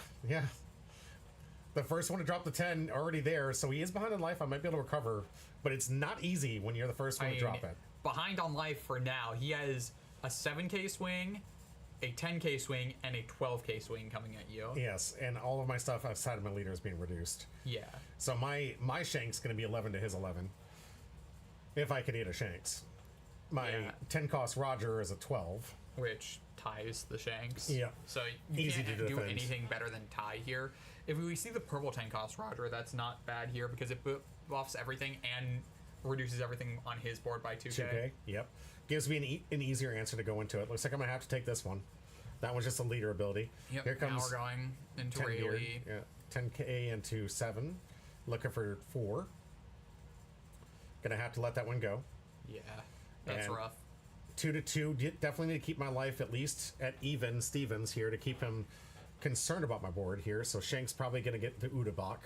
The first one to drop the 10 already there, so he is behind in life. I might be able to recover, but it's not easy when you're the first one to drop it. Behind on life for now, he has a 7k swing, a 10k swing, and a 12k swing coming at you. Yes, and all of my stuff outside of my leader is being reduced. Yeah. So my Shank's going to be 11 to his 11. If I could eat a Shanks. My Yeah. 10 cost Roger is a 12. Which ties the Shanks. Yeah. So you Easy can't to do defend. anything better than tie here. If we see the purple 10 cost Roger, that's not bad here because it buffs everything and reduces everything on his board by 2k. 2K. Yep. Gives me an easier answer to go into it. Looks like I'm going to have to take this one. That one's just a leader ability. Yep. Here comes now we're going into 10 geared. Rayleigh. Yeah. 10k into 7. Looking for 4. Gonna have to let that one go. Yeah. That's And rough. 2-2. Definitely need to keep my life at least at even Stevens here to keep him concerned about my board here. So Shank's probably gonna get the Udabach.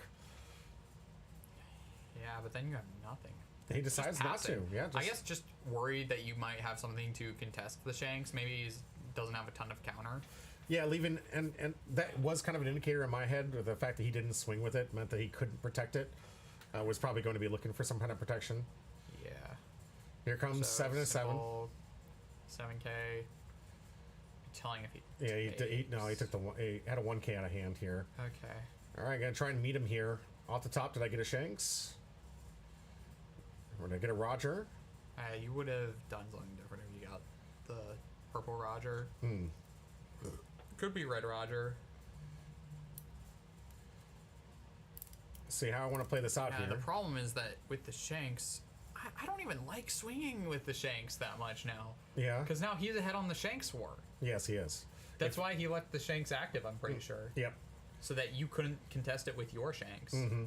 Yeah, but then you have nothing. He decides Just not to. passive. Yeah. I guess just worried that you might have something to contest the Shanks. Maybe he doesn't have a ton of counter. Yeah, leaving and that was kind of an indicator in my head. The fact that he didn't swing with it meant that he couldn't protect it. Was probably going to be looking for some kind of protection. Yeah. Here comes 7 and 7. 7k. Telling if he. Yeah, he takes. took he had a 1k out of hand here. Okay. All right, gonna try and meet him here off the top. Did I get a Shanks? Or did I get a Roger? You would have done something different if you got the purple Roger. Could be red Roger. See how I want to play this out Yeah, here. the problem is that with the Shanks, I don't even like swinging with the Shanks that much now. Yeah. Because now he's ahead on the Shanks war. Yes, he is. That's why he left the Shanks active, I'm pretty sure. Yep. So that you couldn't contest it with your Shanks. Mm-hmm.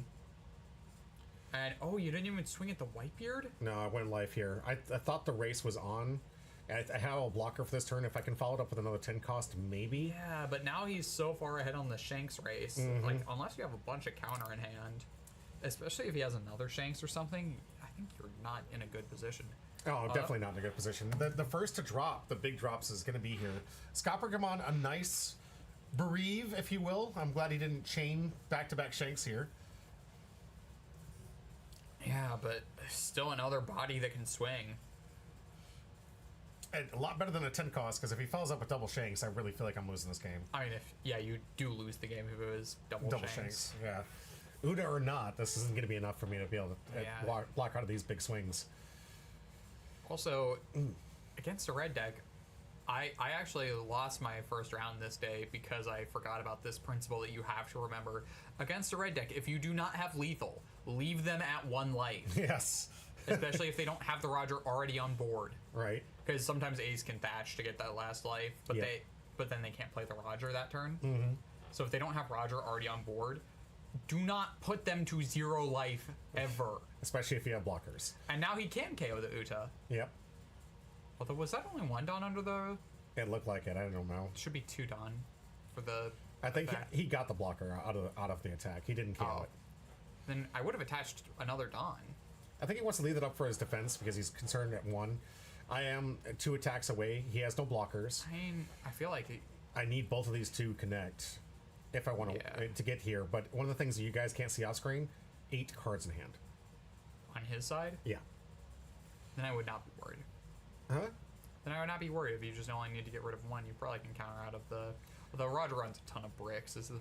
And, you didn't even swing at the Whitebeard? No, I went life here. I thought the race was on. I have a blocker for this turn. If I can follow it up with another 10 cost, maybe. Yeah, but now he's so far ahead on the Shanks race. Like, unless you have a bunch of counter in hand, especially if he has another Shanks or something, I think you're not in a good position. Oh, definitely not in a good position. The first to drop, the big drops, is going to be here. Scoppergamon, a nice bereave, if you will. I'm glad he didn't chain back-to-back Shanks here. Yeah, but still another body that can swing. And a lot better than a 10 cost, because if he follows up with double Shanks, I really feel like I'm losing this game. I mean, you do lose the game if it was double Shanks. Yeah. Uda or not, this isn't going to be enough for me to be able to Yeah. block out of these big swings. Also, against a red deck, I actually lost my first round this day because I forgot about this principle that you have to remember. Against a red deck, if you do not have lethal, leave them at 1 life. Yes. Especially if they don't have the Roger already on board. Right. Because sometimes Ace can thatch to get that last life, but Yeah. but then they can't play the Roger that turn. Mm-hmm. So if they don't have Roger already on board, do not put them to 0 life ever. Especially if you have blockers. And now he can KO the Uta. Yep. Although, was that only 1 Dawn under the... It looked like it. I don't know. Should be 2 Dawn for the... I think effect. he got the blocker out of the attack. He didn't KO Oh. it. Then I would have attached another Dawn. I think he wants to leave it up for his defense because he's concerned at 1. I am 2 attacks away. He has no blockers. I mean, I feel like... I need both of these to connect if I want to get here. But one of the things that you guys can't see off screen, 8 cards in hand. on his side, Yeah. then I would not be worried. Huh? Then I would not be worried if you just only need to get rid of 1. You probably can counter out of the... Although Roger runs a ton of bricks is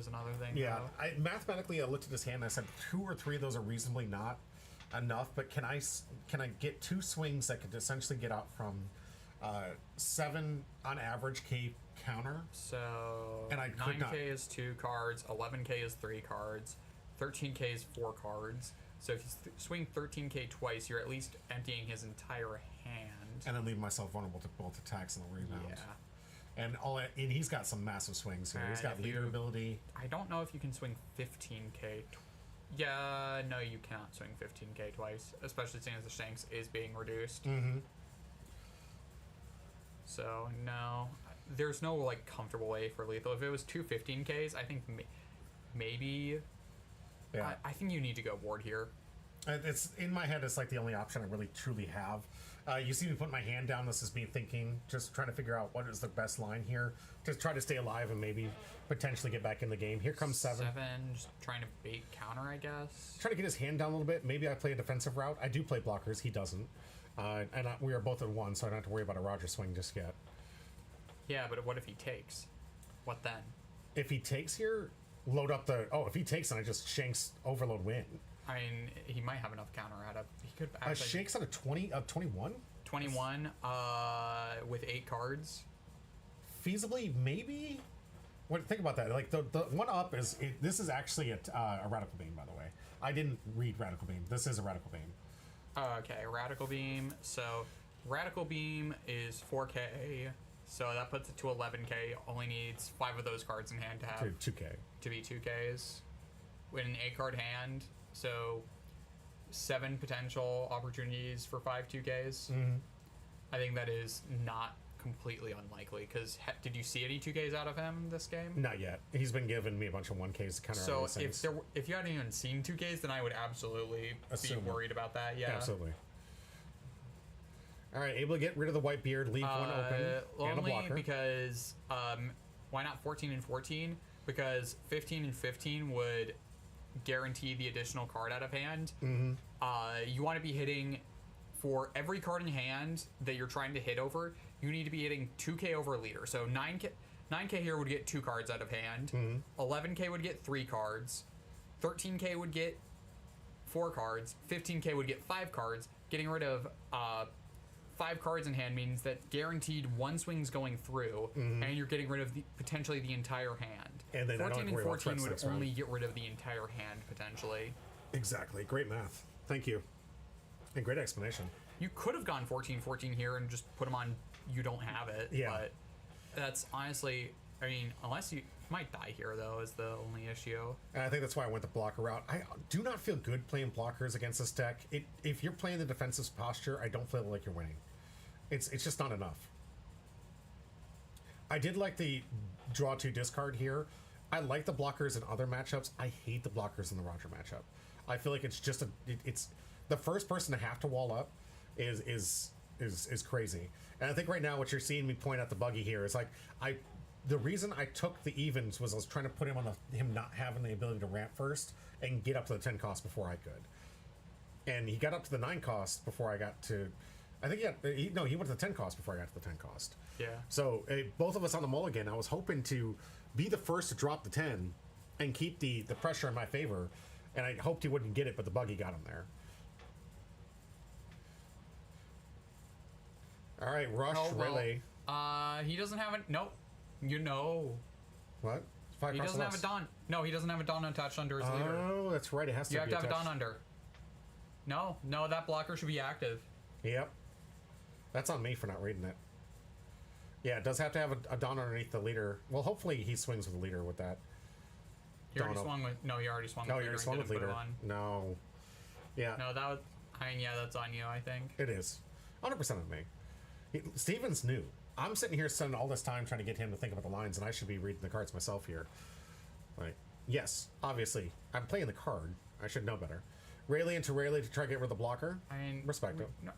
another thing. Yeah. though. Mathematically, I looked at his hand and I said 2 or 3 of those are reasonably not enough. But can I get 2 swings that could essentially get out from 7 on average K counter? So And I could 9k not. is 2 cards, 11k is 3 cards, 13k is 4 cards. So if you swing 13k twice, you're at least emptying his entire hand. And then leave myself vulnerable to both attacks and the rebound. Yeah. And he's got some massive swings here. He's And got if leader you- ability. I don't know if you can swing 15k. Yeah, no, you cannot swing 15k twice, especially seeing as the Shanks is being reduced. Mm-hmm. So no, there's no like comfortable way for lethal. If it was 2 15ks, I think maybe. Yeah. I think you need to go ward here. It's in my head. It's like the only option I really truly have. You see me put my hand down. This is me thinking, just trying to figure out what is the best line here to try to stay alive and maybe potentially get back in the game. Here comes 7. Just trying to bait counter, I guess. Trying to get his hand down a little bit. Maybe I play a defensive route. I do play blockers. He doesn't. We are both at 1, so I don't have to worry about a Roger swing just yet. Yeah, but what if he takes? What then? If he takes here, load up the... Oh, if he takes and I just Shanks overload win. I mean, he might have enough counter out of. He could actually Shanks out of 21? 21 with 8 cards. Feasibly, maybe. Think about that. Like the one up is this is actually a radical beam, by the way. I didn't read radical beam. This is a radical beam. Okay, Radical Beam. So, Radical Beam is 4k, so that puts it to 11k. Only needs 5 of those cards in hand to have 2K. to be 2ks. With an 8-card hand, so 7 potential opportunities for 5 2ks. Mm-hmm. I think that is not completely unlikely, because did you see any 2ks out of him this game? Not yet. He's been giving me a bunch of 1Ks to counter all So these things. if you hadn't even seen 2ks, then I would absolutely Assume be worried about that. Yeah, Absolutely. All right, able to get rid of the white beard, leave 1 open, and a only blocker. because why not 14 and 14? Because 15 and 15 would guarantee the additional card out of hand. Mm-hmm. You want to be hitting for every card in hand that you're trying to hit over. You need to be hitting 2k over a leader. So 9k here would get 2 cards out of hand. 11k would get 3 cards. 13k would get 4 cards. 15k would get 5 cards. Getting rid of 5 cards in hand means that guaranteed 1 swing's going through, and you're getting rid of potentially the entire hand. And then I don't 14 have to and worry about 14 threats would next round. only get rid of the entire hand potentially. Exactly. Great math. Thank you. And great explanation. You could have gone 14-14 here and just put them on you don't have it. Yeah. But that's honestly, I mean, unless you might die here, though, is the only issue. And I think that's why I went the blocker route. I do not feel good playing blockers against this deck. If you're playing the defensive posture, I don't feel like you're winning. It's just not enough. I did like the draw 2 discard here. I like the blockers in other matchups. I hate the blockers in the Roger matchup. I feel like it's just it's the first person to have to wall up is crazy. And I think right now what you're seeing me point out the buggy here is like the reason I took the evens was I was trying to put him on him not having the ability to ramp first and get up to the 10 cost before I could. And he got up to the 9 cost before I got to. I think he went to the 10 cost before I got to the 10 cost. Yeah. So both of us on the mulligan, I was hoping to be the first to drop the 10 and keep the pressure in my favor. And I hoped he wouldn't get it, but the buggy got him there. All right, rush relay. He doesn't have a nope. You know. What? Five He doesn't have a Dawn. No, he doesn't have a Dawn attached under his leader. Oh, that's right. It has to You be have to have a attached. Dawn under. No, that blocker should be active. Yep. That's on me for not reading it. Yeah, it does have to have a Dawn underneath the leader. Well, hopefully he swings with the leader with that. He already Dawn swung with. No, he already swung No, with you leader. already swung with and didn't leader. put it No. Yeah, on. No, that was. I mean, yeah, that's on you. I think. it is. 100% on me. Steven's new. I'm sitting here spending all this time trying to get him to think about the lines, and I should be reading the cards myself here. Like, yes, obviously, I'm playing the card. I should know better. Rayleigh into Rayleigh to try to get rid of the blocker. I mean, Respect it. No,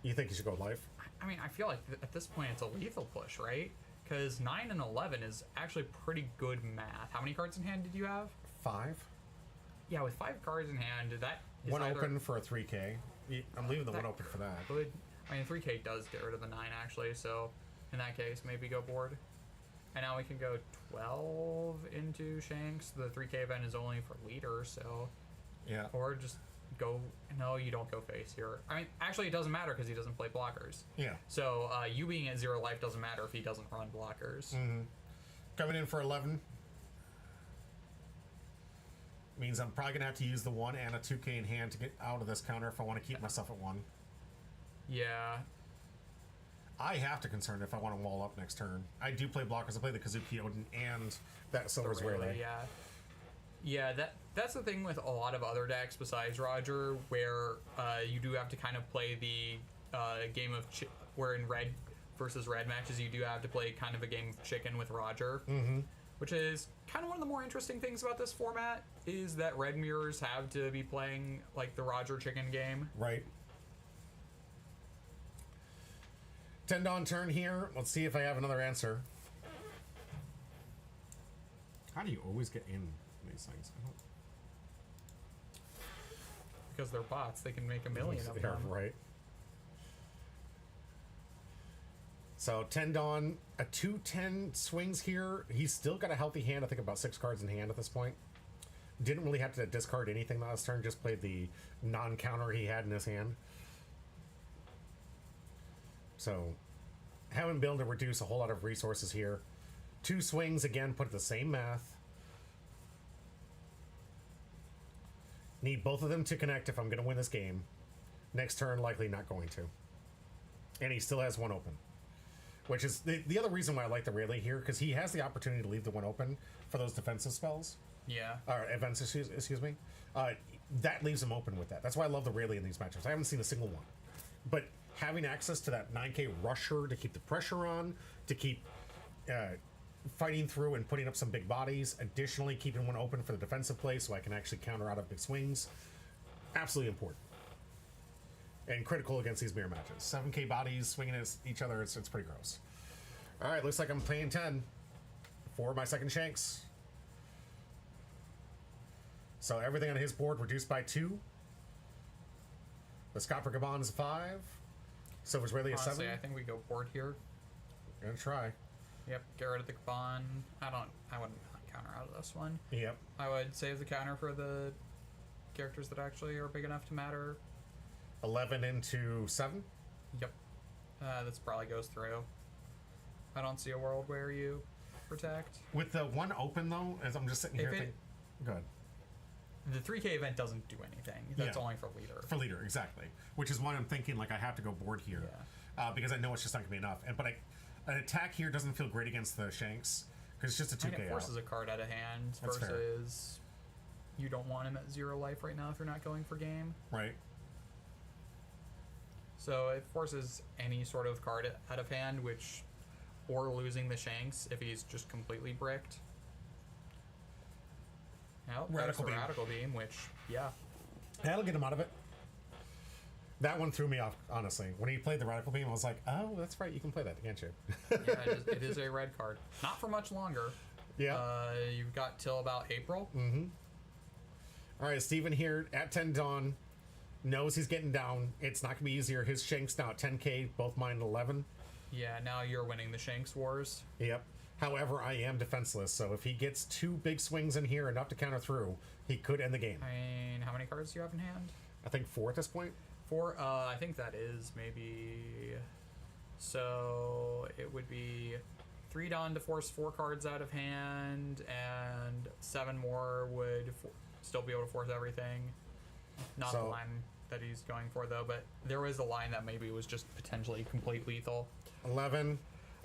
You think you should go life? I mean, I feel like at this point it's a lethal push, right? Because 9 and 11 is actually pretty good math. How many cards in hand did you have? 5. Yeah, with 5 cards in hand, that is One either open for a 3K. I'm leaving the that one open for that. Could, I mean, 3K does get rid of the 9 actually, so in that case, maybe go board. And now we can go 12 into Shanks. The 3K event is only for leader, so Yeah. or just go. No, you don't go face here. I mean, actually, it doesn't matter because he doesn't play blockers. Yeah. So you being at 0 life doesn't matter if he doesn't run blockers. Coming in for 11. Means I'm probably going to have to use the 1 and a 2K in hand to get out of this counter if I want to keep myself at 1. Yeah. I have to concern if I want to wall up next turn. I do play blockers. I play the Kazuki Odin and that Silver's Rayleigh. Yeah. Yeah, that's the thing with a lot of other decks besides Roger, where you do have to kind of play the game of where in red versus red matches you do have to play kind of a game of chicken with Roger, which is kind of one of the more interesting things about this format is that red mirrors have to be playing like the Roger chicken game. Right. 10 Dawn turn here. Let's see if I have another answer. How do you always get in these things? I don't... Because they're bots, they can make a million of Yeah, them. right. So 10 Dawn, a 2-10 swings here. He's still got a healthy hand. I think about 6 cards in hand at this point. Didn't really have to discard anything last turn. Just played the non-counter he had in his hand. So haven't been able to reduce a whole lot of resources here. 2 swings again, put the same math. Need both of them to connect if I'm going to win this game. Next turn, likely not going to. And he still has 1 open. Which is the other reason why I like the Rayleigh here, because he has the opportunity to leave the 1 open for those defensive spells. Yeah. Or events, excuse me. That leaves him open with that. That's why I love the Rayleigh in these matchups. I haven't seen a single one. But having access to that 9K rusher to keep the pressure on, to keep fighting through and putting up some big bodies, additionally keeping 1 open for the defensive play so I can actually counter out of big swings, absolutely important. And critical against these mirror matches. 7K bodies swinging at each other, it's pretty gross. All right, looks like I'm playing 10 for my second Shanks. So everything on his board reduced by 2. The Scott Gabon is a 5. Silver's Rayleigh is 7. Honestly, I think we go board here. Gonna try. Yep, get rid of the Gabon. I wouldn't counter out of this one. Yep. I would save the counter for the characters that actually are big enough to matter. 11 into 7. Yep. This probably goes through. I don't see a world where you protect. With the 1 open though, as I'm just sitting here thinking, good. The 3K event doesn't do anything. That's Yeah. only for leader. For leader, exactly. Which is why I'm thinking like I have to go board here, because I know it's just not gonna be enough. But an attack here doesn't feel great against the Shanks because it's just a 2K. And it forces a card out of hand That's versus you don't want him at 0 life right now if you're not going for game. Right. So it forces any sort of card out of hand, or losing the Shanks if he's just completely bricked. Well, Radical Beam. Radical Beam, which, yeah. That'll get him out of it. That one threw me off, honestly. When he played the Radical Beam, I was like, oh, that's right, you can play that, can't you? Yeah, it is a red card. Not for much longer. Yeah. You've got till about April. All right, Steven here at 10 Dawn knows he's getting down. It's not going to be easier. His Shanks now at 10K, both mine at 11. Yeah, now you're winning the Shanks Wars. Yep. However, I am defenseless, so if he gets 2 big swings in here, enough to counter through, he could end the game. I mean, how many cards do you have in hand? I think 4 at this point. 4? I think that is maybe... So, it would be 3 Dawn to force 4 cards out of hand, and 7 more would still be able to force everything. Not the line that he's going for, though, but there was a line that maybe was just potentially complete lethal. 11.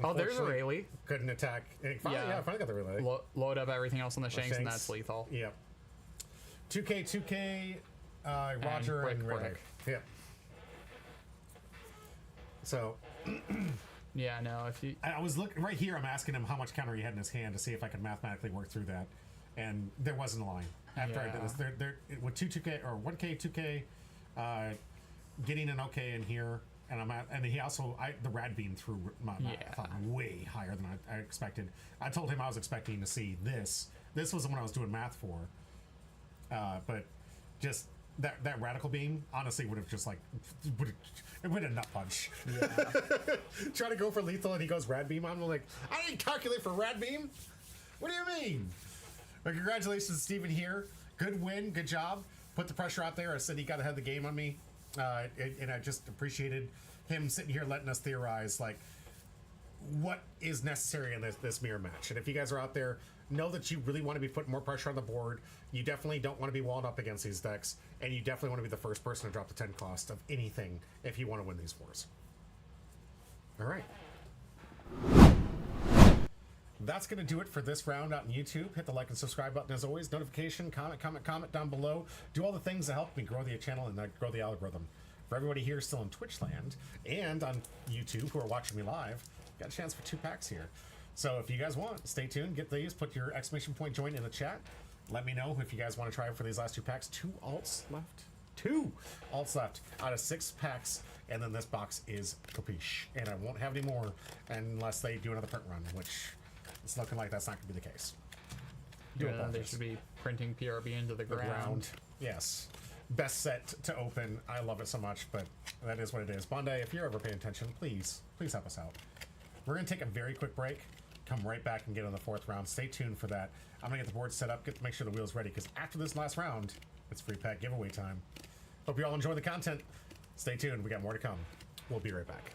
Oh, there's a Rayleigh. Couldn't attack. Finally got the relay. Load up everything else on the Shanks, and that's lethal. Yep. 2K, Roger, and Riddick. Yep. So... Yeah, no, if you... I was looking right here, I'm asking him how much counter he had in his hand to see if I could mathematically work through that. And there wasn't a line. After I did this, with 2K or 1K, 2K, getting an OK in here, and he also the rad beam threw my thought way higher than I expected. I told him I was expecting to see this. This was the one I was doing math for, but just that radical beam honestly would have just like it would have nut punch. Yeah. Try to go for lethal and he goes rad beam. I'm like, I didn't calculate for rad beam. What do you mean? But congratulations, Steven here. Good win, good job. Put the pressure out there. I said he got ahead of the game on me, and I just appreciated him sitting here letting us theorize like what is necessary in this mirror match. And if you guys are out there, know that you really want to be putting more pressure on the board. You definitely don't want to be walled up against these decks, and you definitely want to be the first person to drop the 10 cost of anything if you want to win these wars. All right. That's going to do it for this round out on YouTube. Hit the like and subscribe button as always. Notification, comment down below. Do all the things that help me grow the channel and grow the algorithm. For everybody here still in Twitch land and on YouTube who are watching me live, got a chance for 2 packs here. So if you guys want, stay tuned, get these, put your exclamation point join in the chat. Let me know if you guys want to try for these last 2 packs. 2 alts left. 2 alts left out of 6 packs, and then this box is capiche. And I won't have any more unless they do another print run, which it's looking like that's not going to be the case. They should be printing PRB into the ground. Yes. Best set to open. I love it so much, but that is what it is. Bondi, if you're ever paying attention, please help us out. We're going to take a very quick break, come right back and get on the 4th round. Stay tuned for that. I'm going to get the board set up, make sure the wheel's ready, because after this last round, it's free pack giveaway time. Hope you all enjoy the content. Stay tuned. We got more to come. We'll be right back.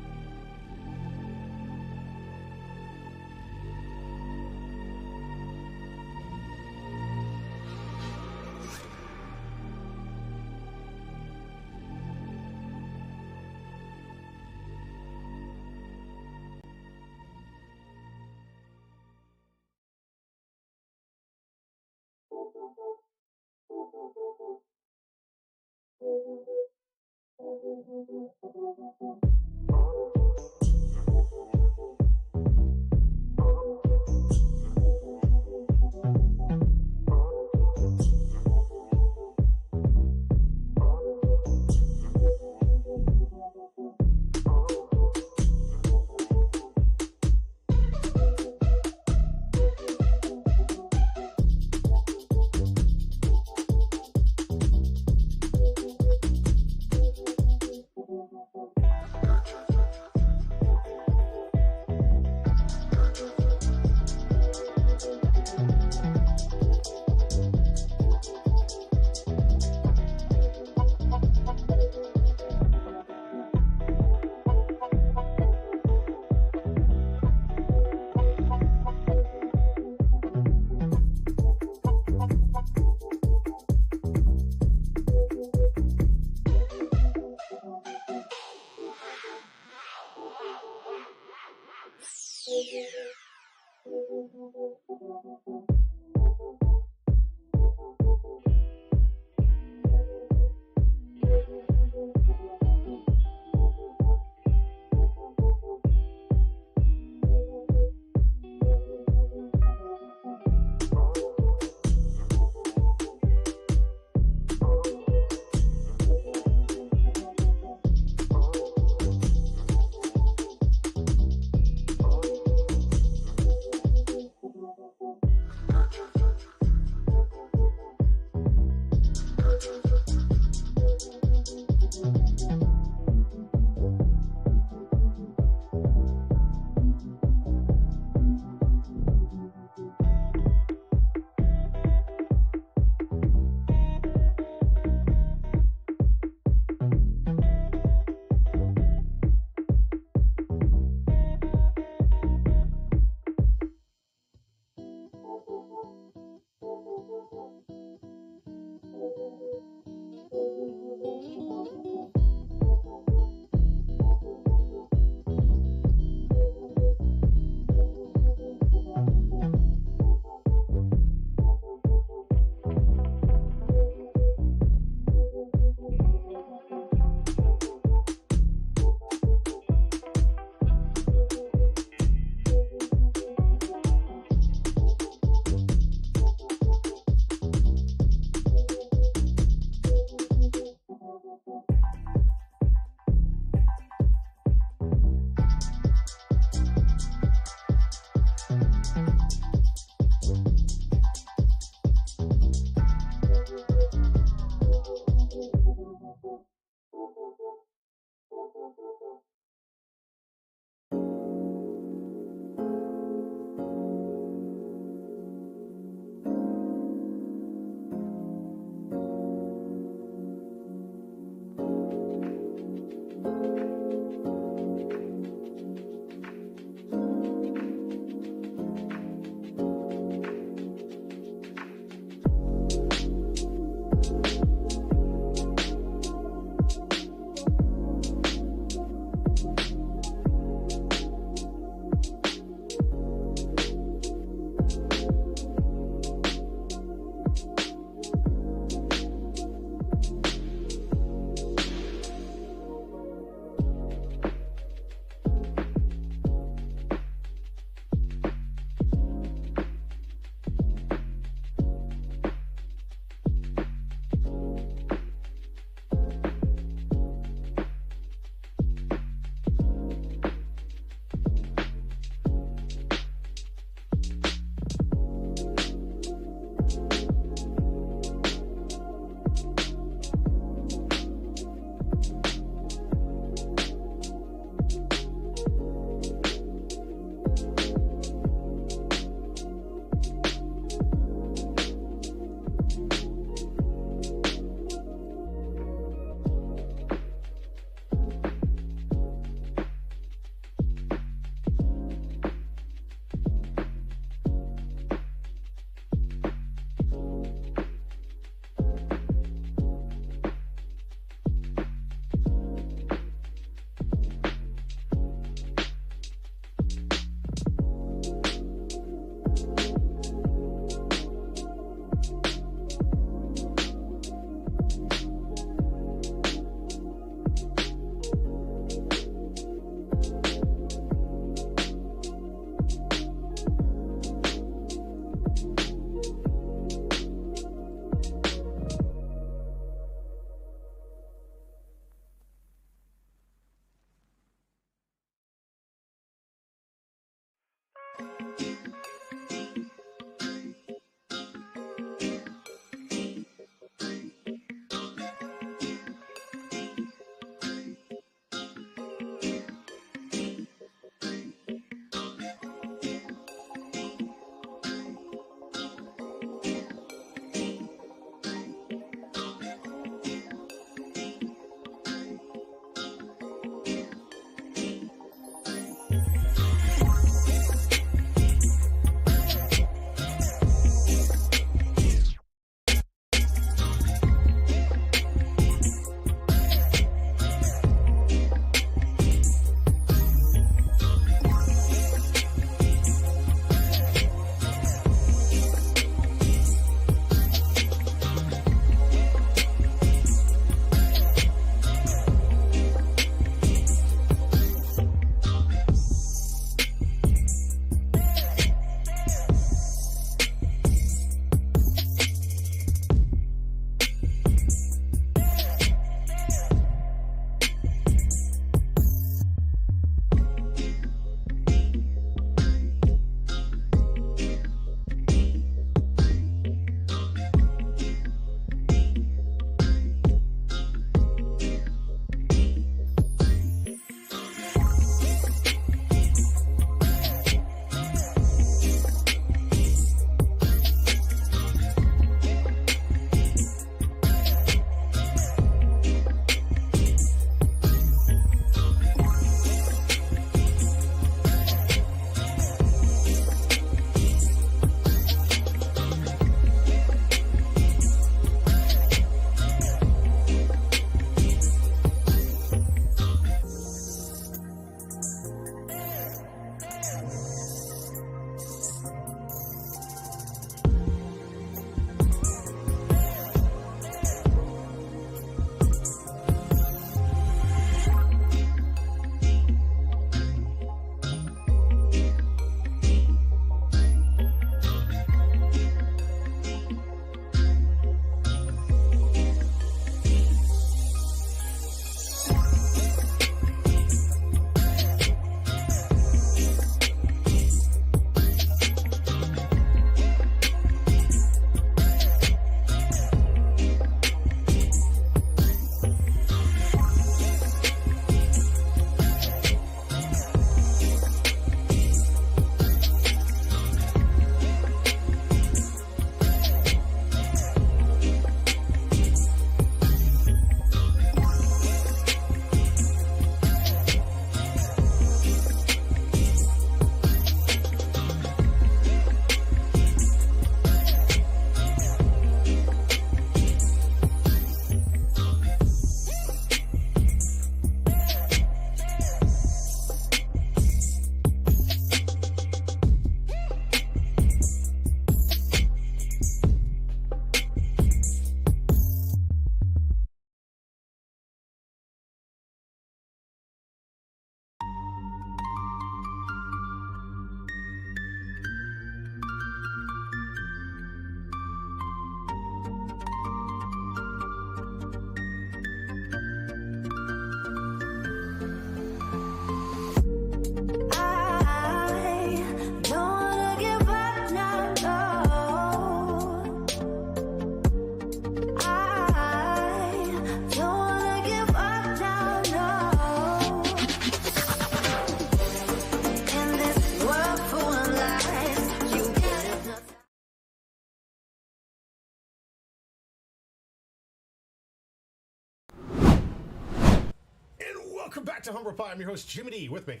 Welcome back to Humble Pie. I'm your host, Jimmy D. With me.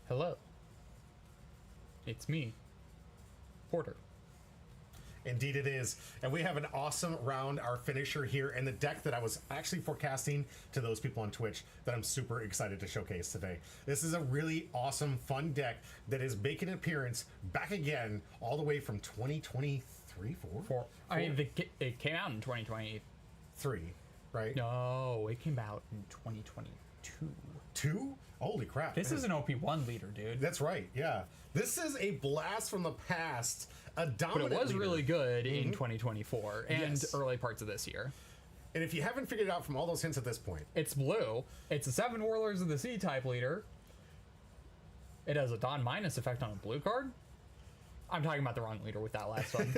Hello. It's me, Porter. Indeed it is. And we have an awesome round, our finisher here, and the deck that I was actually forecasting to those people on Twitch that I'm super excited to showcase today. This is a really awesome, fun deck that is making an appearance back again all the way from 2023, four? I mean, it came out in 2023, right? No, it came out in 2022. Two? Holy crap. This is an OP-1 leader, dude. That's right, yeah. This is a blast from the past. A dominant But it was leader. really good in 2024 and Yes. early parts of this year. And if you haven't figured it out from all those hints at this point, It's blue. It's a 7 Warlords of the Sea type leader. It has a Dawn minus effect on a blue card. I'm talking about the wrong leader with that last one.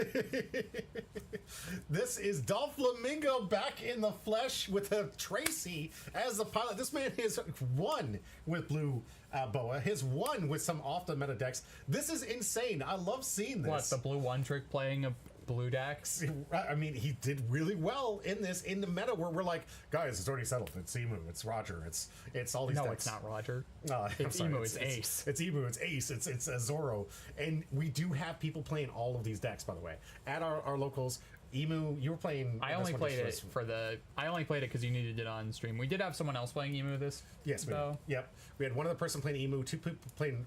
This is Doflamingo back in the flesh with a Tracy as the pilot. This man has won with blue Boa. His won with some off the meta decks. This is insane. I love seeing this. What, the blue one trick playing a blue decks? I mean, he did really well in this, in the meta where we're like, guys, it's already settled. It's Emu, it's Roger, it's all these No, decks. it's not Roger. It's Emu, it's Ace. It's Emu, it's Ace, it's Zoro. And we do have people playing all of these decks, by the way. At our locals, Emu, you were playing... I only played it because you needed it on stream. We did have someone else playing Emu this. Yes, we did. Yep. We had one other person playing Emu, two people playing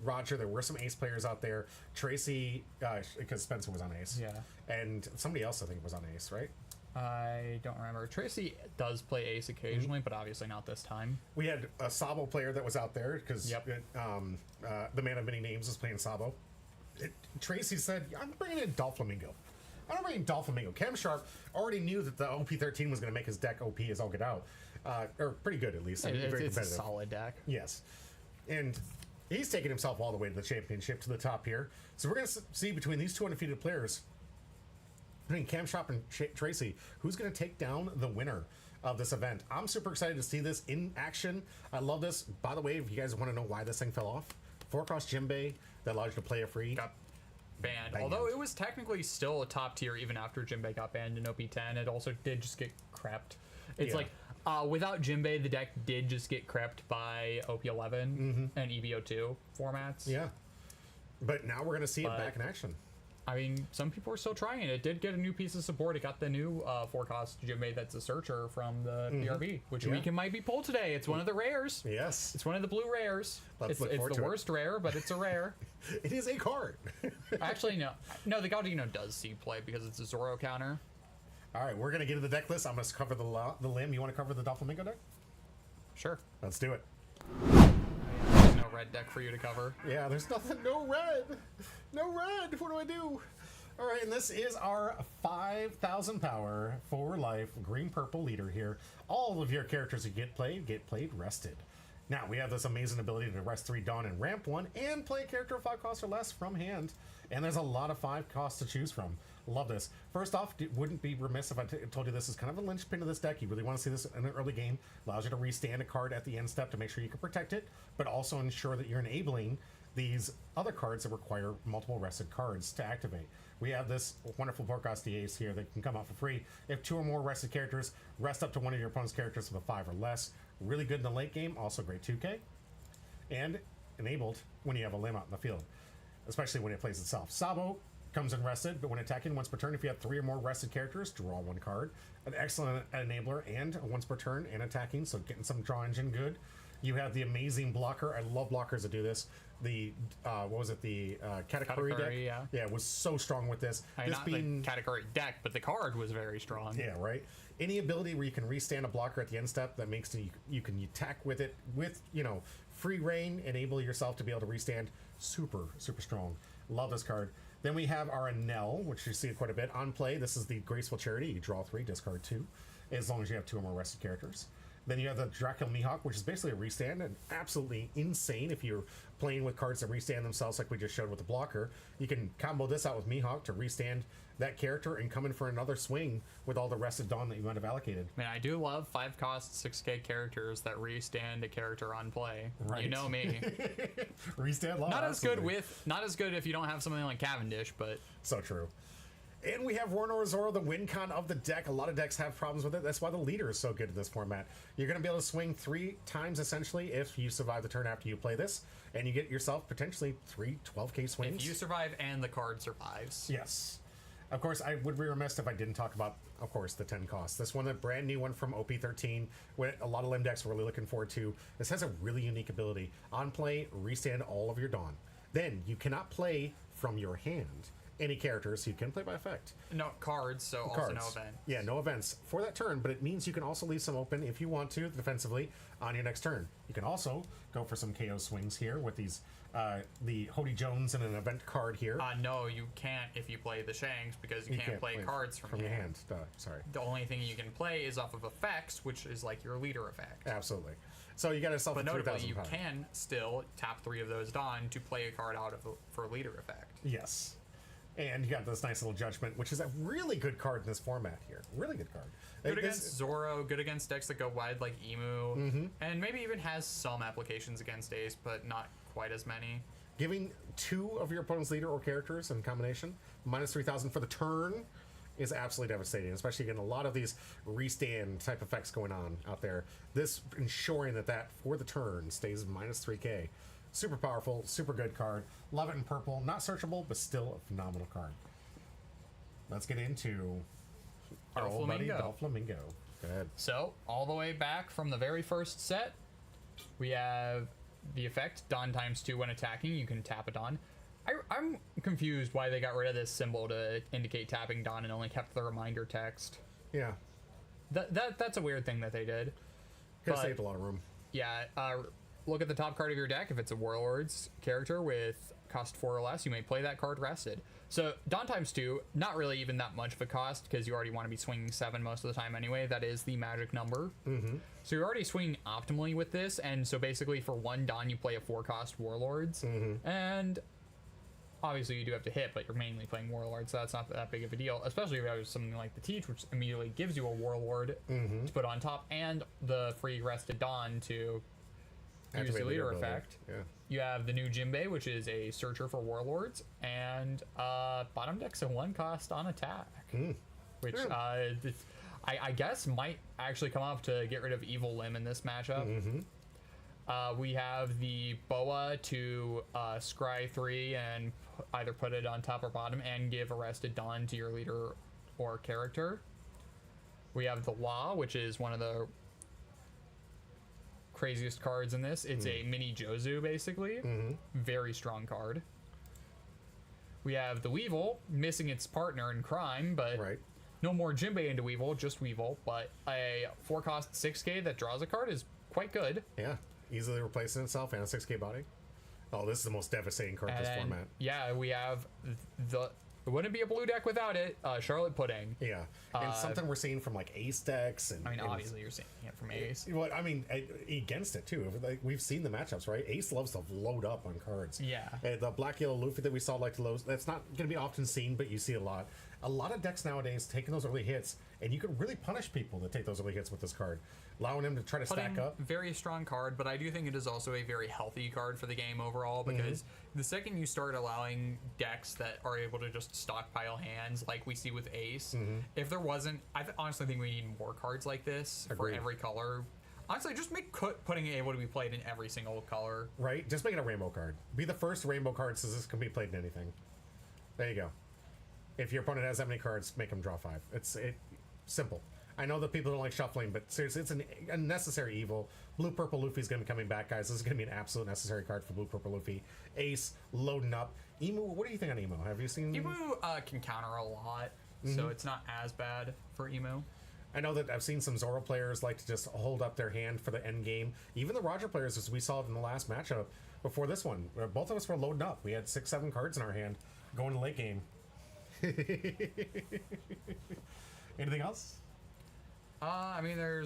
Roger. There were some Ace players out there. Tracy, because Spencer was on Ace. Yeah. And somebody else, I think, was on Ace, right? I don't remember. Tracy does play Ace occasionally, but obviously not this time. We had a Sabo player that was out there because the man of many names was playing Sabo. Tracy said, I'm bringing in Doflamingo. I'm bringing Doflamingo. Cam Sharp already knew that the OP-13 was going to make his deck OP as all get out. Or pretty good, at least. It's a solid deck. Yes. And he's taken himself all the way to the championship, to the top here. So we're going to see between these two undefeated players, between Cam Sharp and Tracy, who's going to take down the winner of this event. I'm super excited to see this in action. I love this. By the way, if you guys want to know why this thing fell off, 4-cost Jimbei that allows you to play a free. Got banned. Although it was technically still a top tier even after Jimbei got banned in OP-10. It also did just get crept. It's like, without Jimbei, the deck did just get crept by OP-11 and EVO2 formats. Yeah. But now we're going to see it back in action. I mean, some people are still trying it. It did get a new piece of support. It got the new 4-cost Jimbei that's a searcher from the PRB, which we might be pulled today. It's one of the rares. Yes. It's one of the blue rares. Let's look it's forward the to it. worst rare, but it's a rare. It is a card. Actually, no. No, the Gaudino does see play because it's a Zoro counter. All right, we're going to get to the deck list. I'm going to cover the limb. You want to cover the Doflamingo deck? Sure. Let's do it. There's no red deck for you to cover. Yeah, there's nothing. No red. No red. What do I do? All right, and this is our 5,000 power for life green-purple leader here. All of your characters who get played rested. Now, we have this amazing ability to rest 3 Dawn and ramp 1 and play a character of 5 costs or less from hand. And there's a lot of 5 costs to choose from. Love this. First off, it wouldn't be remiss if I told you this is kind of a linchpin of this deck. You really want to see this in an early game. Allows you to restand a card at the end step to make sure you can protect it, but also ensure that you're enabling these other cards that require multiple rested cards to activate. We have this wonderful 4-cost Ace here that can come out for free. If 2 or more rested characters, rest up to one of your opponent's characters with a 5 or less. Really good in the late game, also great 2K. And enabled when you have a limb out in the field, especially when it plays itself. Sabo comes in rested, but when attacking once per turn, if you have 3 or more rested characters, draw 1 card. An excellent enabler and once per turn and attacking, so getting some draw engine good. You have the amazing blocker. I love blockers that do this. The what was it? The Katakuri deck. Yeah, was so strong with this. I mean, this not being the Katakuri deck, but the card was very strong. Yeah, right. Any ability where you can restand a blocker at the end step that makes you can attack with it with free reign, enable yourself to be able to restand. Super strong. Love this card. Then we have our Anel, which you see quite a bit on play. This is the Graceful Charity. You draw 3, discard 2, as long as you have 2 or more rested characters. Then you have the Dracul Mihawk, which is basically a restand, and absolutely insane if you're playing with cards that restand themselves like we just showed with the blocker. You can combo this out with Mihawk to restand that character and come in for another swing with all the rested Dawn that you might have allocated. Man, I do love 5-cost 6K characters that restand a character on play. Right. You know me. Restand love. Not as good if you don't have something like Cavendish, but so true. And we have Rornor Zoro, the win con of the deck. A lot of decks have problems with it. That's why the leader is so good in this format. You're going to be able to swing 3 times, essentially, if you survive the turn after you play this. And you get yourself potentially 3 12K swings. if you survive and the card survives. Yes. Of course, I would be remiss if I didn't talk about, of course, the 10 costs. This one, a brand new one from OP-13, what a lot of limb decks are really looking forward to. This has a really unique ability. On play, restand all of your Dawn. Then, you cannot play from your hand. any characters. You can play by effect. No cards, so also no event. Yeah, no events for that turn, but it means you can also leave some open if you want to defensively on your next turn. You can also go for some KO swings here with these the Hody Jones and an event card here. No, you can't if you play the Shanks because you can't play cards from your hand. Sorry. The only thing you can play is off of effects, which is like your leader effect. Absolutely. So you got yourself But a 3,000 notably, you power. can still tap 3 of those Dawn to play a card out of for leader effect. Yes. And you got this nice little Judgment, which is a really good card in this format here. Really good card. Good against Zoro, good against decks that go wide like Emu, and maybe even has some applications against Ace, but not quite as many. Giving 2 of your opponent's leader or characters in combination minus 3,000 for the turn is absolutely devastating, especially getting a lot of these restand type effects going on out there. This ensuring that for the turn stays minus 3k. Super powerful, super good card. Love it in purple. Not searchable, but still a phenomenal card. Let's get into our old buddy Doflamingo. Go ahead. So, all the way back from the very first set, we have the effect, Dawn ×2 when attacking. You can tap a Dawn. I'm confused why they got rid of this symbol to indicate tapping Dawn and only kept the reminder text. Yeah. That's a weird thing that they did. Could have saved a lot of room. Yeah, look at the top card of your deck. If it's a Warlord's character with cost 4 or less, you may play that card rested. So Dawn ×2, not really even that much of a cost because you already want to be swinging 7 most of the time anyway. That is the magic number. So you're already swinging optimally with this, and so basically for 1 Dawn you play a 4-cost Warlords, and obviously you do have to hit, but you're mainly playing Warlords, so that's not that big of a deal, especially if you have something like the Teach, which immediately gives you a Warlord to put on top, and the free rested Dawn to use the leader effect. Yeah. You have the new Jinbei, which is a searcher for Warlords, and bottom deck's a 1 cost on attack, which I guess might actually come off to get rid of Evil Limb in this matchup. We have the Boa to scry 3 and either put it on top or bottom and give Arrested Dawn to your leader or character. We have the Law, which is one of the craziest cards in this. It's a mini Jozu, basically. Very strong card. We have the Weevil, missing its partner in crime, but no more Jinbei into Weevil, just Weevil. But a 4-cost 6k that draws a card is quite good. Yeah. Easily replacing itself and a 6k body. Oh, this is the most devastating card in this format. Yeah, we have the... It wouldn't be a blue deck without it. Charlotte Pudding. Yeah, and something we're seeing from like Ace decks, and I mean, obviously you're seeing it from Ace. Well, I mean, against it too. Like, we've seen the matchups, right? Ace loves to load up on cards. Yeah. The black yellow Luffy that we saw like to load. That's not going to be often seen, but you see a lot. A lot of decks nowadays taking those early hits, and you can really punish people that take those early hits with this card, allowing them to try to stack up. Very strong card, but I do think it is also a very healthy card for the game overall, because the second you start allowing decks that are able to just stockpile hands like we see with Ace, if there wasn't, I honestly think we need more cards like this for every color. Honestly, just make Pudding able to be played in every single color. Right? Just make it a rainbow card. Be the first rainbow card so this can be played in anything. There you go. If your opponent has that many cards, make them draw 5. It's simple. I know that people don't like shuffling, but seriously, it's a necessary evil. Blue-purple Luffy's going to be coming back, guys. This is going to be an absolute necessary card for blue-purple Luffy. Ace, loading up. Emu, what do you think on Emu? Have you seen... Emu can counter a lot, so it's not as bad for Emu. I know that I've seen some Zoro players like to just hold up their hand for the end game. Even the Roger players, as we saw in the last matchup before this one, both of us were loading up. We had 6-7 cards in our hand going to late game. Anything else? I mean, there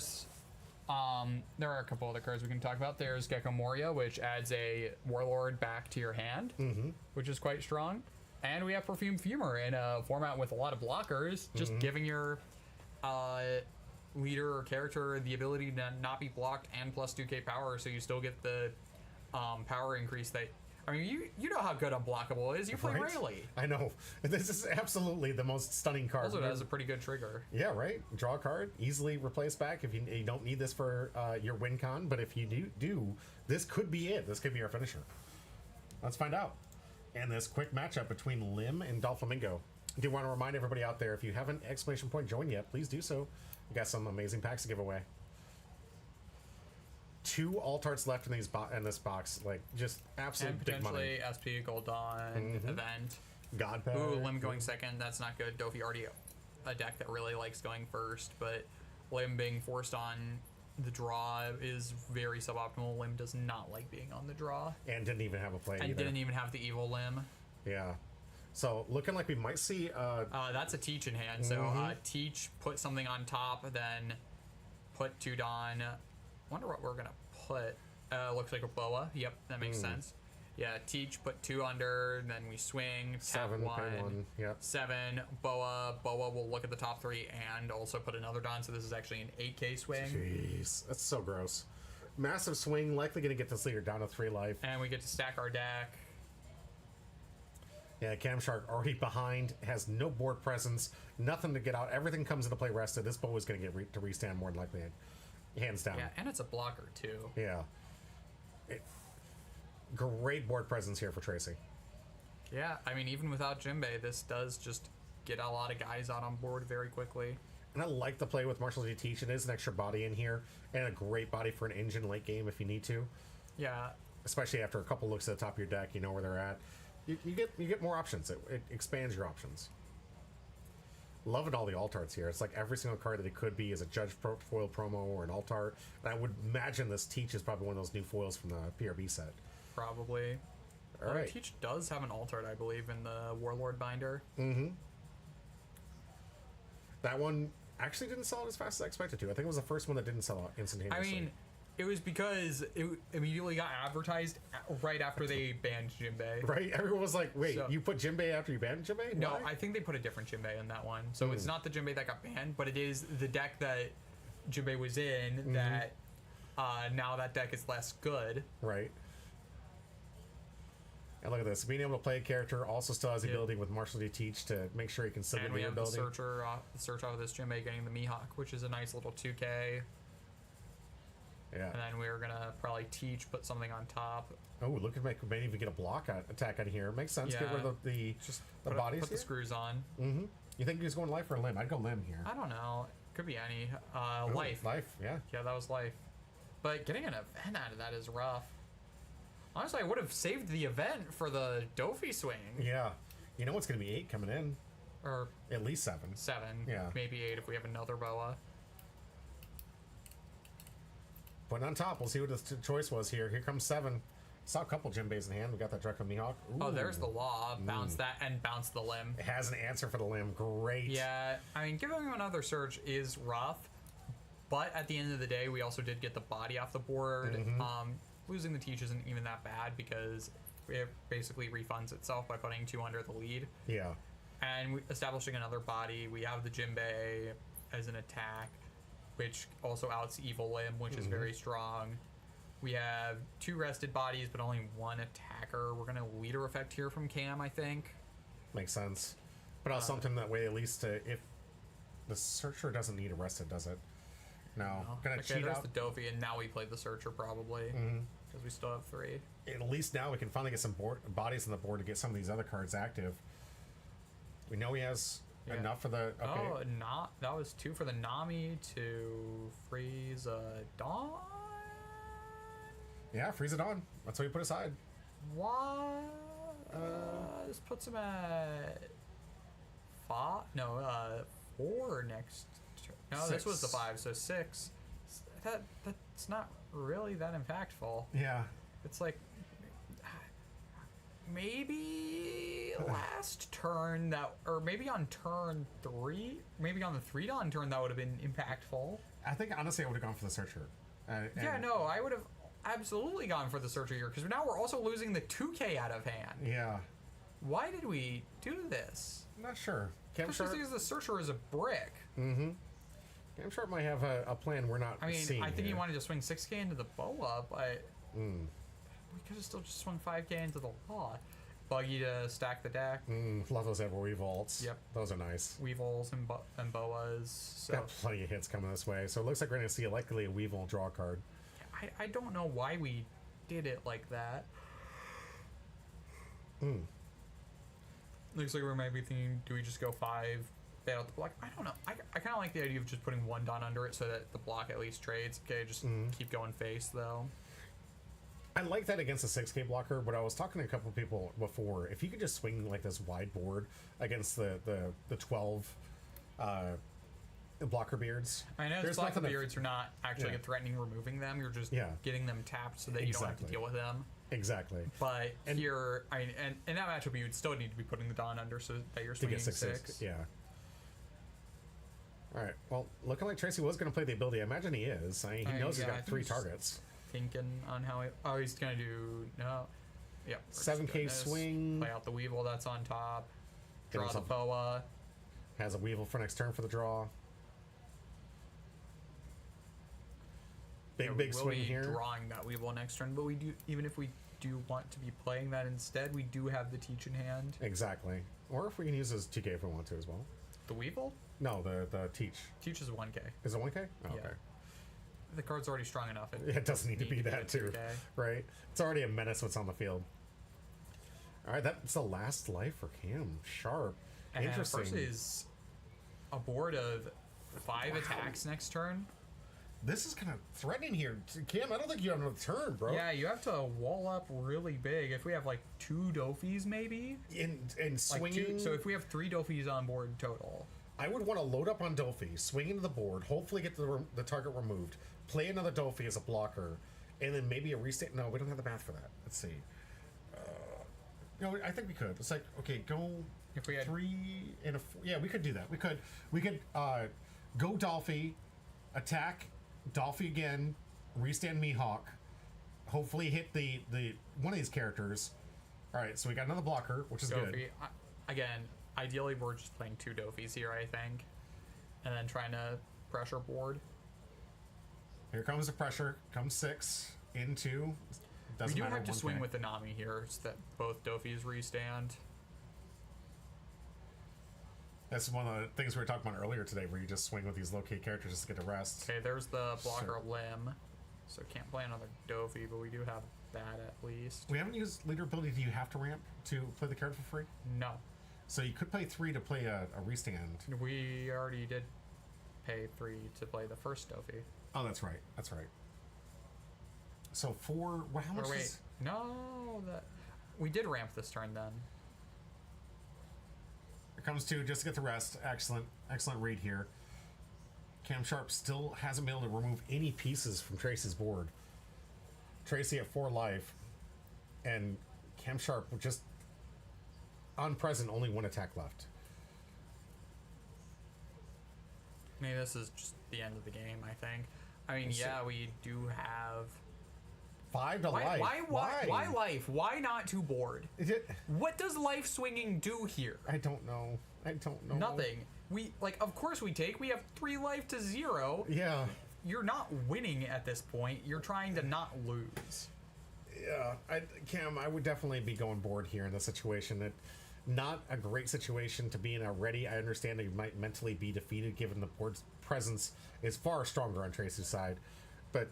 are a couple other cards we can talk about. There's Gecko Moria, which adds a Warlord back to your hand, which is quite strong. And we have Perfume Fumer in a format with a lot of blockers, just giving your leader or character the ability to not be blocked and plus 2k power, so you still get the power increase that... I mean, you know how good Unblockable is. You play Rayleigh. I know. This is absolutely the most stunning card. Also, it has a pretty good trigger. Yeah, right? Draw a card, easily replace back if you don't need this for your win con, but if you do, this could be it. This could be our finisher. Let's find out. And this quick matchup between Lim and Doflamingo. I do want to remind everybody out there, if you haven't exclamation point join yet, please do so. We got some amazing packs to give away. 2 alt-arts left in this box, like just absolute and big money. potentially SP Gold Dawn event. God Pack. Ooh, Lim going second. That's not good. Dofi already a deck that really likes going first, but Lim being forced on the draw is very suboptimal. Lim does not like being on the draw. And didn't even have a play And either. didn't even have the evil Lim. Yeah. So looking like we might see. That's a Teach in hand. So Teach, put something on top, then put 2 Dawn. Wonder what we're gonna put. Looks like a Boa. Yep, that makes sense. Yeah, Teach, put 2 under, then we swing, tap 7, pay 1. Yep. 7, Boa. Boa will look at the top 3 and also put another Dawn, so this is actually an 8k swing. Jeez, that's so gross. Massive swing, likely going to get this leader down to 3 life. And we get to stack our deck. Yeah, Camshark already behind, has no board presence, nothing to get out. Everything comes into play rested. This bow is going to get to restand more than likely, hands down. Yeah, and it's a blocker too. Yeah. Great board presence here for Tracy. Yeah, I mean, even without Jinbei, this does just get a lot of guys out on board very quickly. And I like the play with Marshall D. Teach. It is an extra body in here, and a great body for an engine late game if you need to. Yeah. Especially after a couple looks at the top of your deck, you know where they're at. You get more options. It expands your options. Loving all the alt arts here. It's like every single card that it could be is a Judge foil promo or an alt art. And I would imagine this Teach is probably one of those new foils from the PRB set. Probably. All right. Teach does have an alt art, I believe, in the Warlord binder. Mm-hmm. That one actually didn't sell out as fast as I expected to. I think it was the first one that didn't sell out instantaneously. I mean, it was because it immediately got advertised right after they banned Jinbei. Right? Everyone was like, wait, So- you put Jinbei after you banned Jinbei? No, Why? I think they put a different Jinbei in that one. So it's not the Jinbei that got banned, but it is the deck that Jinbei was in that now that deck is less good. Right. And look at this. Being able to play a character also still has the ability with Marshall D. Teach to make sure he can still And get we the have the ability. searcher, search off of this Jinbei getting the Mihawk, which is a nice little 2k. Yeah. And then we're gonna probably Teach, put something on top. Oh, look at maybe even get a block attack out of here. Makes sense. Get Yeah. rid of the Just the put, bodies put the here. screws on. Mm-hmm. You think he's going life or limb? I'd go limb here. I don't know. Could be any. Oh, Life. Life, yeah. Yeah, that was life. But getting an event out of that is rough. Honestly, I would have saved the event for the Dofi swing. Yeah. You know what's going to be 8 coming in? Or At least 7. 7. Yeah. Maybe 8 if we have another Boa. Putting on top. We'll see what the choice was here. Here comes 7. Saw a couple Jinbeis in hand. We got that Draco Mihawk. Oh, there's Ooh. the Law. Bounce that and bounce the limb. It has an answer for the limb. Great. Yeah, I mean, giving him another search is rough. But at the end of the day, we also did get the body off the board. Losing the Teach isn't even that bad because it basically refunds itself by putting 2 under the lead. Yeah. And establishing another body, we have the Jinbei as an attack, which also outs Evil Limb, which is very strong. We have 2 rested bodies, but only 1 attacker. We're going to leader effect here from Cam, I think. Makes sense. Put out something that way at least if the searcher doesn't need arrested, does it? No. Gonna Okay, cheat there's out. the Dofi, and now we play the Searcher probably, because we still have 3. At least now we can finally get some bodies on the board to get some of these other cards active. We know he has enough for the. Okay. Oh, not that was 2 for the Nami to freeze Dawn. Yeah, freeze it on. That's what we put aside. What? This puts him at 5. No, 4 next. No, this was the 6. 5, so 6. That's not really that impactful. Yeah. It's like maybe last turn that, or maybe on turn 3, maybe on the 3 Dawn turn that would have been impactful. I think honestly I would have gone for the searcher. Yeah, no, I would have absolutely gone for the Searcher here because now we're also losing the 2k out of hand. Yeah. Why did we do this? I'm not sure. Cam Especially Sharp. because the Searcher is a brick. Cam Sharp might have a plan we're not I mean, seeing. I think here. he wanted to swing 6k into the Boa, but we could have still just swung 5k into the Law. Buggy to stack the deck. Love those Everweave vaults. Yep. Those are nice. Weevils and Boas. So Got plenty of hits coming this way. So it looks like we're going to see likely a Weevil draw card. I don't know why we did it like that. Looks like we might be thinking, do we just go 5, bail out the block? I don't know. I kind of like the idea of just putting 1 Dawn under it so that the block at least trades. Okay, just keep going face, though. I like that against a 6K blocker, but I was talking to a couple of people before. If you could just swing like this wide board against the 12 blocker beards. I know there's blocker nothing beards are not actually Yeah. threatening removing them. You're just Yeah. getting them tapped so that you don't have to Exactly. deal with them. Exactly. But here, and in that matchup, you would still need to be putting the Dawn under so that you're To swinging get 6. 6. Yeah. All right. Well, looking like Tracy was going to play the ability. I imagine he is. I mean, he knows yeah, he's I got think 3 he's- targets. Thinking on how he's gonna do no. Yep. 7K swing. Play out the Weevil that's on top. Get Draw the himself- Boa. Has a Weevil for next turn for the draw. Big, Yeah, big we will swing be here. drawing that Weevil next turn, but we do, even if we do want to be playing that instead, we do have the Teach in hand. Exactly. Or if we can use his TK if we want to as well. The Weevil? No, the Teach. Teach is 1K. Is it 1K? Oh, Yeah. okay. The card's already strong enough. It doesn't need to be that a too, 2K. right? It's already a menace what's on the field. All right, that's the last life for Cam Sharp. And Interesting. versus a board of 5 attacks next turn. This is kind of threatening here. Cam, I don't think you have another turn, bro. Yeah, you have to wall up really big. If we have like 2 Dofis, maybe In like swinging, 2. So if we have 3 Dofis on board total, I would want to load up on Dofi, swing into the board, hopefully get the target removed, play another Dofi as a blocker, and then maybe a restate. No, we don't have the math for that. Let's see. No, I think we could. It's like, okay, go If we had- 3 and a 4. Yeah, we could do that. We could go Dolphy, attack Dolphy again, restand Mihawk, hopefully hit the one of these characters. All right, so we got another blocker, which is good. Dofi. Again, ideally we're just playing 2 Dofis here, I think, and then trying to pressure board. Here comes the pressure. Comes 6 into. We Doesn't do matter, have to 1K. swing with the Nami here, so that both Dofis restand. That's one of the things we were talking about earlier today, where you just swing with these low K characters just to get a rest. Okay, there's the blocker Sure. limb, so can't play another Dofi, but we do have that at least. We haven't used leader ability. Do you have to ramp to play the card for free? No, So you could play 3 to play a restand. we already did pay 3 to play the first Dofi. Oh, that's right. That's right. So 4. Well, how much Or wait, is? no, that we did ramp this turn then. It comes 2 just to get the rest. Excellent, excellent read here. Cam Sharp still hasn't been able to remove any pieces from Tracy's board. Tracy at 4 life, and Cam Sharp just on present, only 1 attack left. Maybe this is just the end of the game, I think. I mean, We'll see. yeah, we do have. 5 to life. Why life? Why not 2 board? Is it? What does life swinging do here? I don't know. I don't know. Nothing. We, like, of course we take. We have 3 life to 0. Yeah. You're not winning at this point. You're trying to not lose. Yeah. Cam, I would definitely be going board here in this situation. Not a great situation to be in already. I understand that you might mentally be defeated given the board's presence is far stronger on Tracy's side. But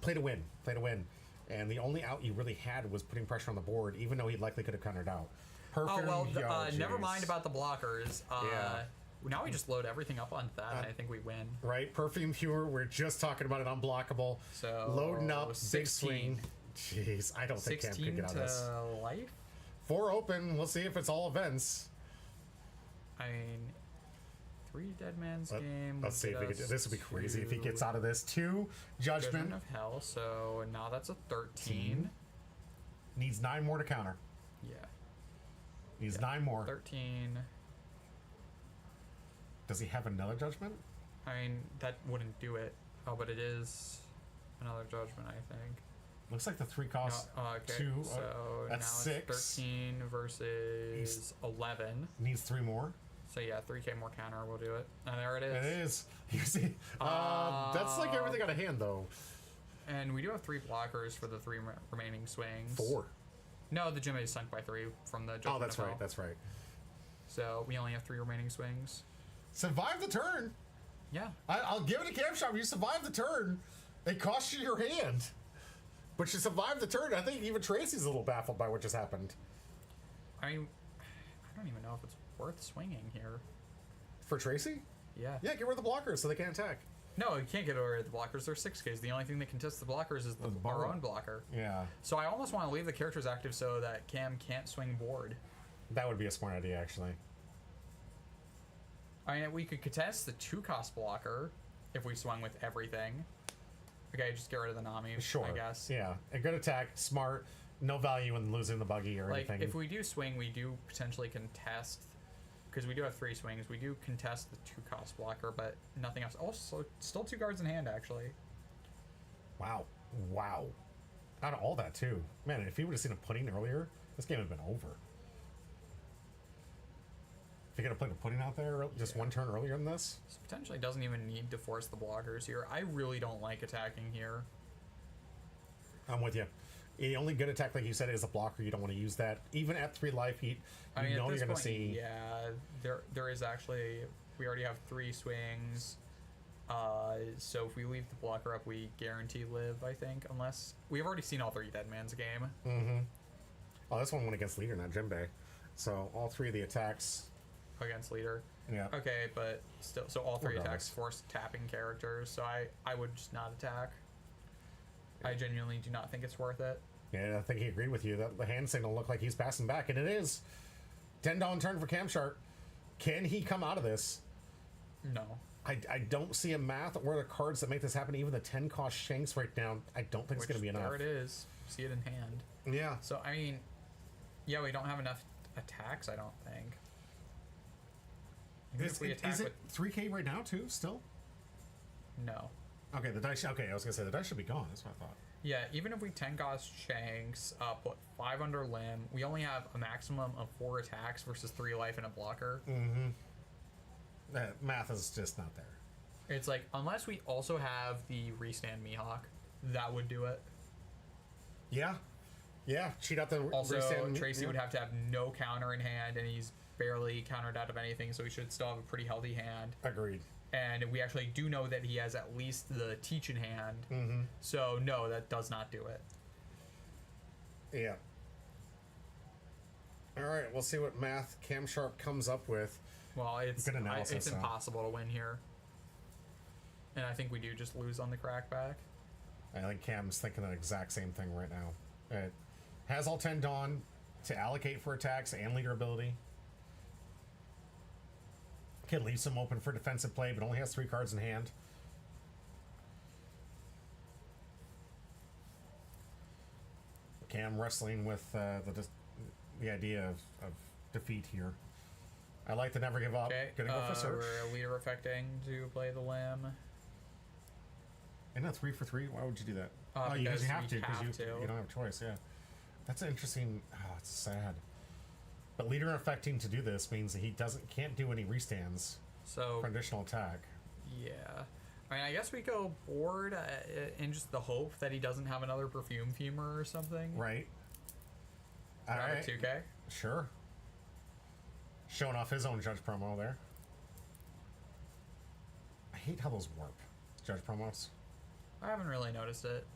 play to win. Play to win. And the only out you really had was putting pressure on the board, even though he likely could have countered out. Oh, well, never jeez. mind about the blockers. Yeah. Now we just load everything up on that, and I think we win. Right? Perfume Cure, we're just talking about it unblockable. So, Loading up, big 16. swing. Jeez, I don't think Cam could 16 get out of this. to life? 4 open. We'll see if it's all events. I mean, 3 Dead Man's Game. Let's see if we get can do us this. Would be crazy if he to gets out of this. 2 Judgment Judgment. of Hell, so now that's a 13. Needs 9 more to counter. Yeah. Needs 9 more. 13. Does he have another Judgment? I mean, that wouldn't do it. Oh, but it is another Judgment, I think. Looks like the 3 No, costs okay, 2. so That's now 6. it's 13 versus 11. Needs 3 more. So yeah, 3k more counter will do it. And there it is. It is. You see, that's like everything out of hand, though. And we do have 3 blockers for the 3 remaining swings. 4. No, the gym is sunk by 3 from the Judgment Oh, that's of Hell. right. That's right. So we only have 3 remaining swings. Survive the turn. Yeah. I'll give it to Cam Shop. You survived the turn. It cost you your hand. But you survived the turn. I think even Tracy's a little baffled by what just happened. I mean, I don't even know if it's worth swinging here. For Tracy? Yeah. Yeah, get rid of the blockers so they can't attack. No, you can't get rid of the blockers. They're 6Ks. The only thing that contests the blockers is our own blocker. Yeah. So I almost want to leave the characters active so that Cam can't swing board. That would be a smart idea, actually. I mean, we could contest the 2-cost blocker if we swung with everything. Okay, just get rid of the Nami, Sure. I guess. Yeah. A good attack, smart, no value in losing the buggy or Like, anything. if we do swing, we do potentially contest, because we do have 3 swings, we do contest the 2-cost blocker, but nothing else. Also, still 2 cards in hand, actually. Wow. Wow. Out of all that, too. Man, if he would have seen a pudding earlier, this game would have been over. If he could have played a pudding out there just one turn earlier than this. So potentially doesn't even need to force the blockers here. I really don't like attacking here. I'm with you. The only good attack, like you said, is a blocker. You don't want to use that. Even at 3 life, you I mean, know at this you're going to point, see... yeah, there is actually... We already have 3 swings. So if we leave the blocker up, we guarantee live, I think. Unless... We've already seen all 3 Dead Man's game. Mm-hmm. Oh, this one went against leader, not Jinbei. So all 3 of the attacks... Against leader. Yeah. Okay, but still... So all 3 Regardless. attacks force tapping characters. So I would just not attack. I genuinely do not think it's worth it. Yeah, I think he agreed with you. That the hand signal looked like he's passing back, and it is. $10 turn for Camshark. Can he come out of this? No. I don't see a math or the cards that make this happen. Even the 10-cost Shanks right now, I don't think it's going to be enough. There it is. See it in hand. Yeah. So, I mean... Yeah, we don't have enough attacks, I don't think. Even if we attack Is it with... 3K right now, too, still? No. Okay, the dice... Okay, I was going to say, the dice should be gone. That's what I thought. Yeah, even if we 10-cost Shanks, put 5 under limb, we only have a maximum of 4 attacks versus 3 life and a blocker. Mm-hmm. That math is just not there. It's like, unless we also have the restand Mihawk, that would do it. Yeah. Yeah, cheat out the Also, restand- Tracy yeah. would have to have no counter in hand, and he's barely countered out of anything, so he should still have a pretty healthy hand. Agreed. And we actually do know that he has at least the teach in hand. Mm-hmm. So, no, that does not do it. Yeah. All right, we'll see what math Camshark comes up with. Well, it's Good analysis, it's impossible to win here. And I think we do just lose on the crackback. I think Cam's thinking the exact same thing right now. It has all 10 Dawn to allocate for attacks and leader ability. Can leave some open for defensive play, but only has 3 cards in hand. Cam wrestling with the idea of defeat here. I like to never give up. Okay, Gonna go for search. we're leader affecting to play the limb. Isn't that 3 for 3? Why would you do that? Because you have we to, because have to. you don't have a choice, yeah. That's an interesting... Oh, it's sad. But leader affecting to do this means that he can't do any restands So, for additional attack. yeah. I mean, I guess we go board in just the hope that he doesn't have another Perfume Fumer or something. Right. All Grab right. a 2K. Sure. Showing off his own Judge promo there. I hate how those warp. Judge promos. I haven't really noticed it.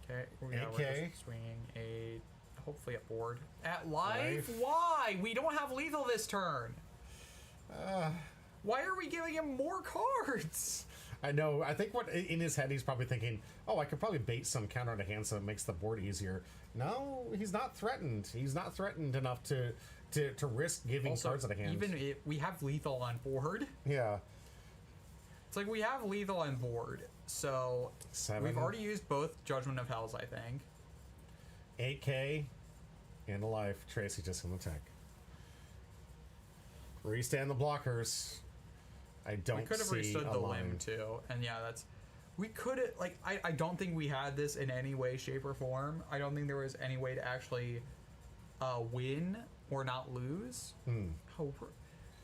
Okay, we're 8K. just swinging a, hopefully a board. At life? Life. Why? We don't have lethal this turn. Why are we giving him more cards? I know. I think what in his head he's probably thinking, oh, I could probably bait some counter to hand so it makes the board easier. No, he's not threatened. He's not threatened enough to risk giving Also, cards out of hand. even if we have lethal on board. Yeah. It's like we have lethal on board. So 7. we've already used both Judgment of Hells, I think. 8K and a life. Tracy just in the tech. Restand the blockers. I don't We could have see restood a the line. limb too, and yeah, that's. We could have like I don't think we had this in any way, shape, or form. I don't think there was any way to actually win or not lose. Oh,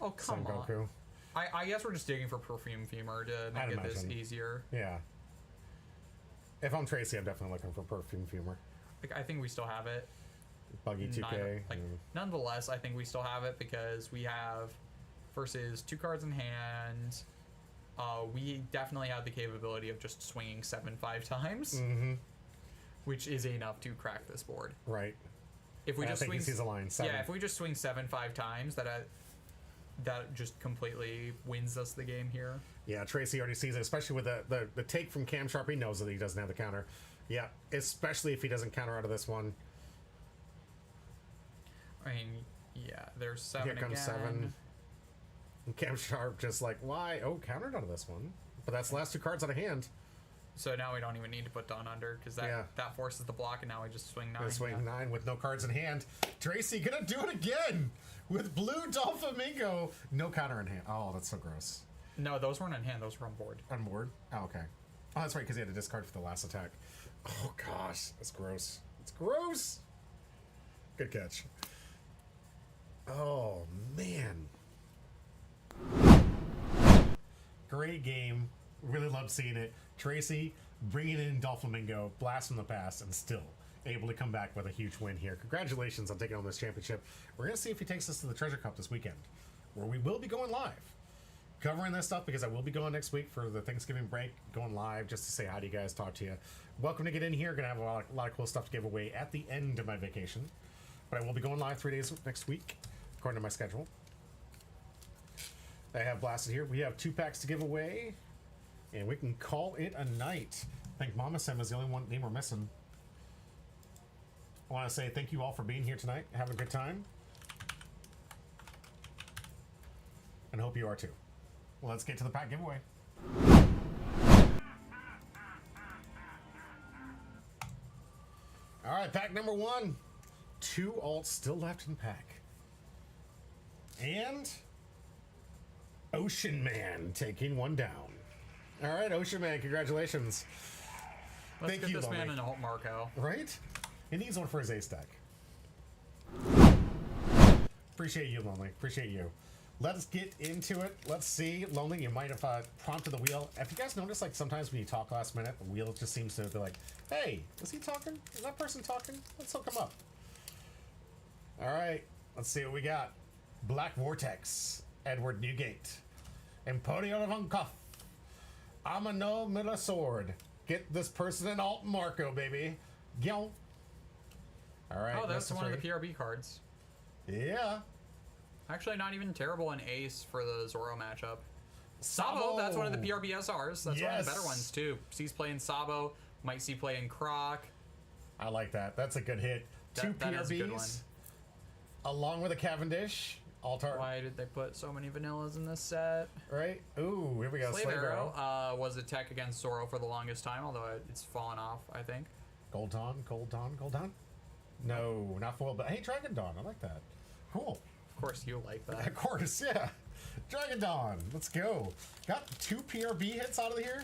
oh come Son on! Goku. I guess we're just digging for Perfume Fumer to I'd make this imagine. easier. Yeah. If I'm Tracy, I'm definitely looking for Perfume Fumer. Like I think we still have it. Buggy 2K. Nonetheless, I think we still have it because we have versus 2 cards in hand. We definitely have the capability of just swinging 7-5 times, which is enough to crack this board. Right. If we And just I think swing, he sees a line. 7. yeah, if we just swing 7-5 times, that that just completely wins us the game here. Yeah, Tracy already sees it, especially with the take from Cam Sharp. He knows that he doesn't have the counter. Yeah, especially if he doesn't counter out of this one. I mean, yeah, there's 7 Here comes again. 7. And Cam Sharp just like, why? Oh, countered out of this one. But that's the last 2 cards out of hand. So now we don't even need to put Dawn under because that forces the block, and now we just swing 9. Gonna swing 9 with no cards in hand. Tracy gonna do it again with blue Dolphamingo. No counter in hand. Oh, that's so gross. No, those weren't in hand. Those were on board. On board? Oh, okay. Oh, that's right, because he had to discard for the last attack. Oh, gosh. That's gross. It's gross. Good catch. Oh, man. Great game. Really love seeing it. Tracy bringing in Dolphamingo, blast from the past, and still able to come back with a huge win here. Congratulations on taking on this championship. We're going to see if he takes us to the Treasure Cup this weekend, where we will be going live. Covering this stuff because I will be going next week for the Thanksgiving break, going live just to say hi to you guys, talk to you. Welcome to get in here. Gonna have a lot of cool stuff to give away at the end of my vacation, but I will be going live 3 days next week according to my schedule. I have blasted here. We have 2 packs to give away, and we can call it a night. I think Mama Sam is the only one name we're missing. I want to say thank you all for being here tonight. Have a good time, and hope you are too. Well, let's get to the pack giveaway. All right, pack number 1. 2 alts still left in pack. And Ocean Man taking 1 down. All right, Ocean Man, congratulations. Let's Thank get you, this Lonely. man an alt Marco. Right? He needs one for his ace deck. Appreciate you, Lonely. Appreciate you. Let's get into it. Let's see. Lonely, you might have prompted the wheel. Have you guys noticed, like, sometimes when you talk last minute, the wheel just seems to be like, hey, is he talking? Is that person talking? Let's hook him up. All right. Let's see what we got. Black Vortex, Edward Newgate. Emporio Vonkoff. Amano Miller Sword. Get this person an alt Marco, baby. Gil. All right. Oh, that's Mr. one of the Free. PRB cards. Yeah. Actually, not even terrible in Ace for the Zoro matchup. Sabo, that's one of the PRB SRs. That's one of the better ones, too. Sees play in Sabo, might see play in Croc. I like that. That's a good hit. Two That is a good one. PRBs, along with a Cavendish. Altar, Why did they put so many vanillas in this set? right? Ooh, here we go. Slave Arrow was a tech against Zoro for the longest time, although it's fallen off, I think. Gold Dawn, Gold Dawn, Gold Dawn. No, not foil, but hey, Dragon Dawn. I like that. Cool. Of course, you like that. Of course, yeah. Dragon Dawn. Let's go. Got 2 PRB hits out of here.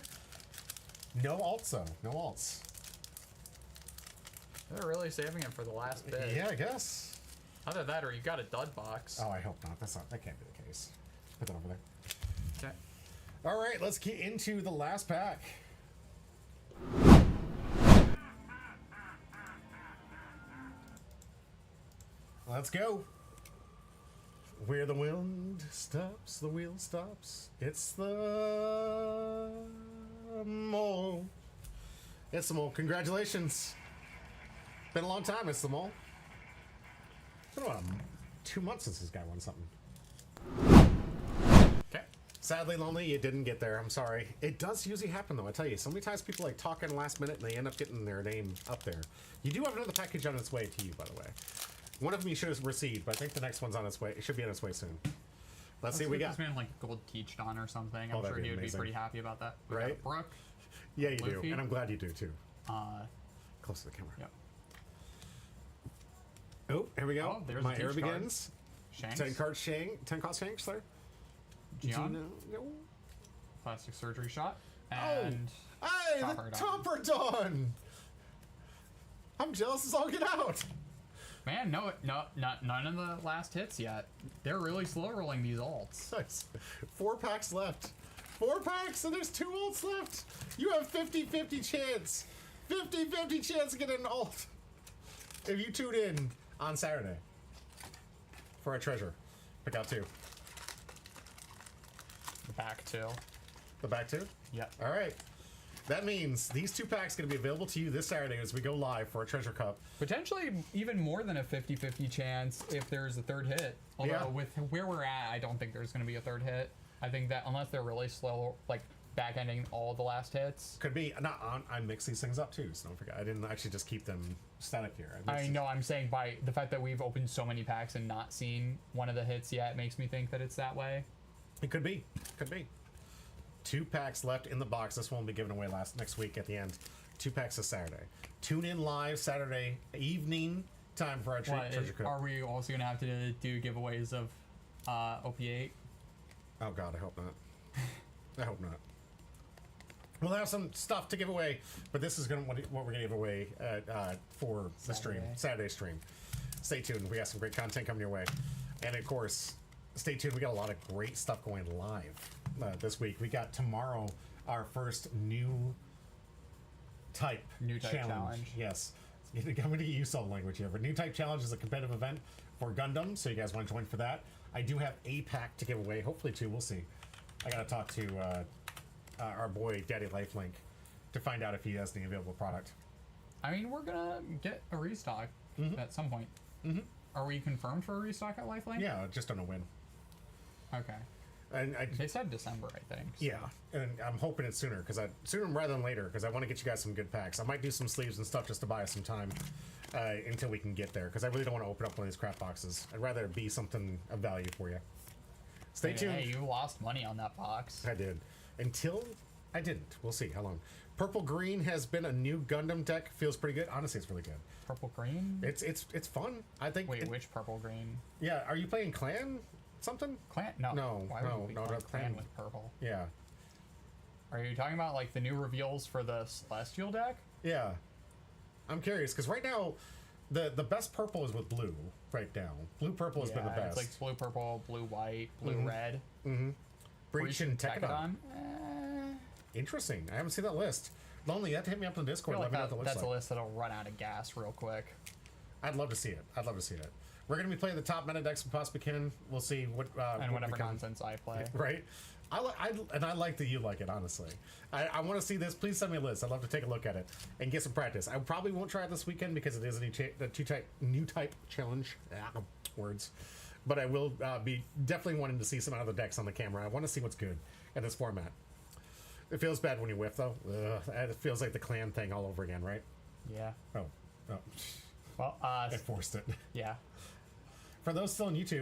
No alts, though. No alts. They're really saving it for the last bit. Yeah, I guess. Either that or you got a dud box. Oh, I hope not. That can't be the case. Put that over there. Okay. All right, let's get into the last pack. Let's go. Where the wind stops, the wheel stops. It's the mole. It's the mole. Congratulations. Been a long time. It's the mole. It's been about 2 months since this guy won something. Okay. Sadly, Lonely, it didn't get there. I'm sorry. It does usually happen, though. I tell you, so many times people like talk in last minute and they end up getting their name up there. You do have another package on its way to you, by the way. One of them you should have received, but I think the next one's on its way. It should be on its way soon. Let's see what we got. This man like Gold Teach Don or something. I'm that'd sure be he would be amazing. pretty happy about that. We got Right? Brooke. Yeah, you do. Luffy. And I'm glad you do, too. Uh, Close to the camera. yep. Oh, here we go. Oh, there's My a era Teach card. begins. Shanks. 10 cost Shanks there. Gian. No. Plastic surgery shot. And Hey, the Topper Dawn. Topper Dawn! I'm jealous as all get out. man, no, none of the last hits yet. They're really slow rolling these alts. Nice. 4 packs left. 4 packs, and there's 2 ults left. You have 50-50 chance. 50-50 chance to get an ult. If you tune in on Saturday for a treasure. Pick out 2. Back two. The back 2? Yep. All right. That means these 2 packs going to be available to you this Saturday as we go live for a Treasure Cup. Potentially even more than a 50-50 chance if there's a third hit. Although Yeah. with where we're at, I don't think there's going to be a third hit. I think that unless they're really slow, like back-ending all the last hits. Could be. I mix these things up too, so don't forget. I didn't actually just keep them static here. I know, I'm saying by the fact that we've opened so many packs and not seen one of the hits yet makes me think that it's that way. It could be. Could be. 2 packs left in the box. This one will be given away next week at the end. 2 packs this Saturday. Tune in live Saturday evening time for our Treasure Cup. Are we also going to have to do giveaways of OP-8? Oh God, I hope not. I hope not. We'll have some stuff to give away, but this is what we're going to give away for the stream, Saturday stream. Stay tuned. We got some great content coming your way, and of course, stay tuned. We got a lot of great stuff going live this week. We got tomorrow our first new type challenge. Yes, I'm going to get used to all the language here, but new type challenge is a competitive event for Gundam, so you guys want to join for that. I do have a pack to give away, hopefully 2. We'll see. I got to talk to our boy Daddy Lifelink to find out if he has any available product. I mean, we're gonna get a restock at some point. Are we confirmed for a restock at Lifelink? Yeah, just on a win. Okay. And They said December, I think. So. yeah, and I'm hoping it's sooner sooner rather than later because I want to get you guys some good packs. I might do some sleeves and stuff just to buy us some time until we can get there because I really don't want to open up one of these crap boxes. I'd rather it be something of value for you. Stay tuned. Hey, you lost money on that box. I did. Until I didn't. We'll see how long. Purple Green has been a new Gundam deck. Feels pretty good. Honestly, it's really good. Purple green? It's fun. I think. Wait, which purple green? Yeah. Are you playing Clan? Something? Clan? No. No, Why no, would we no, play not clan Clan. with purple? Yeah. Are you talking about like the new reveals for the Celestial deck? Yeah. I'm curious because right now, the best purple is with blue. Right now, blue purple has been the best. It's like blue purple, blue white, blue red. Breach and Tekadon. Eh, Interesting. I haven't seen that list. Lonely, you have to hit me up on I Discord. feel Let like me know what that looks that's a like. list that'll run out of gas real quick. I'd love to see it. I'd love to see it. We're going to be playing the top meta decks we possibly can. We'll see what And what whatever becomes. nonsense I play. Right? I like that you like it, honestly. I want to see this. Please send me a list. I'd love to take a look at it and get some practice. I probably won't try it this weekend because it is a new type challenge. Words. But I will be definitely wanting to see some other decks on the camera. I want to see what's good in this format. It feels bad when you whiff, though. It feels like the clan thing all over again, right? Yeah. Oh. Well, I forced it. yeah. For those still on YouTube,